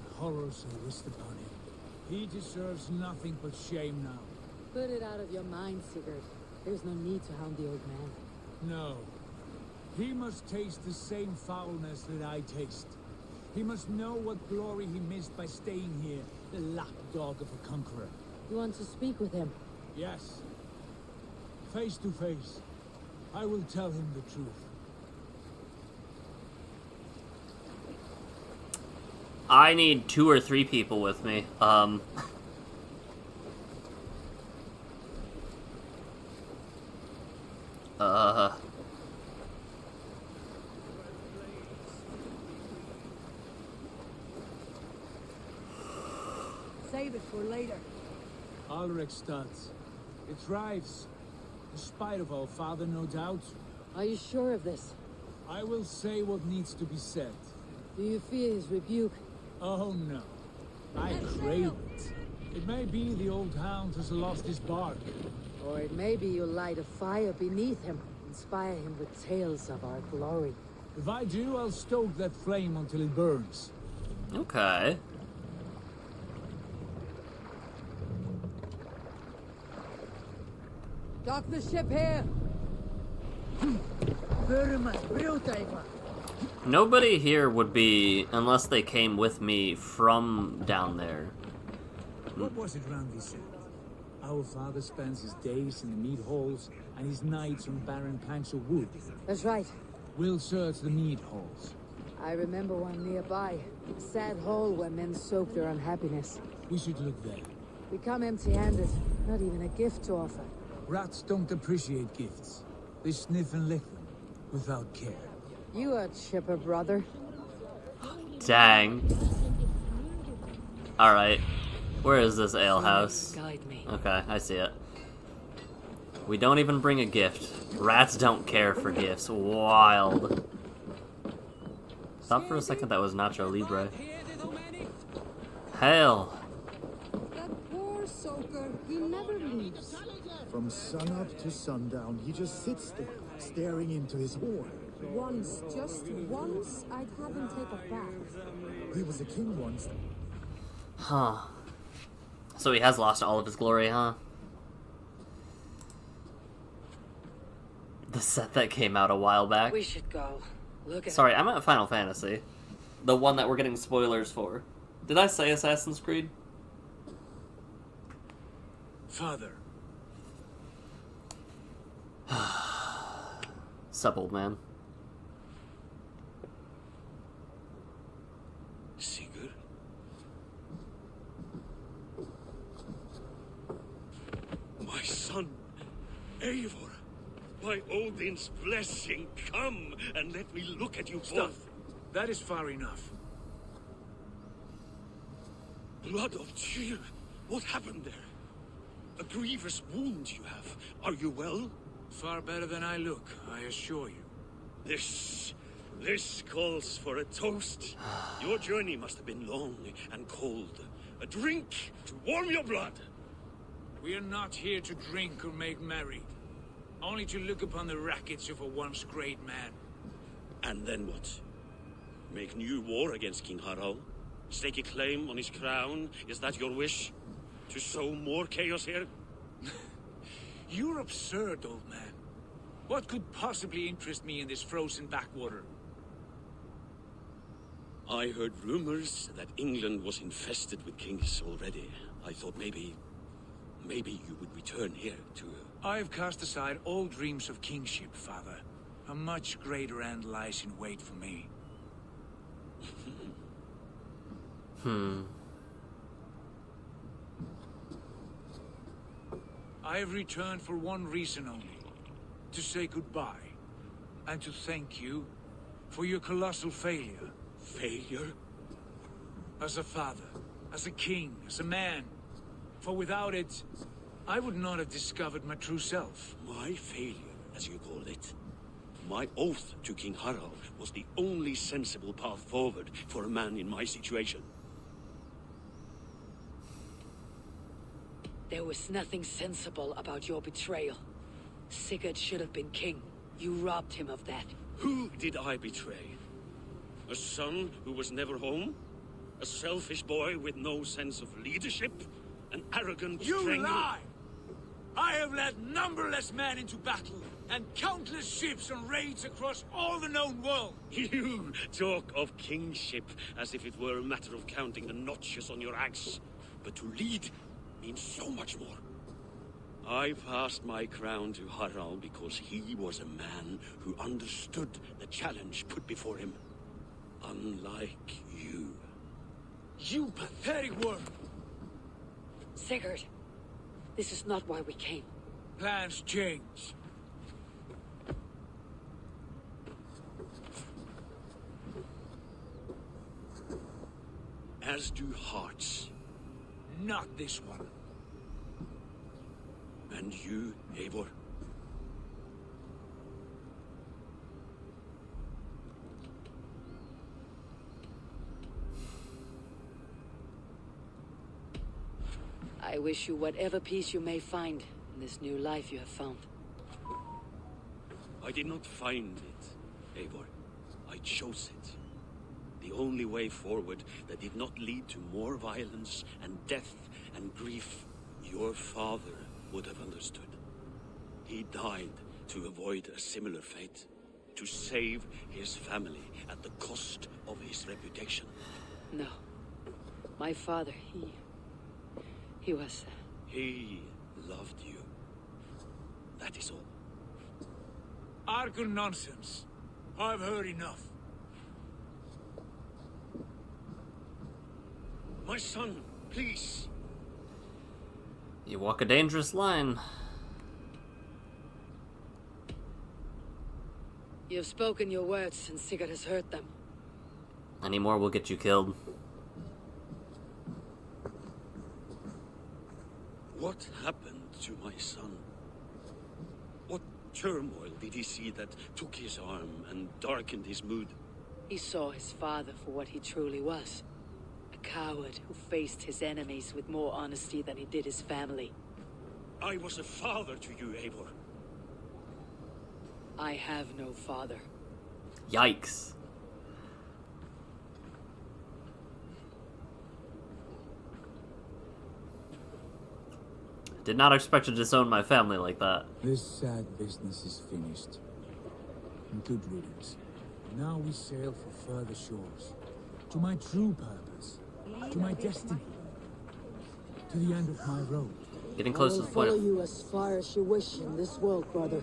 S17: The horrors I wished upon him. He deserves nothing but shame now.
S22: Put it out of your mind, Sigurd. There's no need to hound the old man.
S17: No. He must taste the same foulness that I taste. He must know what glory he missed by staying here, the lapdog of a conqueror.
S22: You want to speak with him?
S17: Yes. Face to face. I will tell him the truth.
S1: I need 2 or 3 people with me.
S22: Save it for later.
S17: Alrekstad. It thrives. In spite of our father, no doubt.
S22: Are you sure of this?
S17: I will say what needs to be said.
S22: Do you fear his rebuke?
S17: Oh no. I crave it. It may be the old hound has lost his bark.
S22: Or it may be you'll light a fire beneath him, inspire him with tales of our glory.
S17: If I do, I'll stoke that flame until it burns.
S1: Okay.
S22: Dock the ship here!
S1: Nobody here would be, unless they came with me from down there.
S17: What was it Randi said? Our father spends his days in the mead halls and his nights on barren planks of wood.
S22: That's right.
S17: We'll search the mead halls.
S22: I remember one nearby. A sad hole where men soak their unhappiness.
S17: We should look there.
S22: We come empty-handed. Not even a gift to offer.
S17: Rats don't appreciate gifts. They sniff and lick them, without care.
S22: You a chipper, brother.
S1: Dang. Alright. Where is this alehouse?
S22: Guide me.
S1: Okay, I see it. We don't even bring a gift. Rats don't care for gifts. Wild. Thought for a second that was Nacho Libre. Hail!
S20: That poor soaker, he never leaves.
S3: From sunup to sundown, he just sits there, staring into his horn.
S20: Once, just once, I'd have him take a bath.
S3: He was a king once.
S1: Huh. So he has lost all of his glory, huh? The set that came out a while back.
S22: We should go. Look at
S1: Sorry, I'm at Final Fantasy. The one that we're getting spoilers for. Did I say Assassin's Creed?
S17: Father.
S1: Sup, old man.
S4: Sigurd? My son, Eivor. By Odin's blessing, come and let me look at you both.
S17: That is far enough.
S4: Blood of Tyr, what happened there? A grievous wound you have. Are you well?
S17: Far better than I look, I assure you.
S4: This calls for a toast. Your journey must have been long and cold. A drink to warm your blood.
S17: We are not here to drink or make merry. Only to look upon the wreckage of a once great man.
S4: And then what? Make new war against King Harald? Stake a claim on his crown? Is that your wish? To sow more chaos here?
S17: You're absurd, old man. What could possibly interest me in this frozen backwater?
S4: I heard rumors that England was infested with kings already. I thought maybe maybe you would return here to...
S17: I've cast aside all dreams of kingship, Father. A much greater end lies in wait for me. I have returned for one reason only. To say goodbye. And to thank you for your colossal failure.
S4: Failure?
S17: As a father, as a king, as a man. For without it, I would not have discovered my true self.
S4: My failure, as you call it. My oath to King Harald was the only sensible path forward for a man in my situation.
S22: There was nothing sensible about your betrayal. Sigurd should have been king. You robbed him of that.
S4: Who did I betray? A son who was never home? A selfish boy with no sense of leadership? An arrogant
S17: You lie! I have led numberless men into battle, and countless ships on raids across all the known world.
S4: You talk of kingship as if it were a matter of counting the notches on your axe. But to lead means so much more. I passed my crown to Harald because he was a man who understood the challenge put before him. Unlike you.
S17: You pathetic worm!
S22: Sigurd, this is not why we came.
S17: Plans change.
S4: As do hearts.
S17: Not this one.
S4: And you, Eivor?
S22: I wish you whatever peace you may find in this new life you have found.
S4: I did not find it, Eivor. I chose it. The only way forward that did not lead to more violence and death and grief your father would have understood. He died to avoid a similar fate, to save his family at the cost of his reputation.
S22: No. My father, he was...
S4: He loved you. That is all.
S17: Argon nonsense. I've heard enough.
S4: My son, please.
S1: You walk a dangerous line.
S22: You have spoken your words, and Sigurd has heard them.
S1: Any more will get you killed.
S4: What happened to my son? What turmoil did he see that took his arm and darkened his mood?
S22: He saw his father for what he truly was. A coward who faced his enemies with more honesty than he did his family.
S4: I was a father to you, Eivor.
S22: I have no father.
S1: Yikes. Did not expect to disown my family like that.
S17: This sad business is finished. And good riddance. Now we sail for further shores. To my true purpose. To my destiny. To the end of my road.
S1: Getting close to the point.
S22: I will follow you as far as you wish in this world, brother.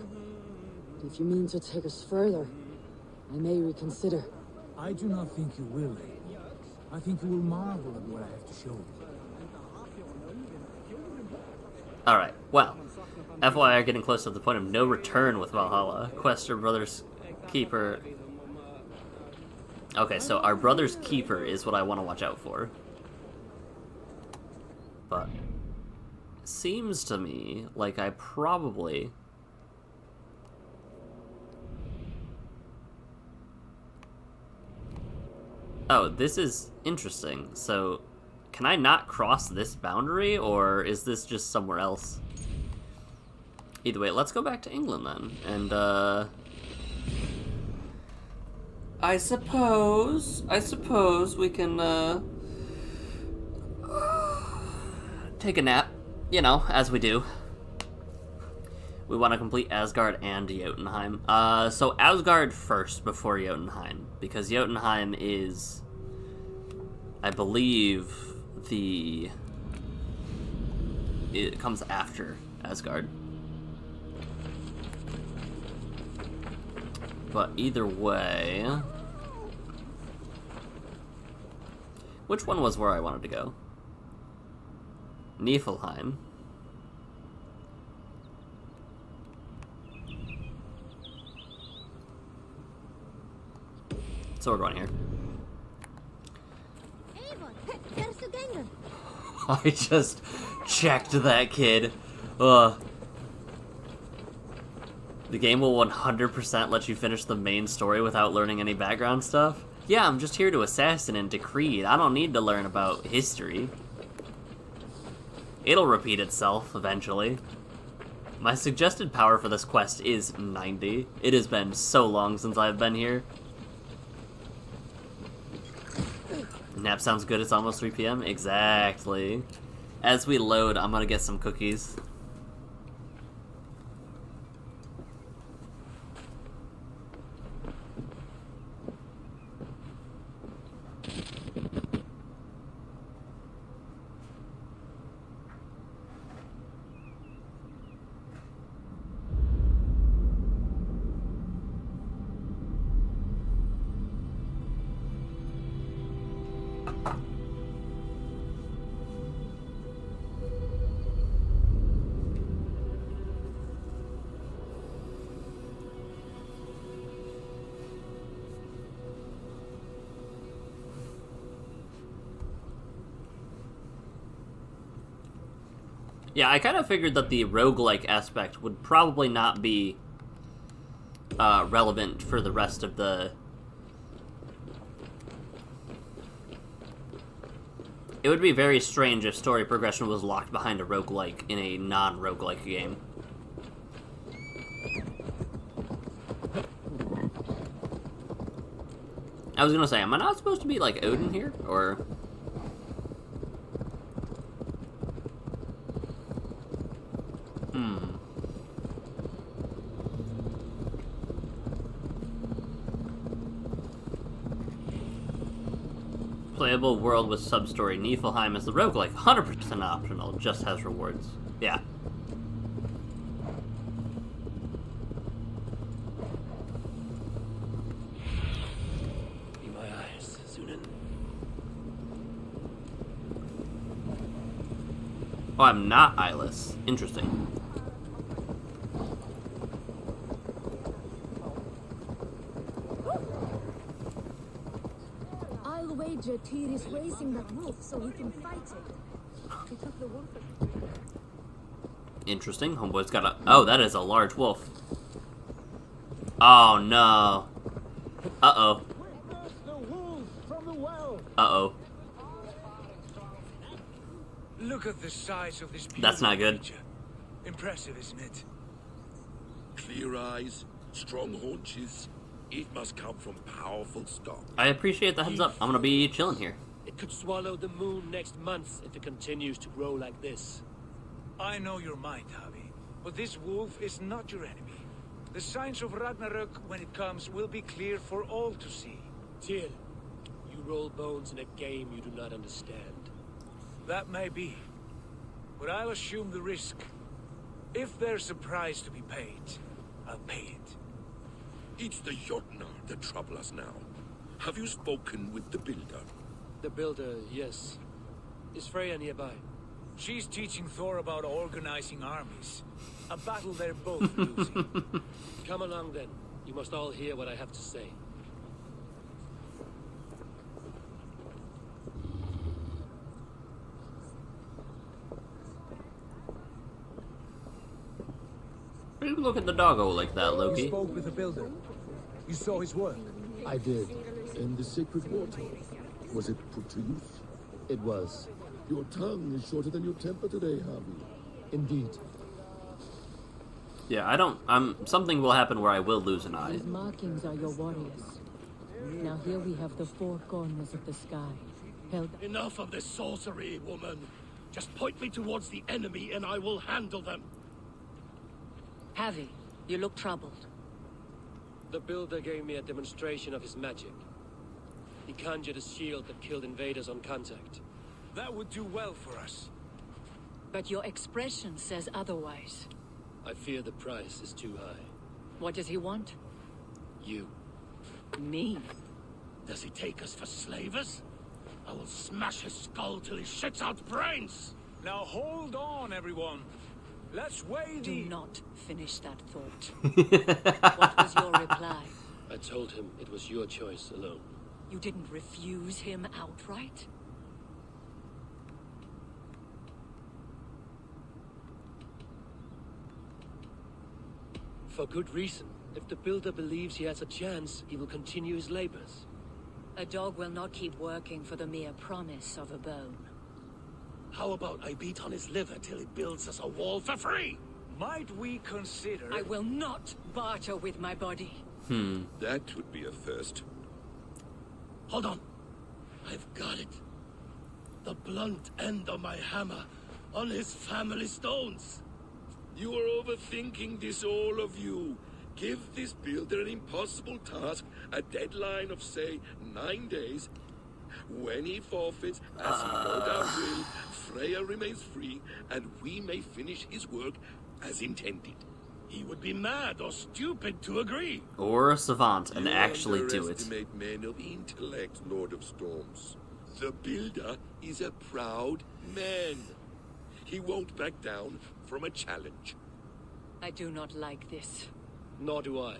S22: But if you mean to take us further, I may reconsider.
S17: I do not think you will, Heya. I think you will marvel at what I have to show you.
S1: Alright, well. FYI, getting close to the point of no return with Valhalla. Quest our brother's keeper. Okay, so our brother's keeper is what I want to watch out for. But seems to me like I probably... Oh, this is interesting. So, can I not cross this boundary, or is this just somewhere else? Either way, let's go back to England then, and I suppose we can take a nap, you know, as we do. We want to complete Asgard and Jotunheim. So Asgard first before Jotunheim, because Jotunheim is, I believe, the it comes after Asgard. But either way... Which one was where I wanted to go? Niflheim. So we're going here. I just checked that kid. Ugh. The game will 100% let you finish the main story without learning any background stuff. Yeah, I'm just here to assassinate and decree. I don't need to learn about history. It'll repeat itself eventually. My suggested power for this quest is 90. It has been so long since I've been here. Nap sounds good, it's almost 3 p.m. Exactly. As we load, I'm gonna get some cookies. Yeah, I kind of figured that the roguelike aspect would probably not be relevant for the rest of the... It would be very strange if story progression was locked behind a roguelike in a non-roguelike game. I was gonna say, am I not supposed to be like Odin here? Or... Playable world with sub-story. Niflheim is the roguelike. 100% optional. Just has rewards. Yeah.
S4: Be my eyes, Sunan.
S1: Oh, I'm not eyeless. Interesting.
S20: Tyr is raising that wolf so he can fight it. He took the wolf.
S1: Interesting. Homeboy's got a... Oh, that is a large wolf. Oh, no. Uh-oh. Uh-oh.
S17: Look at the size of this.
S1: That's not good.
S17: Creature. Impressive, isn't it?
S4: Clear eyes, strong haunches. It must come from powerful stock.
S1: I appreciate the heads up. I'm gonna be chilling here.
S5: It could swallow the moon next month if it continues to grow like this.
S17: I know your mind, Javi, but this wolf is not your enemy. The signs of Ragnarök, when it comes, will be clear for all to see.
S5: Tyr, you roll bones in a game you do not understand.
S17: That may be, but I'll assume the risk. If there's a price to be paid, I'll pay it.
S4: It's the Jotnar that trouble us now. Have you spoken with the Builder?
S5: The Builder, yes. Is Freya nearby?
S17: She's teaching Thor about organizing armies. A battle they're both losing.
S5: Come along then. You must all hear what I have to say.
S1: Why do you look at the doggo like that, Loki?
S17: You spoke with the Builder. You saw his work.
S18: I did. In the sacred water. Was it put to use?
S23: It was.
S18: Your tongue is shorter than your temper today, Javi.
S23: Indeed.
S1: Yeah, something will happen where I will lose an eye.
S9: These markings are your warriors. Now here we have the four corners of the sky. Held...
S5: Enough of this sorcery, woman. Just point me towards the enemy and I will handle them.
S22: Javi, you look troubled.
S5: The Builder gave me a demonstration of his magic. He conjured a shield that killed invaders on contact.
S17: That would do well for us.
S22: But your expression says otherwise.
S5: I fear the price is too high.
S22: What does he want?
S5: You.
S22: Me?
S5: Does he take us for slavers? I will smash his skull till he shits out brains!
S17: Now hold on, everyone. Let's weigh
S22: Do
S17: the...
S22: not finish that thought. What was your reply?
S5: I told him it was your choice alone.
S22: You didn't refuse him outright?
S5: For good reason. If the builder believes he has a chance, he will continue his labors.
S22: A dog will not keep working for the mere promise of a bone.
S5: How about I beat on his liver till he builds us a wall for free?
S17: Might we consider...
S22: I will not barter with my body.
S18: That would be a first.
S5: Hold on. I've got it. The blunt end of my hammer on his family stones.
S18: You are overthinking this, all of you. Give this builder an impossible task, a deadline of, say, 9 days. When he forfeits, as he no doubt will, Freya remains free, and we may finish his work as intended.
S5: He would be mad or stupid to agree.
S1: Or a savant and
S18: You
S1: actually do it.
S18: underestimate men of intellect, Lord of Storms. The builder is a proud man. He won't back down from a challenge.
S22: I do not like this.
S5: Nor do I,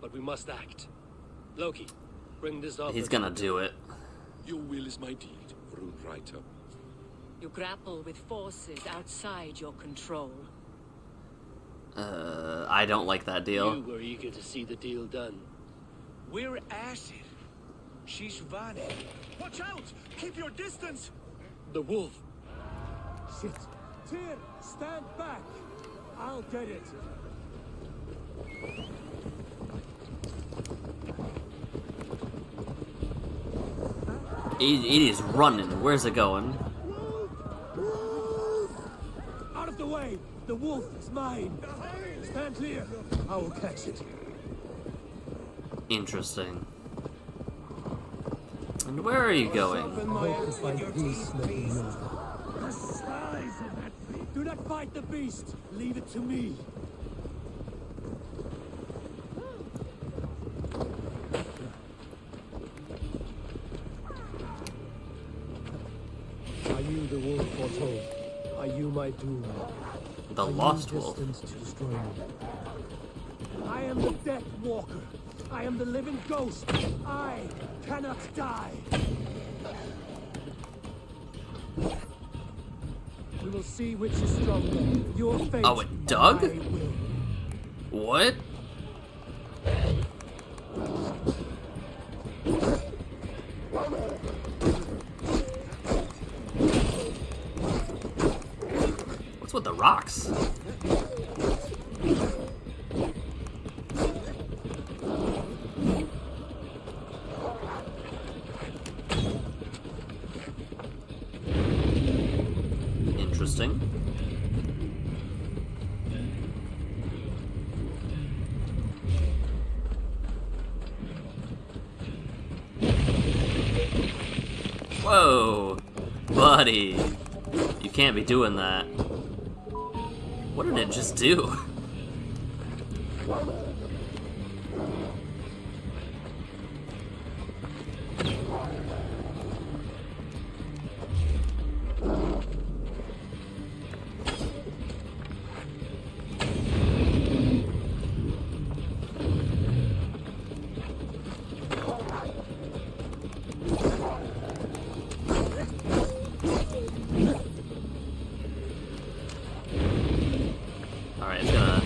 S5: but we must act. Loki, bring this up.
S1: He's gonna do it.
S18: Your will is my deed, Runewriter.
S22: You grapple with forces outside your control.
S1: I don't like that deal.
S5: You were eager to see the deal done.
S17: We're acid. She's vanished. Watch out! Keep your distance!
S5: The wolf.
S17: Shit. Tyr, stand back. I'll get it.
S1: It is running. Where's it going?
S17: Out of the way! The wolf is mine! Stand clear! I will catch it.
S1: Interesting. And where are you going?
S17: The size of that beast! Do not fight the beast! Leave it to me!
S12: Are you the wolf foretold? Are you my doom?
S1: The lost wolf.
S12: To destroy me?
S17: I am the Death Walker. I am the living ghost. I cannot die. We will see which is stronger. Your fate.
S1: Oh, it dug?
S17: my will.
S1: What? What's with the rocks? Interesting. Whoa, buddy. You can't be doing that. What did it just do? Alright, it's gonna...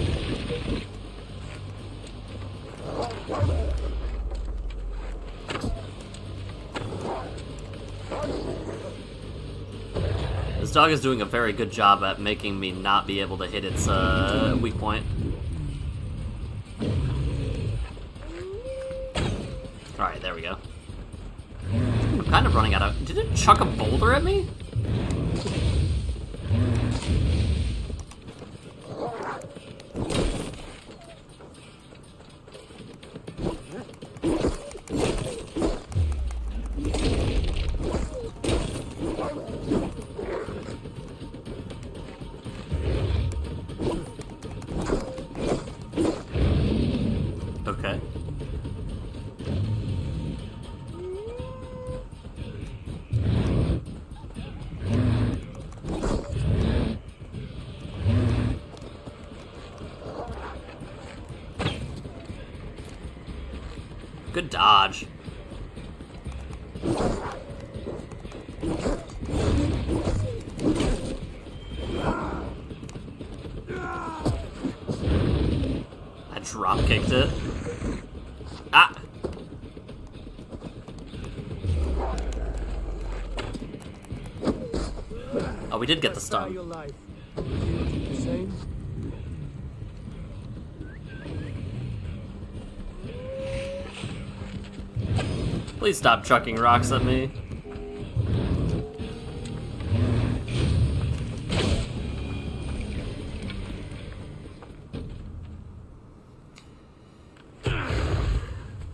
S1: This dog is doing a very good job at making me not be able to hit its weak point. Alright, there we go. I'm kind of running out of... Did it chuck a boulder at me? Good dodge. I drop kicked it. Ah! Oh, we did get the stun.
S12: Your life. The same?
S1: Please stop chucking rocks at me.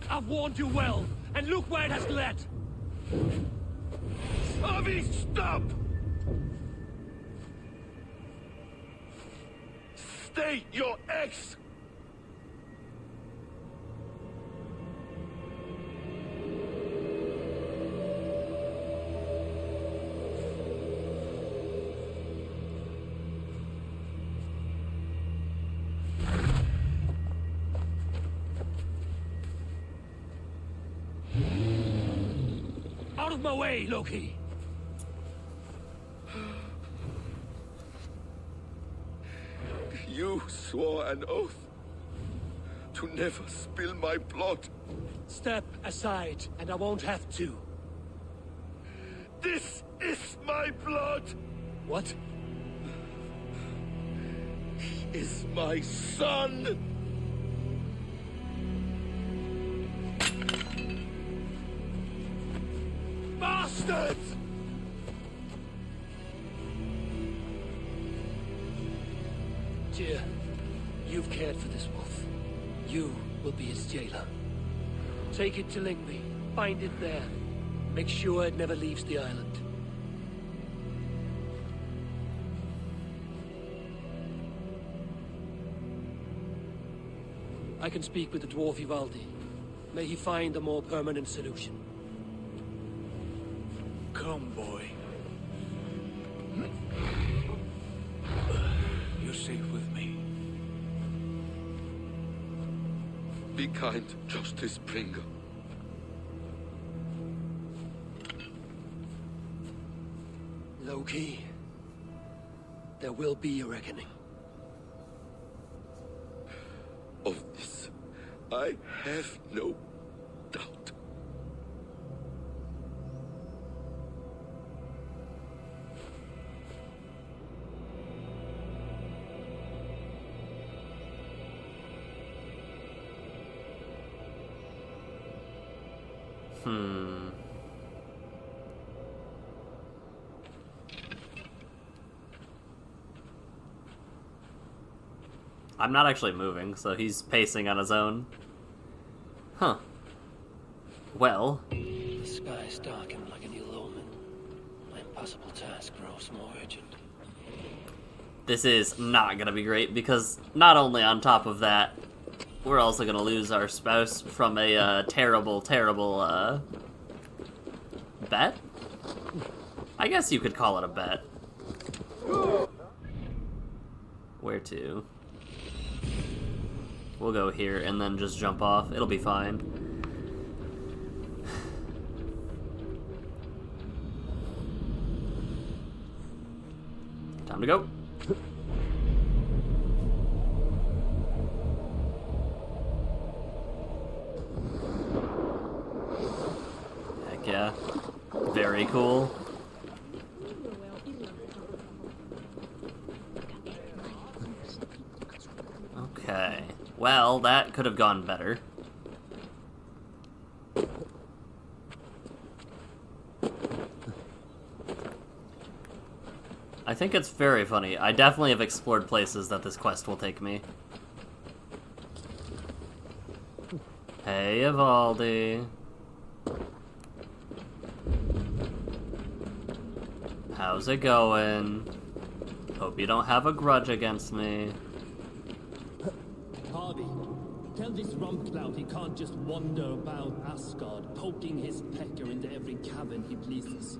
S5: I've warned you well, and look where it has led. Avi, stop! State your ex! Out of my way, Loki!
S18: You swore an oath to never spill my blood.
S5: Step aside, and I won't have to.
S18: This is my blood!
S5: What?
S18: He is my son! Bastards!
S5: Tyr, you've cared for this wolf. You will be its jailer. Take it to Lingby. Find it there. Make sure it never leaves the island. I can speak with the dwarf Ivaldi. May he find a more permanent solution.
S15: Come, boy. You're safe with me.
S18: Be kind, Justice Bringer.
S5: Loki, there will be a reckoning.
S18: Of this, I have no doubt.
S1: I'm not actually moving, so he's pacing on his own. Huh. Well.
S5: The skies darken like an ill omen. My impossible task grows more urgent.
S1: This is not gonna be great, because not only on top of that, we're also gonna lose our spouse from a terrible, terrible, bet? I guess you could call it a bet. Where to? We'll go here and then just jump off. It'll be fine. Time to go. Heck yeah. Very cool. Okay. Well, that could have gone better. I think it's very funny. I definitely have explored places that this quest will take me. Hey, Ivaldi. How's it going? Hope you don't have a grudge against me.
S13: Harvey, tell this rumpclout he can't just wander about Asgard, poking his pecker into every cabin he pleases.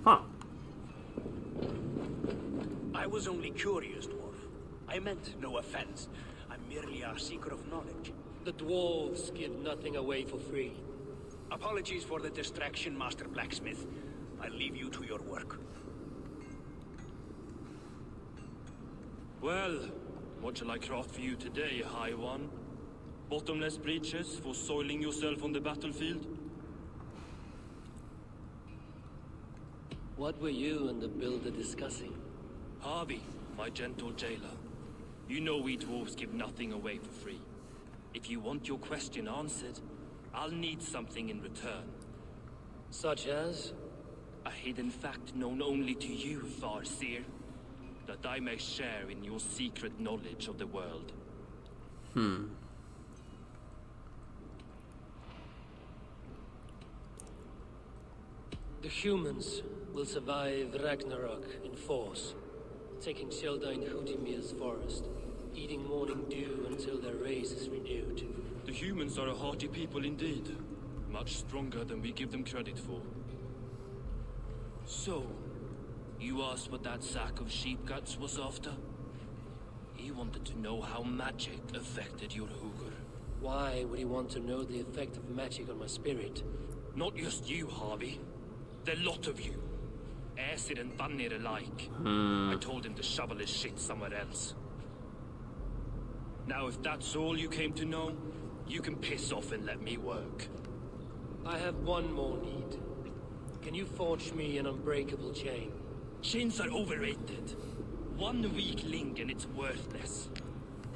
S1: Huh.
S7: I was only curious, dwarf. I meant no offense. I'm merely a seeker of knowledge.
S5: The dwarves give nothing away for free.
S7: Apologies for the distraction, Master Blacksmith. I'll leave you to your work.
S8: Well, what shall I craft for you today, High One? Bottomless breeches for soiling yourself on the battlefield?
S5: What were you and the builder discussing?
S8: Harvey, my gentle jailer. You know we dwarves give nothing away for free. If you want your question answered, I'll need something in return.
S5: Such as?
S8: A hidden fact known only to you, Farseer. That I may share in your secret knowledge of the world.
S5: The humans will survive Ragnarok in force, taking shelter in Hutimir's forest, eating morning dew until their race is renewed.
S8: The humans are a hearty people indeed. Much stronger than we give them credit for. So, you asked what that sack of sheep guts was after? He wanted to know how magic affected your Hugr.
S5: Why would he want to know the effect of magic on my spirit?
S8: Not just you, Harvey. The lot of you. Acid and Vanir alike. I told him to shovel his shit somewhere else. Now, if that's all you came to know, you can piss off and let me work.
S5: I have one more need. Can you forge me an unbreakable chain?
S8: Chains are overrated. 1 weak link and it's worthless.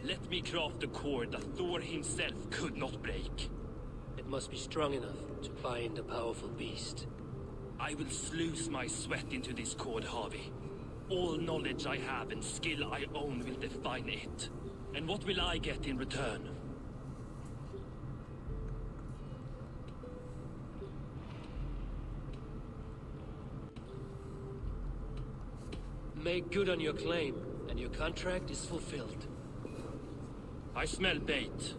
S8: Let me craft a cord that Thor himself could not break.
S5: It must be strong enough to bind a powerful beast.
S8: I will sluice my sweat into this cord, Harvey. All knowledge I have and skill I own will define it. And what will I get in return?
S5: Make good on your claim, and your contract is fulfilled.
S8: I smell bait.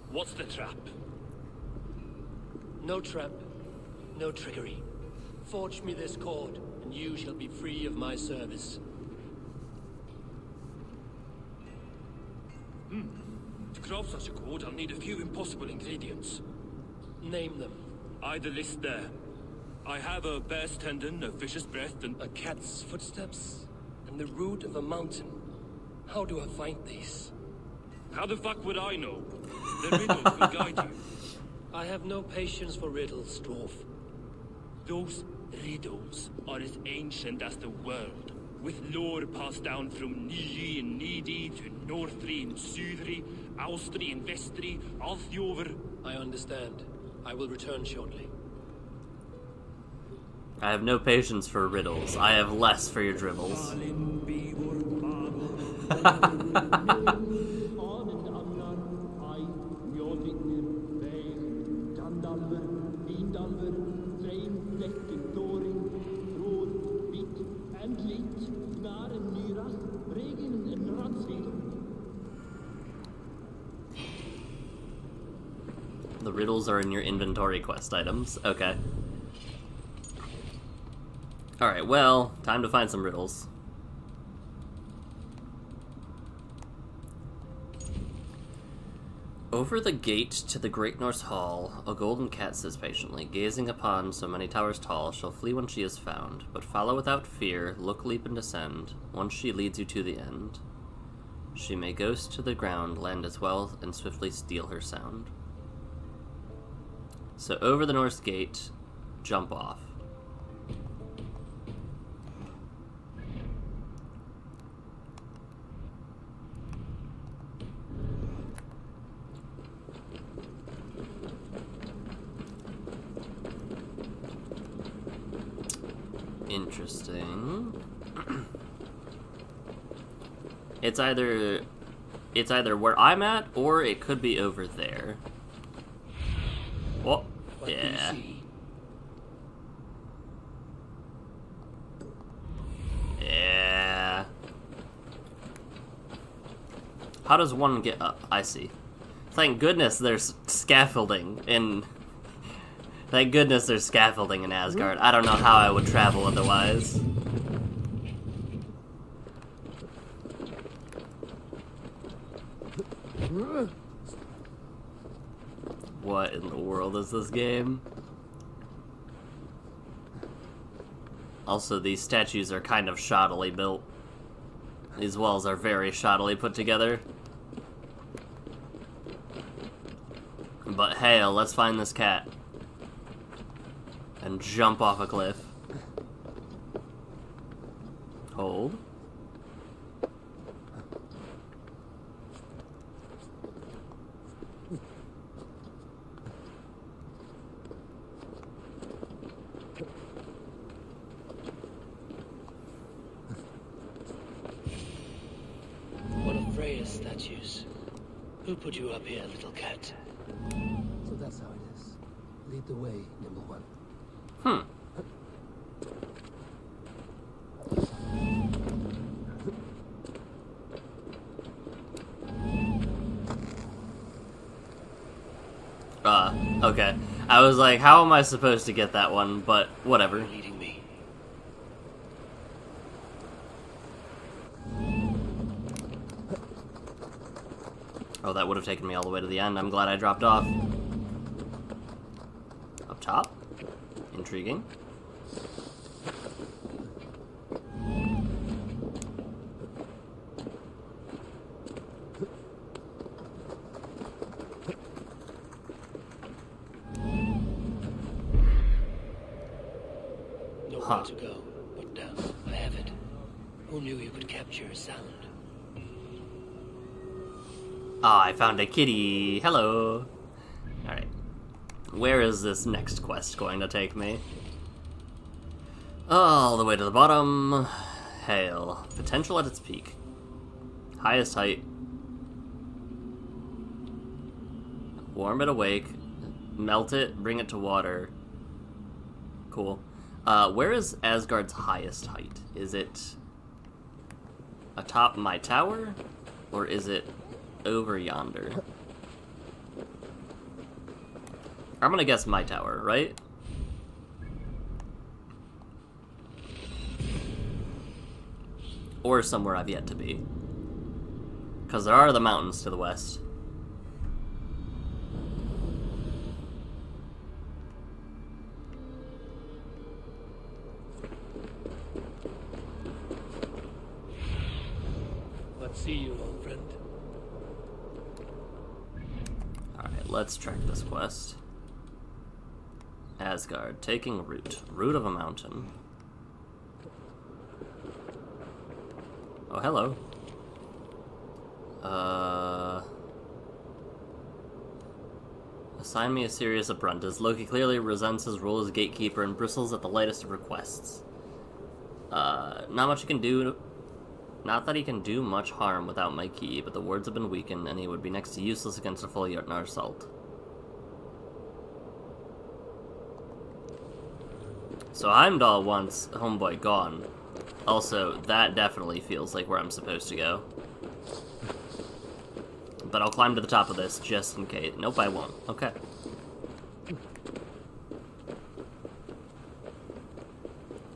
S8: What's the trap?
S5: No trap, no trickery. Forge me this cord, and you shall be free of my service.
S8: To craft such a cord, I'll need a few impossible ingredients.
S5: Name them.
S8: Either list there. I have a bear's tendon, a fish's breath, and
S5: a cat's footsteps, and the root of a mountain. How do I find these?
S8: How the fuck would I know? The riddles will guide you.
S5: I have no patience for riddles, dwarf.
S8: Those riddles are as ancient as the world, with lore passed down from Niji and Needy to Northri and Sudri, Austri and Vestri, Althjover.
S5: I understand. I will return shortly.
S1: I have no patience for riddles. I have less for your dribbles. The riddles are in your inventory quest items. Okay. Alright, well, time to find some riddles. Over the gate to the Great Norse Hall, a golden cat sits patiently, gazing upon so many towers tall, shall flee when she is found, but follow without fear, look, leap, and descend, once she leads you to the end. She may ghost to the ground, land as well, and swiftly steal her sound. So over the Norse gate, jump off. Interesting. It's either where I'm at, or it could be over there. Oh, yeah. Yeah. How does one get up? I see. Thank goodness there's scaffolding in... Thank goodness there's scaffolding in Asgard. I don't know how I would travel otherwise. What in the world is this game? Also, these statues are kind of shoddily built. These walls are very shoddily put together. But hey, let's find this cat. And jump off a cliff. Hold.
S5: One of Freya's statues. Who put you up here, little cat?
S12: So that's how it is. Lead the way, Nimble One.
S1: Okay. I was like, how am I supposed to get that one? But whatever.
S5: Leading me.
S1: Oh, that would have taken me all the way to the end. I'm glad I dropped off. Up top? Intriguing.
S5: Nowhere to go, but now I have it. Who knew you could capture a sound?
S1: Ah, I found a kitty. Hello. Alright. Where is this next quest going to take me? All the way to the bottom. Hail. Potential at its peak. Highest height. Warm it awake. Melt it. Bring it to water. Cool. Where is Asgard's highest height? Is it atop my tower? Or is it over yonder? I'm gonna guess my tower, right? Or somewhere I've yet to be. Because there are the mountains to the west.
S5: Let's see you, old friend.
S1: Alright, let's track this quest. Asgard, taking root. Root of a mountain. Oh, hello. Assign me a serious apprentice. Loki clearly resents his role as gatekeeper and bristles at the lightest of requests. Not much he can do. Not that he can do much harm without my key, but the wards have been weakened, and he would be next to useless against a full Jotnar assault. So Heimdall wants Homeboy gone. Also, that definitely feels like where I'm supposed to go. But I'll climb to the top of this just in case. Nope, I won't. Okay.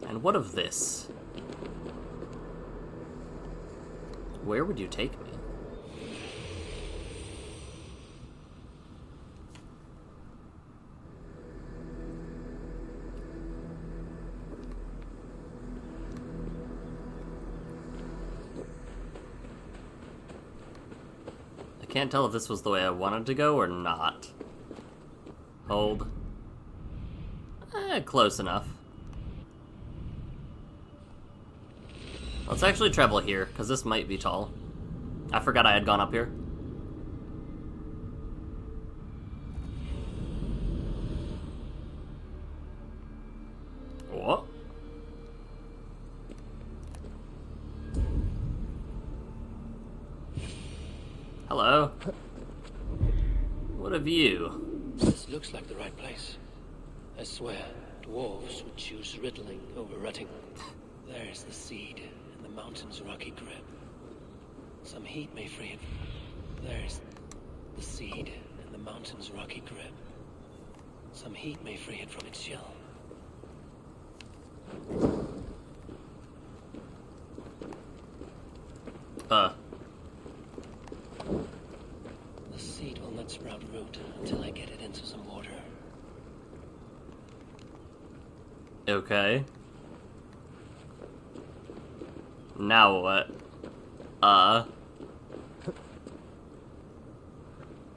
S1: And what of this? Where would you take me? I can't tell if this was the way I wanted to go or not. Hold. Close enough. Let's actually travel here, because this might be tall. I forgot I had gone up here. What? Hello? What have you?
S5: This looks like the right place. I swear, dwarves would choose riddling over rutting. There's the seed in the mountain's rocky grip. Some heat may free it. There's the seed in the mountain's rocky grip. Some heat may free it from its shell. The seed will not sprout root until I get it into to some water.
S1: Okay. Now what?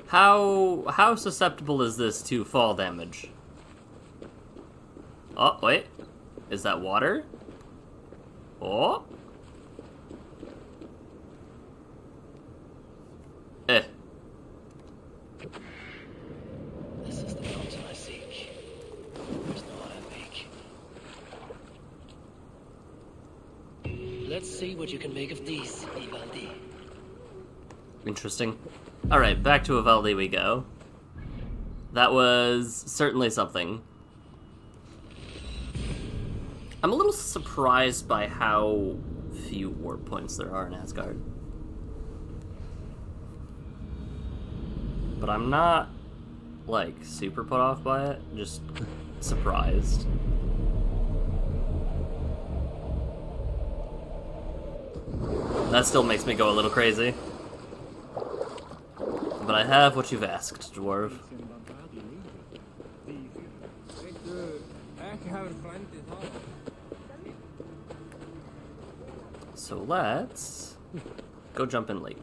S1: How susceptible is this to fall damage? Oh, wait. Is that water? Oh.
S5: This is the mountain I seek. There's no other peak. Let's see what you can make of these, Ivaldi.
S1: Interesting. Alright, back to Ivaldi we go. That was certainly something. I'm a little surprised by how few warp points there are in Asgard. But I'm not, like, super put off by it, just surprised. That still makes me go a little crazy. But I have what you've asked, dwarf. So let's go jump in lake.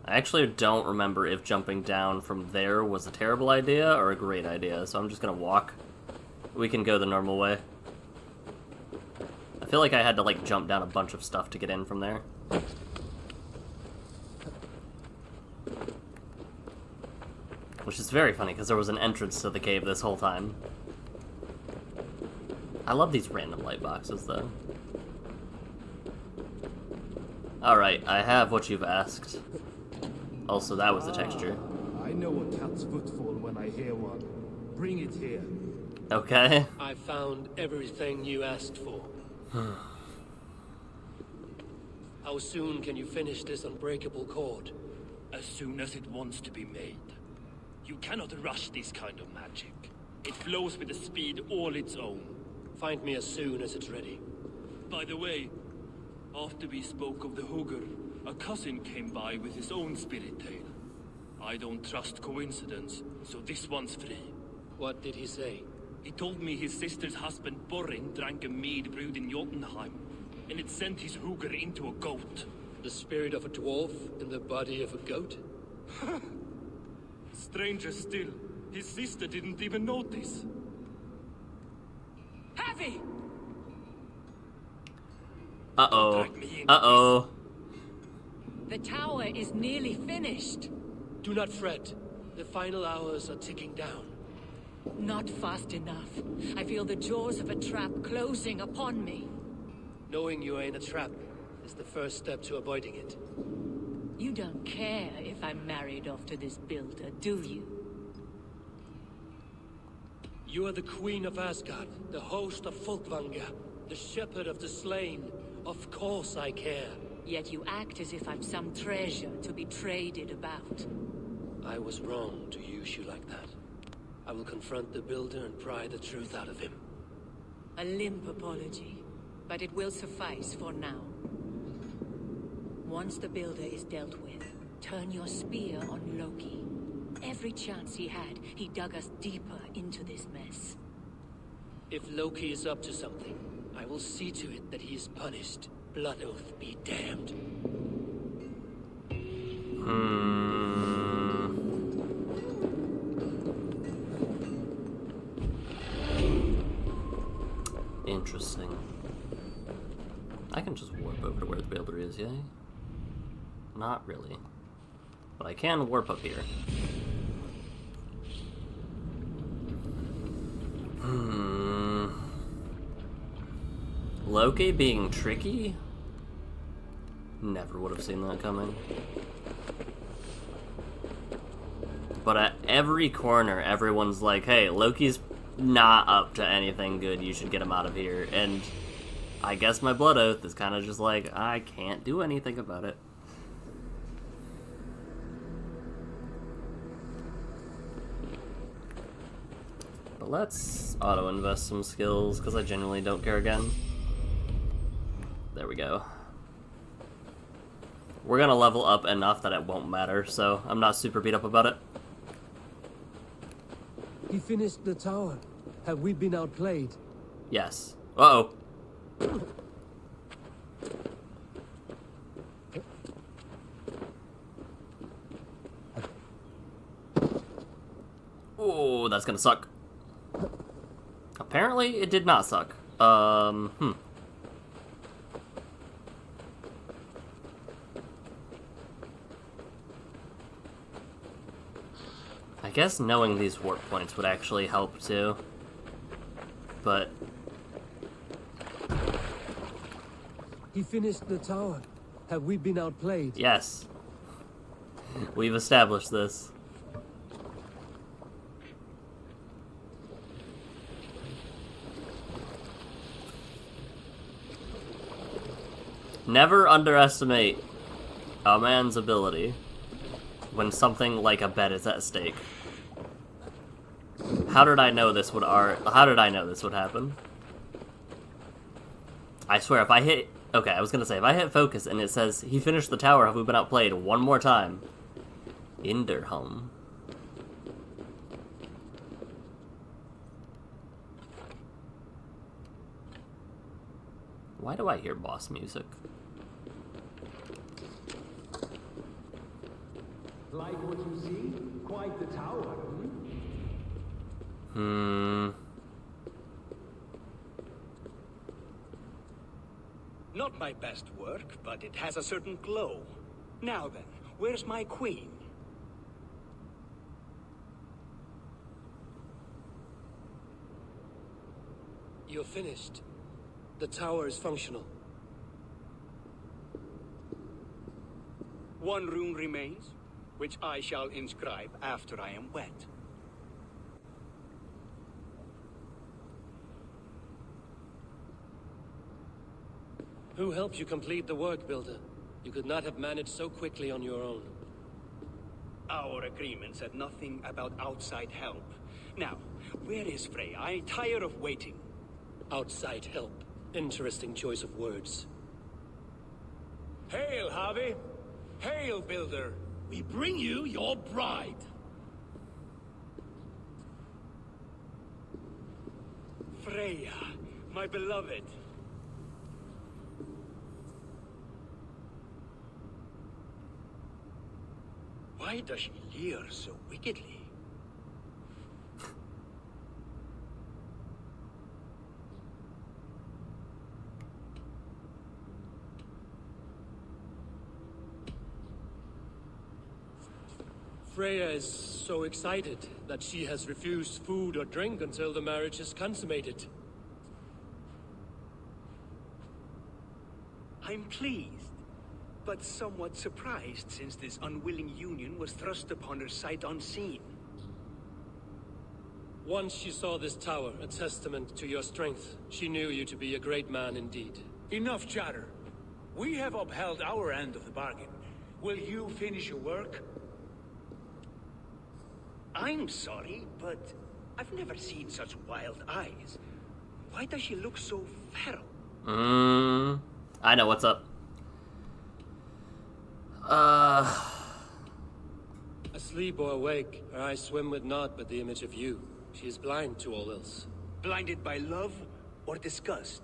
S1: I actually don't remember if jumping down from there was a terrible idea or a great idea, so I'm just gonna walk. We can go the normal way. I feel like I had to, like, jump down a bunch of stuff to get in from there. Which is very funny, because there was an entrance to the cave this whole time. I love these random light boxes, though. Alright, I have what you've asked. Also, that was the texture.
S12: I know a cat's footfall when I hear one. Bring it here.
S1: Okay.
S5: I found everything you asked for. How soon can you finish this unbreakable cord?
S8: As soon as it wants to be made. You cannot rush this kind of magic. It flows with a speed all its own.
S5: Find me as soon as it's ready.
S8: By the way, after we spoke of the Hugr, a cousin came by with his own spirit tale. I don't trust coincidence, so this one's free.
S5: What did he say?
S8: He told me his sister's husband Borin drank a mead brewed in Jotunheim, and it sent his Hugr into a goat.
S5: The spirit of a dwarf in the body of a goat?
S8: Stranger still, his sister didn't even notice.
S22: Heavy!
S1: Uh-oh. Uh-oh.
S22: The tower is nearly finished.
S5: Do not fret. The final hours are ticking down.
S22: Not fast enough. I feel the jaws of a trap closing upon me.
S5: Knowing you are in a trap is the first step to avoiding it.
S22: You don't care if I'm married off to this builder, do you?
S5: You are the queen of Asgard, the host of Folkvanga, the shepherd of the slain. Of course I care.
S22: Yet you act as if I'm some treasure to be traded about.
S5: I was wrong to use you like that. I will confront the builder and pry the truth out of him.
S22: A limp apology, but it will suffice for now. Once the builder is dealt with, turn your spear on Loki. Every chance he had, he dug us deeper into this mess.
S5: If Loki is up to something, I will see to it that he is punished. Blood oath be damned.
S1: Interesting. I can just warp over to where the builder is, yay? Not really. But I can warp up here. Loki being tricky? Never would have seen that coming. But at every corner, everyone's like, hey, Loki's not up to anything good, you should get him out of here. And I guess my blood oath is kind of just like, I can't do anything about it. But let's auto-invest some skills, because I genuinely don't care again. There we go. We're gonna level up enough that it won't matter, so I'm not super beat up about it.
S5: He finished the tower. Have we been outplayed?
S1: Yes. Uh-oh. Oh, that's gonna suck. Apparently, it did not suck. I guess knowing these warp points would actually help too. But
S5: he finished the tower. Have we been outplayed?
S1: Yes. We've established this. Never underestimate a man's ability when something like a bet is at stake. How did I know this would happen? I swear, if I hit... Okay, I was gonna say, if I hit focus and it says, he finished the tower, have we been outplayed one more time? Inderhome. Why do I hear boss music?
S2: Like what you see? Quite the tower.
S4: Not my best work, but it has a certain glow. Now then, where's my queen?
S5: You're finished. The tower is functional.
S4: One rune remains, which I shall inscribe after I am wet.
S5: Who helped you complete the work, Builder? You could not have managed so quickly on your own.
S4: Our agreement said nothing about outside help. Now, where is Freya? I'm tired of waiting.
S5: Outside help. Interesting choice of words.
S4: Hail, Harvey! Hail, Builder!
S7: We bring you your bride.
S4: Freya, my beloved. Why does she leer so wickedly?
S5: Freya is so excited that she has refused food or drink until the marriage is consummated.
S4: I'm pleased, but somewhat surprised since this unwilling union was thrust upon her sight unseen.
S5: Once she saw this tower, a testament to your strength, she knew you to be a great man indeed.
S6: Enough chatter. We have upheld our end of the bargain. Will you finish your work?
S4: I'm sorry, but I've never seen such wild eyes. Why does she look so feral?
S1: I know what's up.
S5: Asleep or awake, her eyes swim with naught but the image of you. She is blind to all else.
S4: Blinded by love or disgust?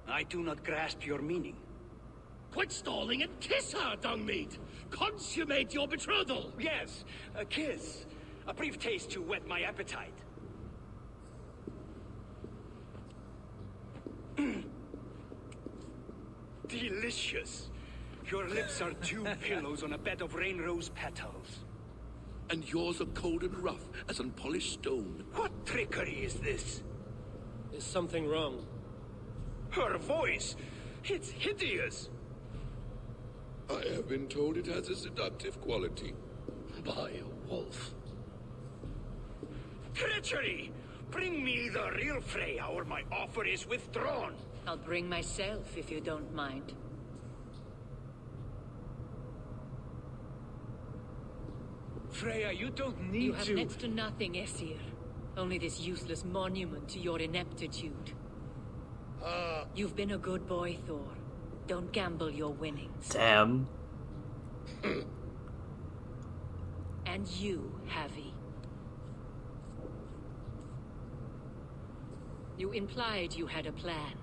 S4: I do not grasp your meaning.
S7: Quit stalling and kiss her, Dungmeat! Consummate your betrothal!
S4: Yes, a kiss. A brief taste to whet my appetite. Delicious. Your lips are two pillows on a bed of rain rose petals.
S18: And yours are cold and rough as unpolished stone.
S4: What trickery is this?
S5: Is something wrong?
S4: Her voice! It's hideous!
S18: I have been told it has a seductive quality.
S7: By a wolf.
S4: Treachery! Bring me the real Freya or my offer is withdrawn!
S22: I'll bring myself if you don't mind.
S6: Freya, you don't need
S22: You have
S6: to...
S22: next to nothing, Aesir. Only this useless monument to your ineptitude. You've been a good boy, Thor. Don't gamble your winnings.
S1: Damn.
S22: And you, Javi. You implied you had a plan.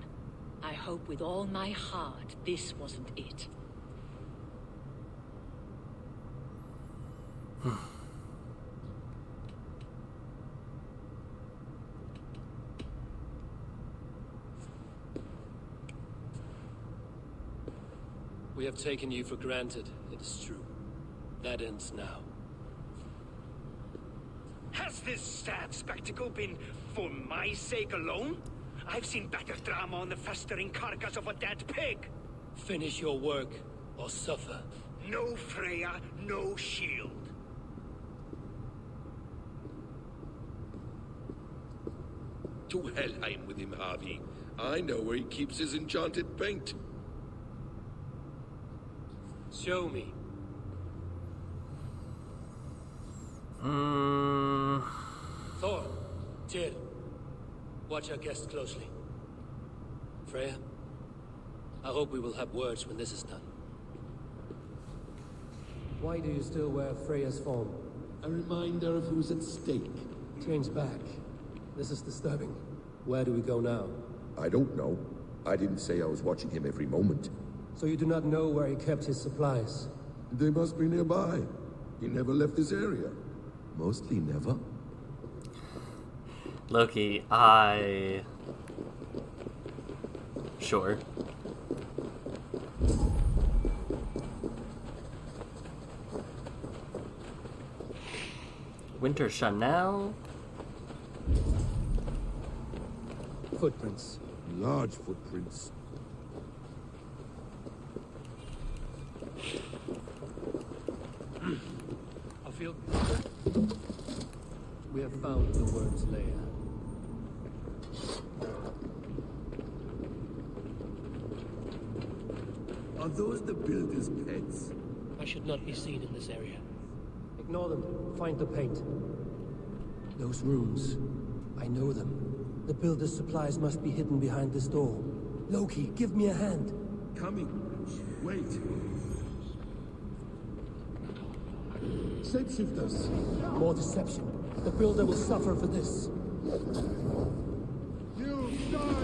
S22: I hope with all my heart this wasn't it.
S5: We have taken you for granted, it is true. That ends now.
S7: Has this sad spectacle been for my sake alone? I've seen better drama on the festering carcass of a dead pig.
S5: Finish your work, or suffer.
S7: No Freya, no shield.
S18: To Helheim with him, Harvey. I know where he keeps his enchanted paint.
S5: Show me. Thor, Tyr, watch our guests closely. Freya, I hope we will have words when this is done.
S2: Why do you still wear Freya's form?
S15: A reminder of who's at stake.
S2: Change back. This is disturbing. Where do we go now?
S18: I don't know. I didn't say I was watching him every moment.
S2: So you do not know where he kept his supplies?
S18: They must be nearby. He never left this area. Mostly never.
S1: Loki, Sure. Winter Chanel?
S2: Footprints.
S18: Large footprints.
S5: I feel... We have found the worm's lair.
S18: Are those the builder's pets?
S5: I should not be seen in this area.
S2: Ignore them. Find the paint. Those rooms. I know them. The builder's supplies must be hidden behind this door. Loki, give me a hand.
S18: Coming. Wait. Shapeshifters.
S2: More deception. The builder will suffer for this.
S15: You die!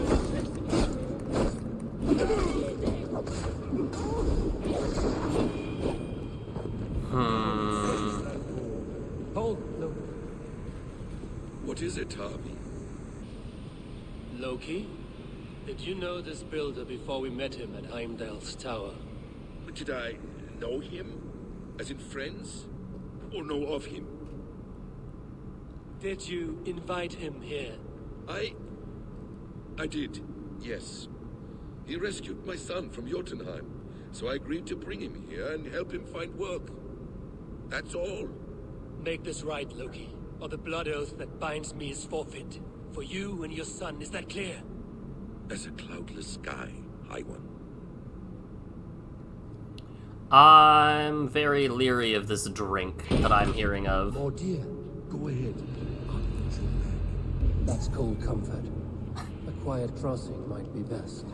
S2: Hold, Loki.
S18: What is it, Harvey?
S5: Loki, did you know this builder before we met him at Heimdall's tower?
S18: Did I know him? As in friends? Or know of him?
S5: Did you invite him here?
S18: I did, yes. He rescued my son from Jotunheim, so I agreed to bring him here and help him find work. That's all.
S5: Make this right, Loki, or the blood oath that binds me is forfeit. For you and your son, is that clear?
S18: As a cloudless sky, High One.
S1: I'm very leery of this drink that I'm hearing of.
S2: Oh dear.
S18: Go ahead.
S2: That's cold comfort. A quiet crossing might be best.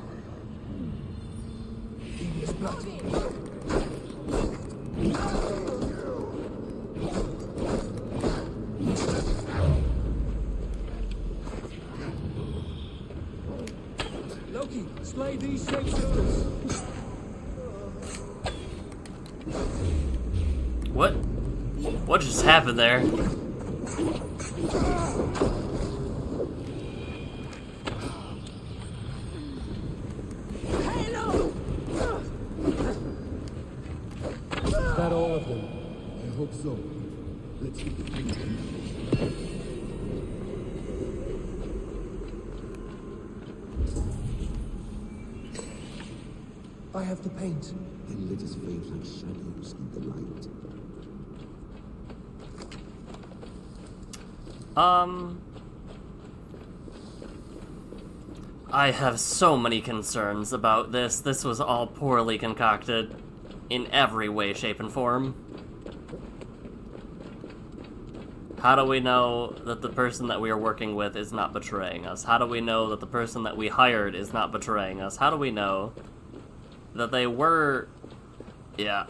S2: Devious blood. Loki, slay these shapeshifters.
S1: What? What just happened there?
S2: Is that all of them?
S18: I hope so. Let's get the paint.
S2: I have the paint.
S18: Then let us fade like shadows in the light.
S1: I have so many concerns about this. This was all poorly concocted in every way, shape, and form. How do we know that the person that we are working with is not betraying us? How do we know that the person that we hired is not betraying us? How do we know that they were... Yeah.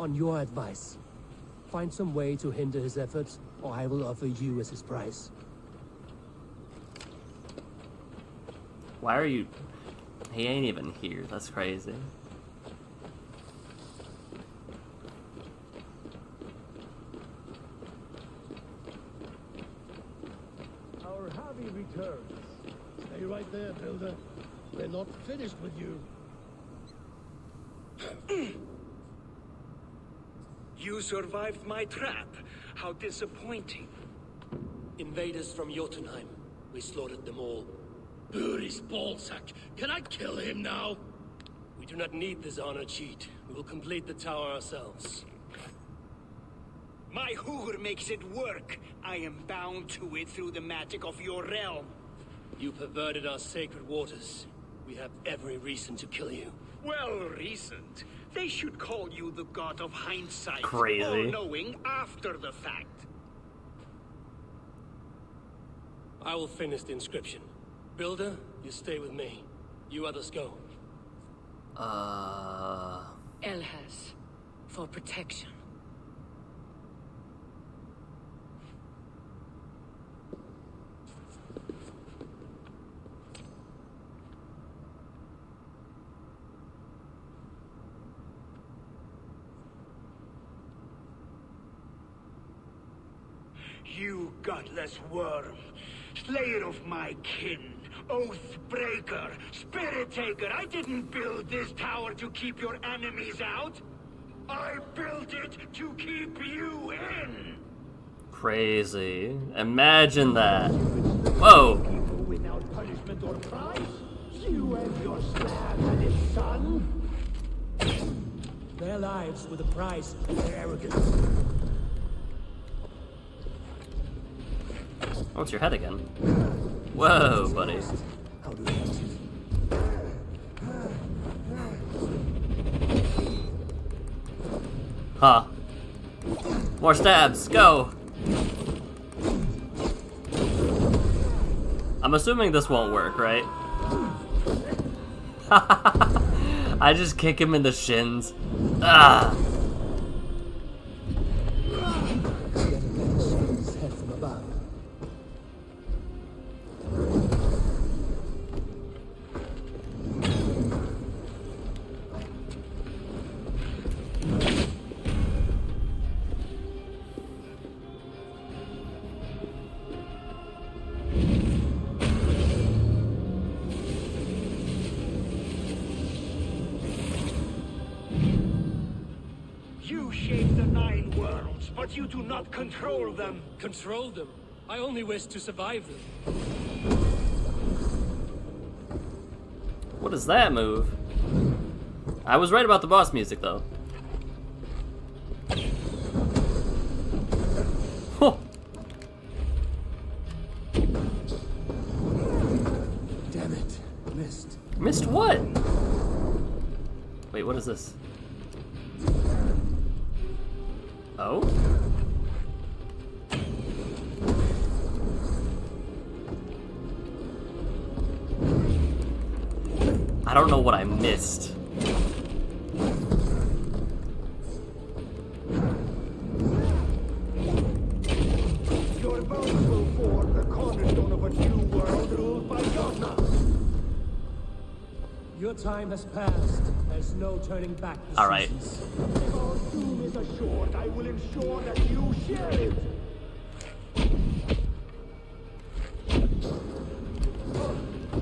S2: On your advice, find some way to hinder his efforts, or I will offer you as his price.
S1: Why are you... He ain't even here. That's crazy.
S5: Our Javi returns. Stay right there, Builder. We're not finished with you.
S14: You survived my trap. How disappointing.
S5: Invaders from Jotunheim. We slaughtered them all.
S8: Buri's ballsack. Can I kill him now?
S5: We do not need this honor cheat. We will complete the tower ourselves.
S14: My Hugr makes it work. I am bound to it through the magic of your realm.
S5: You perverted our sacred waters. We have every reason to kill you.
S14: Well reasoned. They should call you the god of hindsight.
S1: Crazy.
S14: All-knowing after the fact.
S5: I will finish the inscription. Builder, you stay with me. You others go.
S22: Elhas, for protection.
S14: You godless worm, slayer of my kin, oath breaker, spirit taker. I didn't build this tower to keep your enemies out. I built it to keep you in.
S1: Crazy. Imagine that. Whoa.
S5: Without punishment or prize, you and your slab and his son.
S2: Their lives were the price of their arrogance.
S1: Oh, it's your head again. Whoa, buddy. Huh. More stabs, go! I'm assuming this won't work, right? I just kick him in the shins. Ah!
S14: But you do not control them.
S5: Control them? I only wish to survive them.
S1: What is that move? I was right about the boss music, though. Huh.
S2: Damn it. Missed.
S1: Missed what? Wait, what is this? Oh? I don't know what I missed.
S5: Your bones will form the cornerstone of a new world ruled by Yona.
S2: Your time has passed. There's no turning back.
S1: All right.
S5: If our doom is assured, I will ensure that you share it.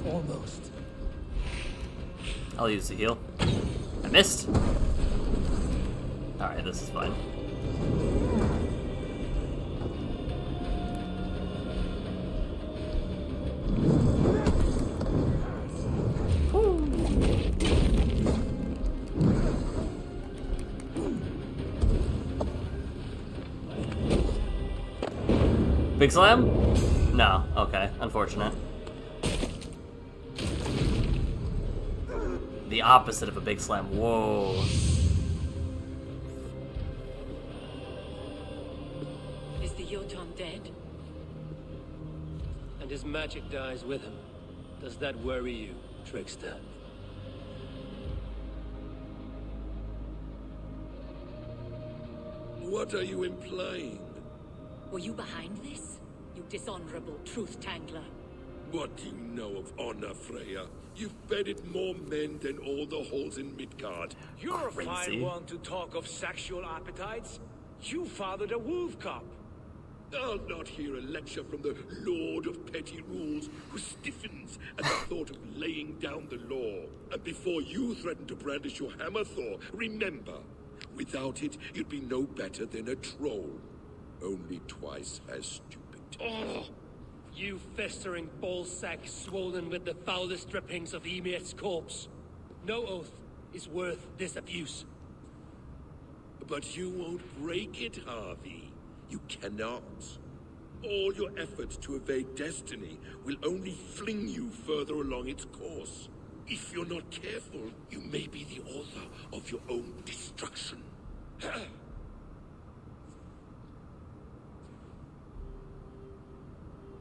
S2: Almost.
S1: I'll use the heal. I missed. Alright, this is fine. Big slam? No. Okay. Unfortunate. The opposite of a big slam. Whoa.
S22: Is the Jotun dead?
S5: And his magic dies with him. Does that worry you, trickster?
S18: What are you implying?
S10: Were you behind this? You dishonorable truth-tangler.
S18: What do you know of honor, Freya? You've bedded more men than all the halls in Midgard.
S14: You're a fine one to talk of sexual appetites. You fathered a wolf cub.
S18: I'll not hear a lecture from the Lord of Petty Rules, who stiffens at the thought of laying down the law. And before you threaten to brandish your hammer, Thor, remember, without it, you'd be no better than a troll. Only twice as stupid.
S5: Oh! You festering ballsack swollen with the foulest drippings of Ymir's corpse. No oath is worth this abuse.
S18: But you won't break it, Harvey. You cannot. All your efforts to evade destiny will only fling you further along its course. If you're not careful, you may be the author of your own destruction.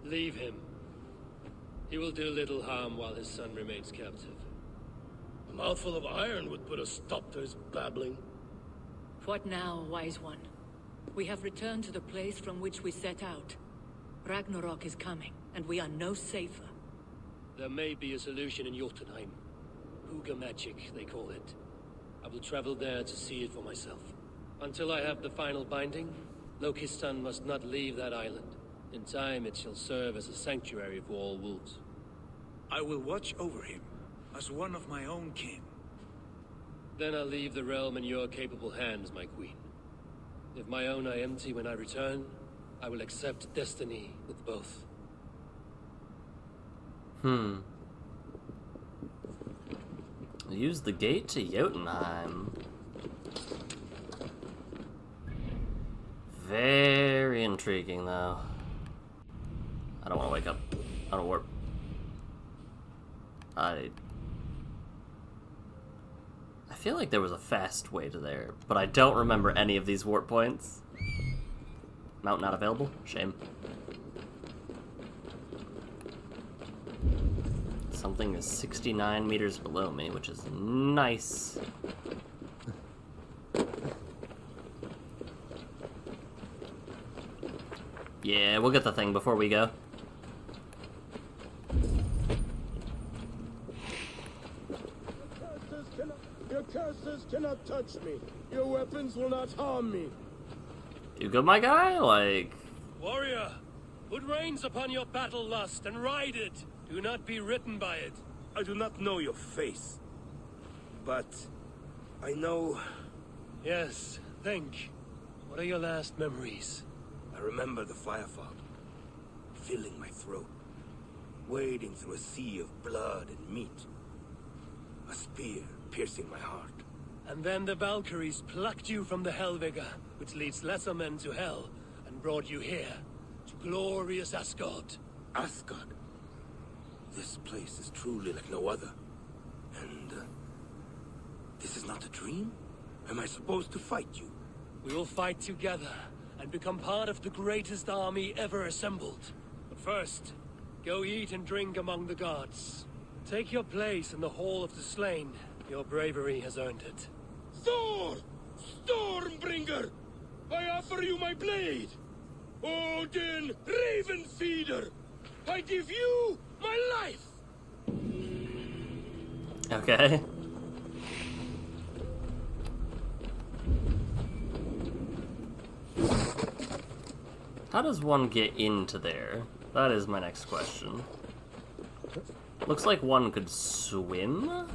S5: Leave him. He will do little harm while his son remains captive.
S19: A mouthful of iron would put a stop to his babbling.
S10: What now, wise one? We have returned to the place from which we set out. Ragnarok is coming, and we are no safer.
S5: There may be a solution in Jotunheim. Huga magic, they call it. I will travel there to see it for myself. Until I have the final binding, Loki's son must not leave that island. In time, it shall serve as a sanctuary for all wolves.
S14: I will watch over him, as one of my own kin.
S5: Then I'll leave the realm in your capable hands, my queen. If my own are empty when I return, I will accept destiny with both.
S1: Use the gate to Jotunheim. Very intriguing, though. I don't want to wake up. I don't warp. I feel like there was a fast way to there, but I don't remember any of these warp points. Mount not available? Shame. Something is 69 meters below me, which is nice. Yeah, we'll get the thing before we go.
S19: Your curses cannot touch me. Your weapons will not harm me.
S1: You good, my guy? Like...
S5: Warrior, put reins upon your battle lust and ride it. Do not be ridden by it.
S19: I do not know your face, but I know...
S5: Yes, think. What are your last memories?
S19: I remember the fire fog, filling my throat, wading through a sea of blood and meat. A spear piercing my heart.
S5: And then the Valkyries plucked you from the Helvega, which leads lesser men to hell, and brought you here, to glorious Asgard.
S19: Asgard? This place is truly like no other. And, this is not a dream? Am I supposed to fight you?
S5: We will fight together, and become part of the greatest army ever assembled. But first, go eat and drink among the gods. Take your place in the Hall of the Slain. Your bravery has earned it.
S19: Thor! Stormbringer! I offer you my blade! Odin, Raven Feeder! I give you my life!
S1: Okay. How does one get into there? That is my next question. Looks like one could swim?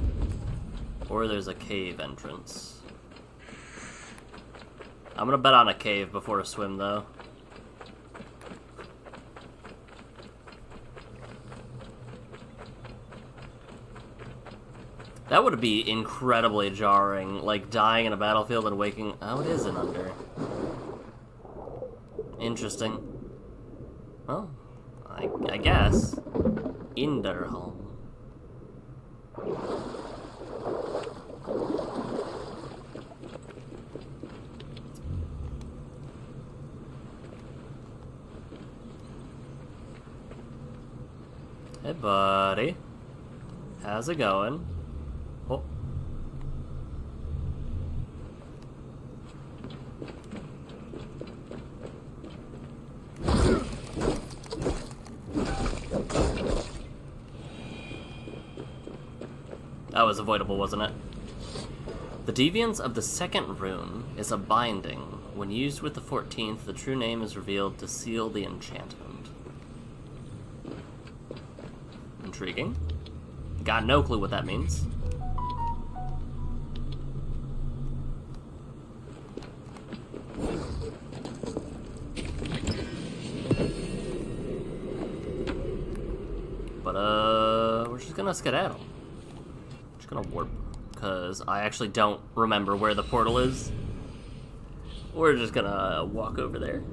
S1: Or there's a cave entrance. I'm gonna bet on a cave before a swim, though. That would be incredibly jarring, like dying in a battlefield and waking... Oh, it is an under. Interesting. Well, I guess. Inderholm. Hey, buddy. How's it going? Oh. That was avoidable, wasn't it? The deviance of the second rune is a binding. When used with the 14th, the true name is revealed to seal the enchantment. Intriguing. Got no clue what that means. But, we're just gonna skedaddle. Just gonna warp, because I actually don't remember where the portal is. We're just gonna walk over there.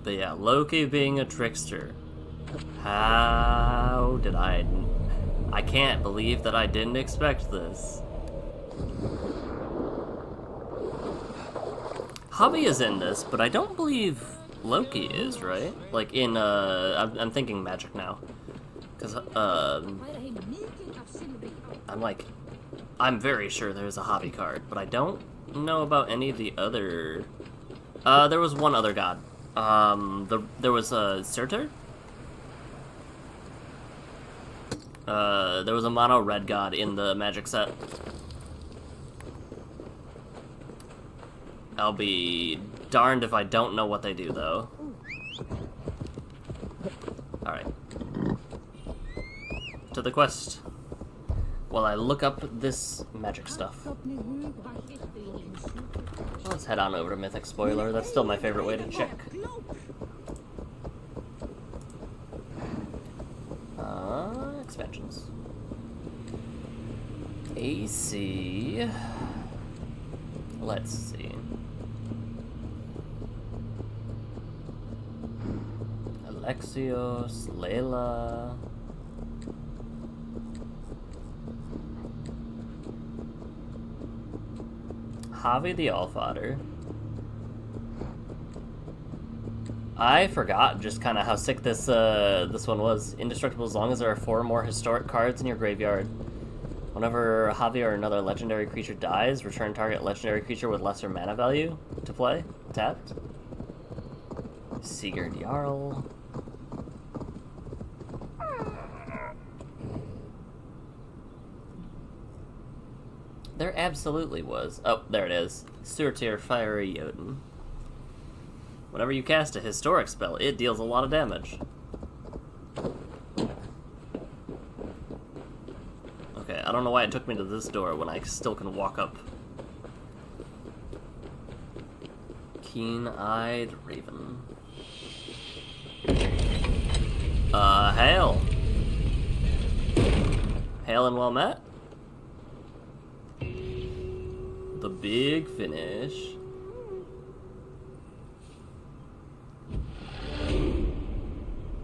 S1: But yeah, Loki being a trickster. How did I can't believe that I didn't expect this. Hobby is in this, but I don't believe Loki is, right? Like in, I'm thinking magic now. Because, I'm very sure there's a hobby card, but I don't know about any of the other... there was one other god. There was a Surtur? There was a mono red god in the magic set. I'll be darned if I don't know what they do, though. Alright. To the quest. While I look up this magic stuff. Let's head on over to Mythic Spoiler. That's still my favorite way to check. Expansions. AC. Let's see. Alexios, Layla. Javi the Allfather. I forgot just kind of how sick this this one was. Indestructible as long as there are 4 more historic cards in your graveyard. Whenever Javi or another legendary creature dies, return target legendary creature with lesser mana value to play. Tapped. Sigurd Jarl. There absolutely was. Oh, there it is. Surtur Fiery Jotun. Whenever you cast a historic spell, it deals a lot of damage. Okay, I don't know why it took me to this door when I still can walk up. Keen-eyed Raven. Hail. Hail and well met. The big finish.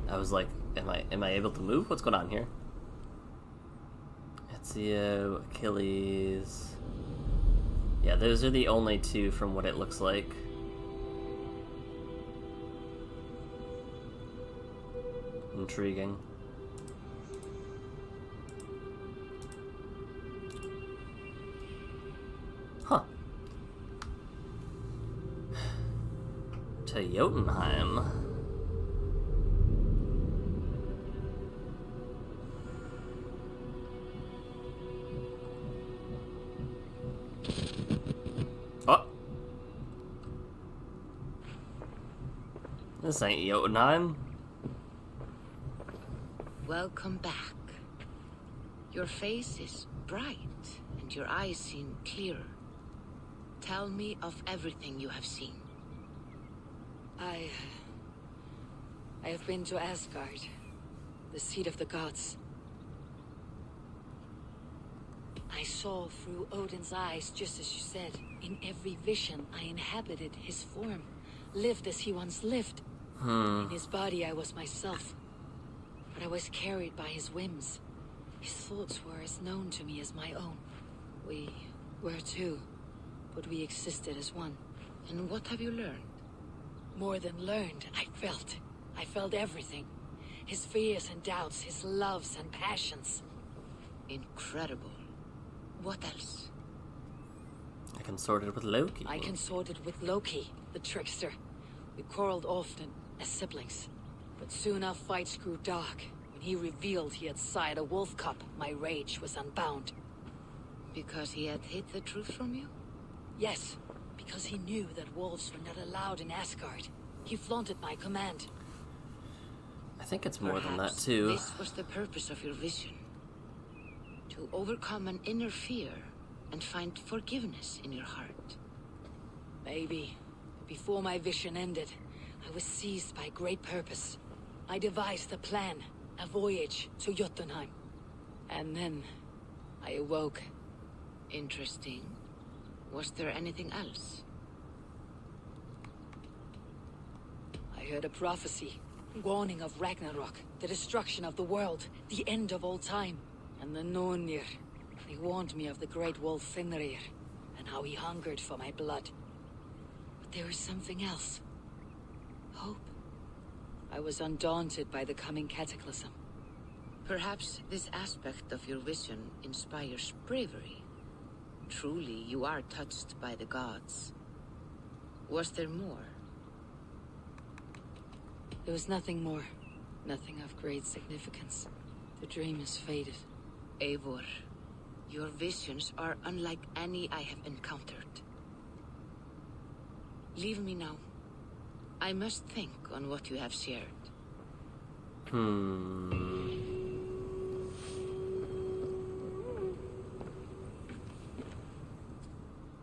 S1: I was like, am I able to move? What's going on here? Ezio, Achilles. Yeah, those are the only 2 from what it looks like. Intriguing. Huh. To Jotunheim. Oh. This ain't Jotunheim.
S11: Welcome back. Your face is bright, and your eyes seem clearer. Tell me of everything you have seen.
S22: I have been to Asgard, the seat of the gods. I saw through Odin's eyes, just as you said. In every vision, I inhabited his form, lived as he once lived. In his body, I was myself. But I was carried by his whims. His thoughts were as known to me as my own. We were 2, but we existed as one.
S11: And what have you learned?
S22: More than learned, I felt. I felt everything. His fears and doubts, his loves and passions.
S11: Incredible. What else?
S1: I consorted with Loki.
S22: I consorted with Loki, the trickster. We quarreled often, as siblings. But soon our fights grew dark. When he revealed he had sired a wolf cub, my rage was unbound.
S11: Because he had hid the truth from you?
S22: Yes, because he knew that wolves were not allowed in Asgard. He flaunted my command.
S1: I think it's more than that,
S11: Perhaps
S1: too.
S11: This was the purpose of your vision. To overcome an inner fear and find forgiveness in your heart.
S22: Maybe. But before my vision ended, I was seized by great purpose. I devised a plan, a voyage to Jotunheim. And then, I awoke.
S11: Interesting. Was there anything else?
S22: I heard a prophecy, warning of Ragnarok, the destruction of the world, the end of all time. And the Nornir, they warned me of the great wolf Fenrir, and how he hungered for my blood. But there was something else. Hope. I was undaunted by the coming cataclysm.
S11: Perhaps this aspect of your vision inspires bravery. Truly, you are touched by the gods. Was there more?
S22: There was nothing more. Nothing of great significance. The dream has faded.
S11: Eivor, your visions are unlike any I have encountered. Leave me now. I must think on what you have shared.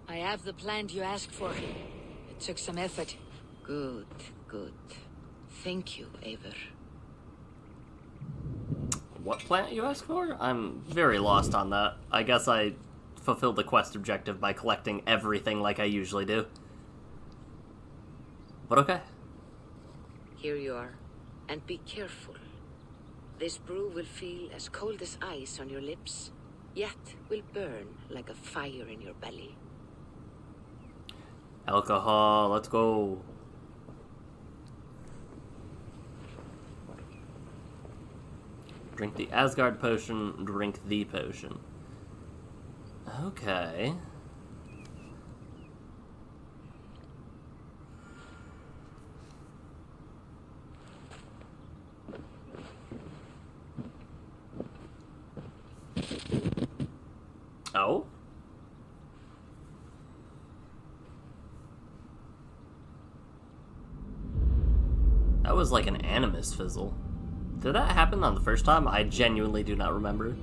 S22: I have the plan you asked for. It took some effort.
S11: Good, good. Thank you, Eivor.
S1: What plant you asked for? I'm very lost on that. I guess I fulfilled the quest objective by collecting everything like I usually do. But okay.
S11: Here you are. And be careful. This brew will feel as cold as ice on your lips, yet will burn like a fire in your belly.
S1: Alcohol, let's go. Drink the Asgard potion, drink the potion. Okay. Oh? That was like an animus fizzle. Did that happen on the first time? I genuinely do not remember.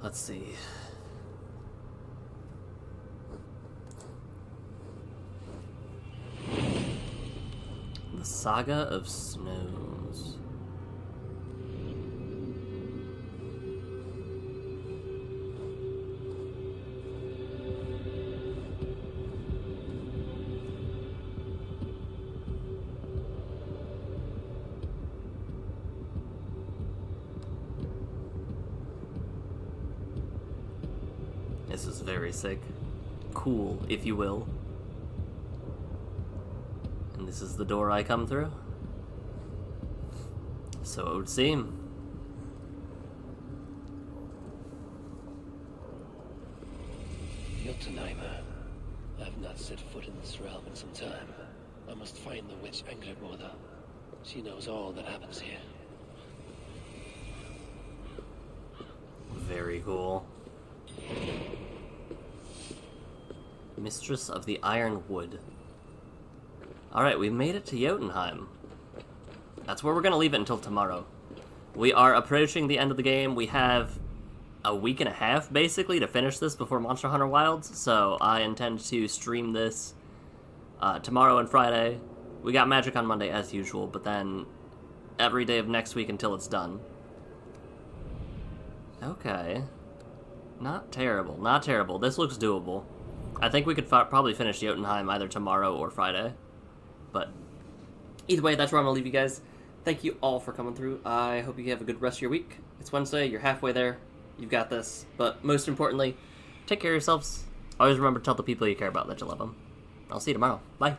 S1: Let's see. The Saga of Snows. This is very sick. Cool, if you will. And this is the door I come through? So it would seem.
S5: Jotunheimer. I've not set foot in this realm in some time. I must find the witch Angrboda. She knows all that happens here.
S1: Very cool. Mistress of the Iron Wood. Alright, we made it to Jotunheim. That's where we're going to leave it until tomorrow. We are approaching the end of the game. We have a week and a half, basically, to finish this before Monster Hunter Wilds, so I intend to stream this tomorrow and Friday. We got Magic on Monday, as usual, but then every day of next week until it's done. Okay. Not terrible, not terrible. This looks doable. I think we could probably finish Jotunheim either tomorrow or Friday. But either way, that's where I'm going to leave you guys. Thank you all for coming through. I hope you have a good rest of your week. It's Wednesday. You're halfway there. You've got this. But most importantly, take care of yourselves. Always remember to tell the people you care about that you love them. I'll see you tomorrow. Bye.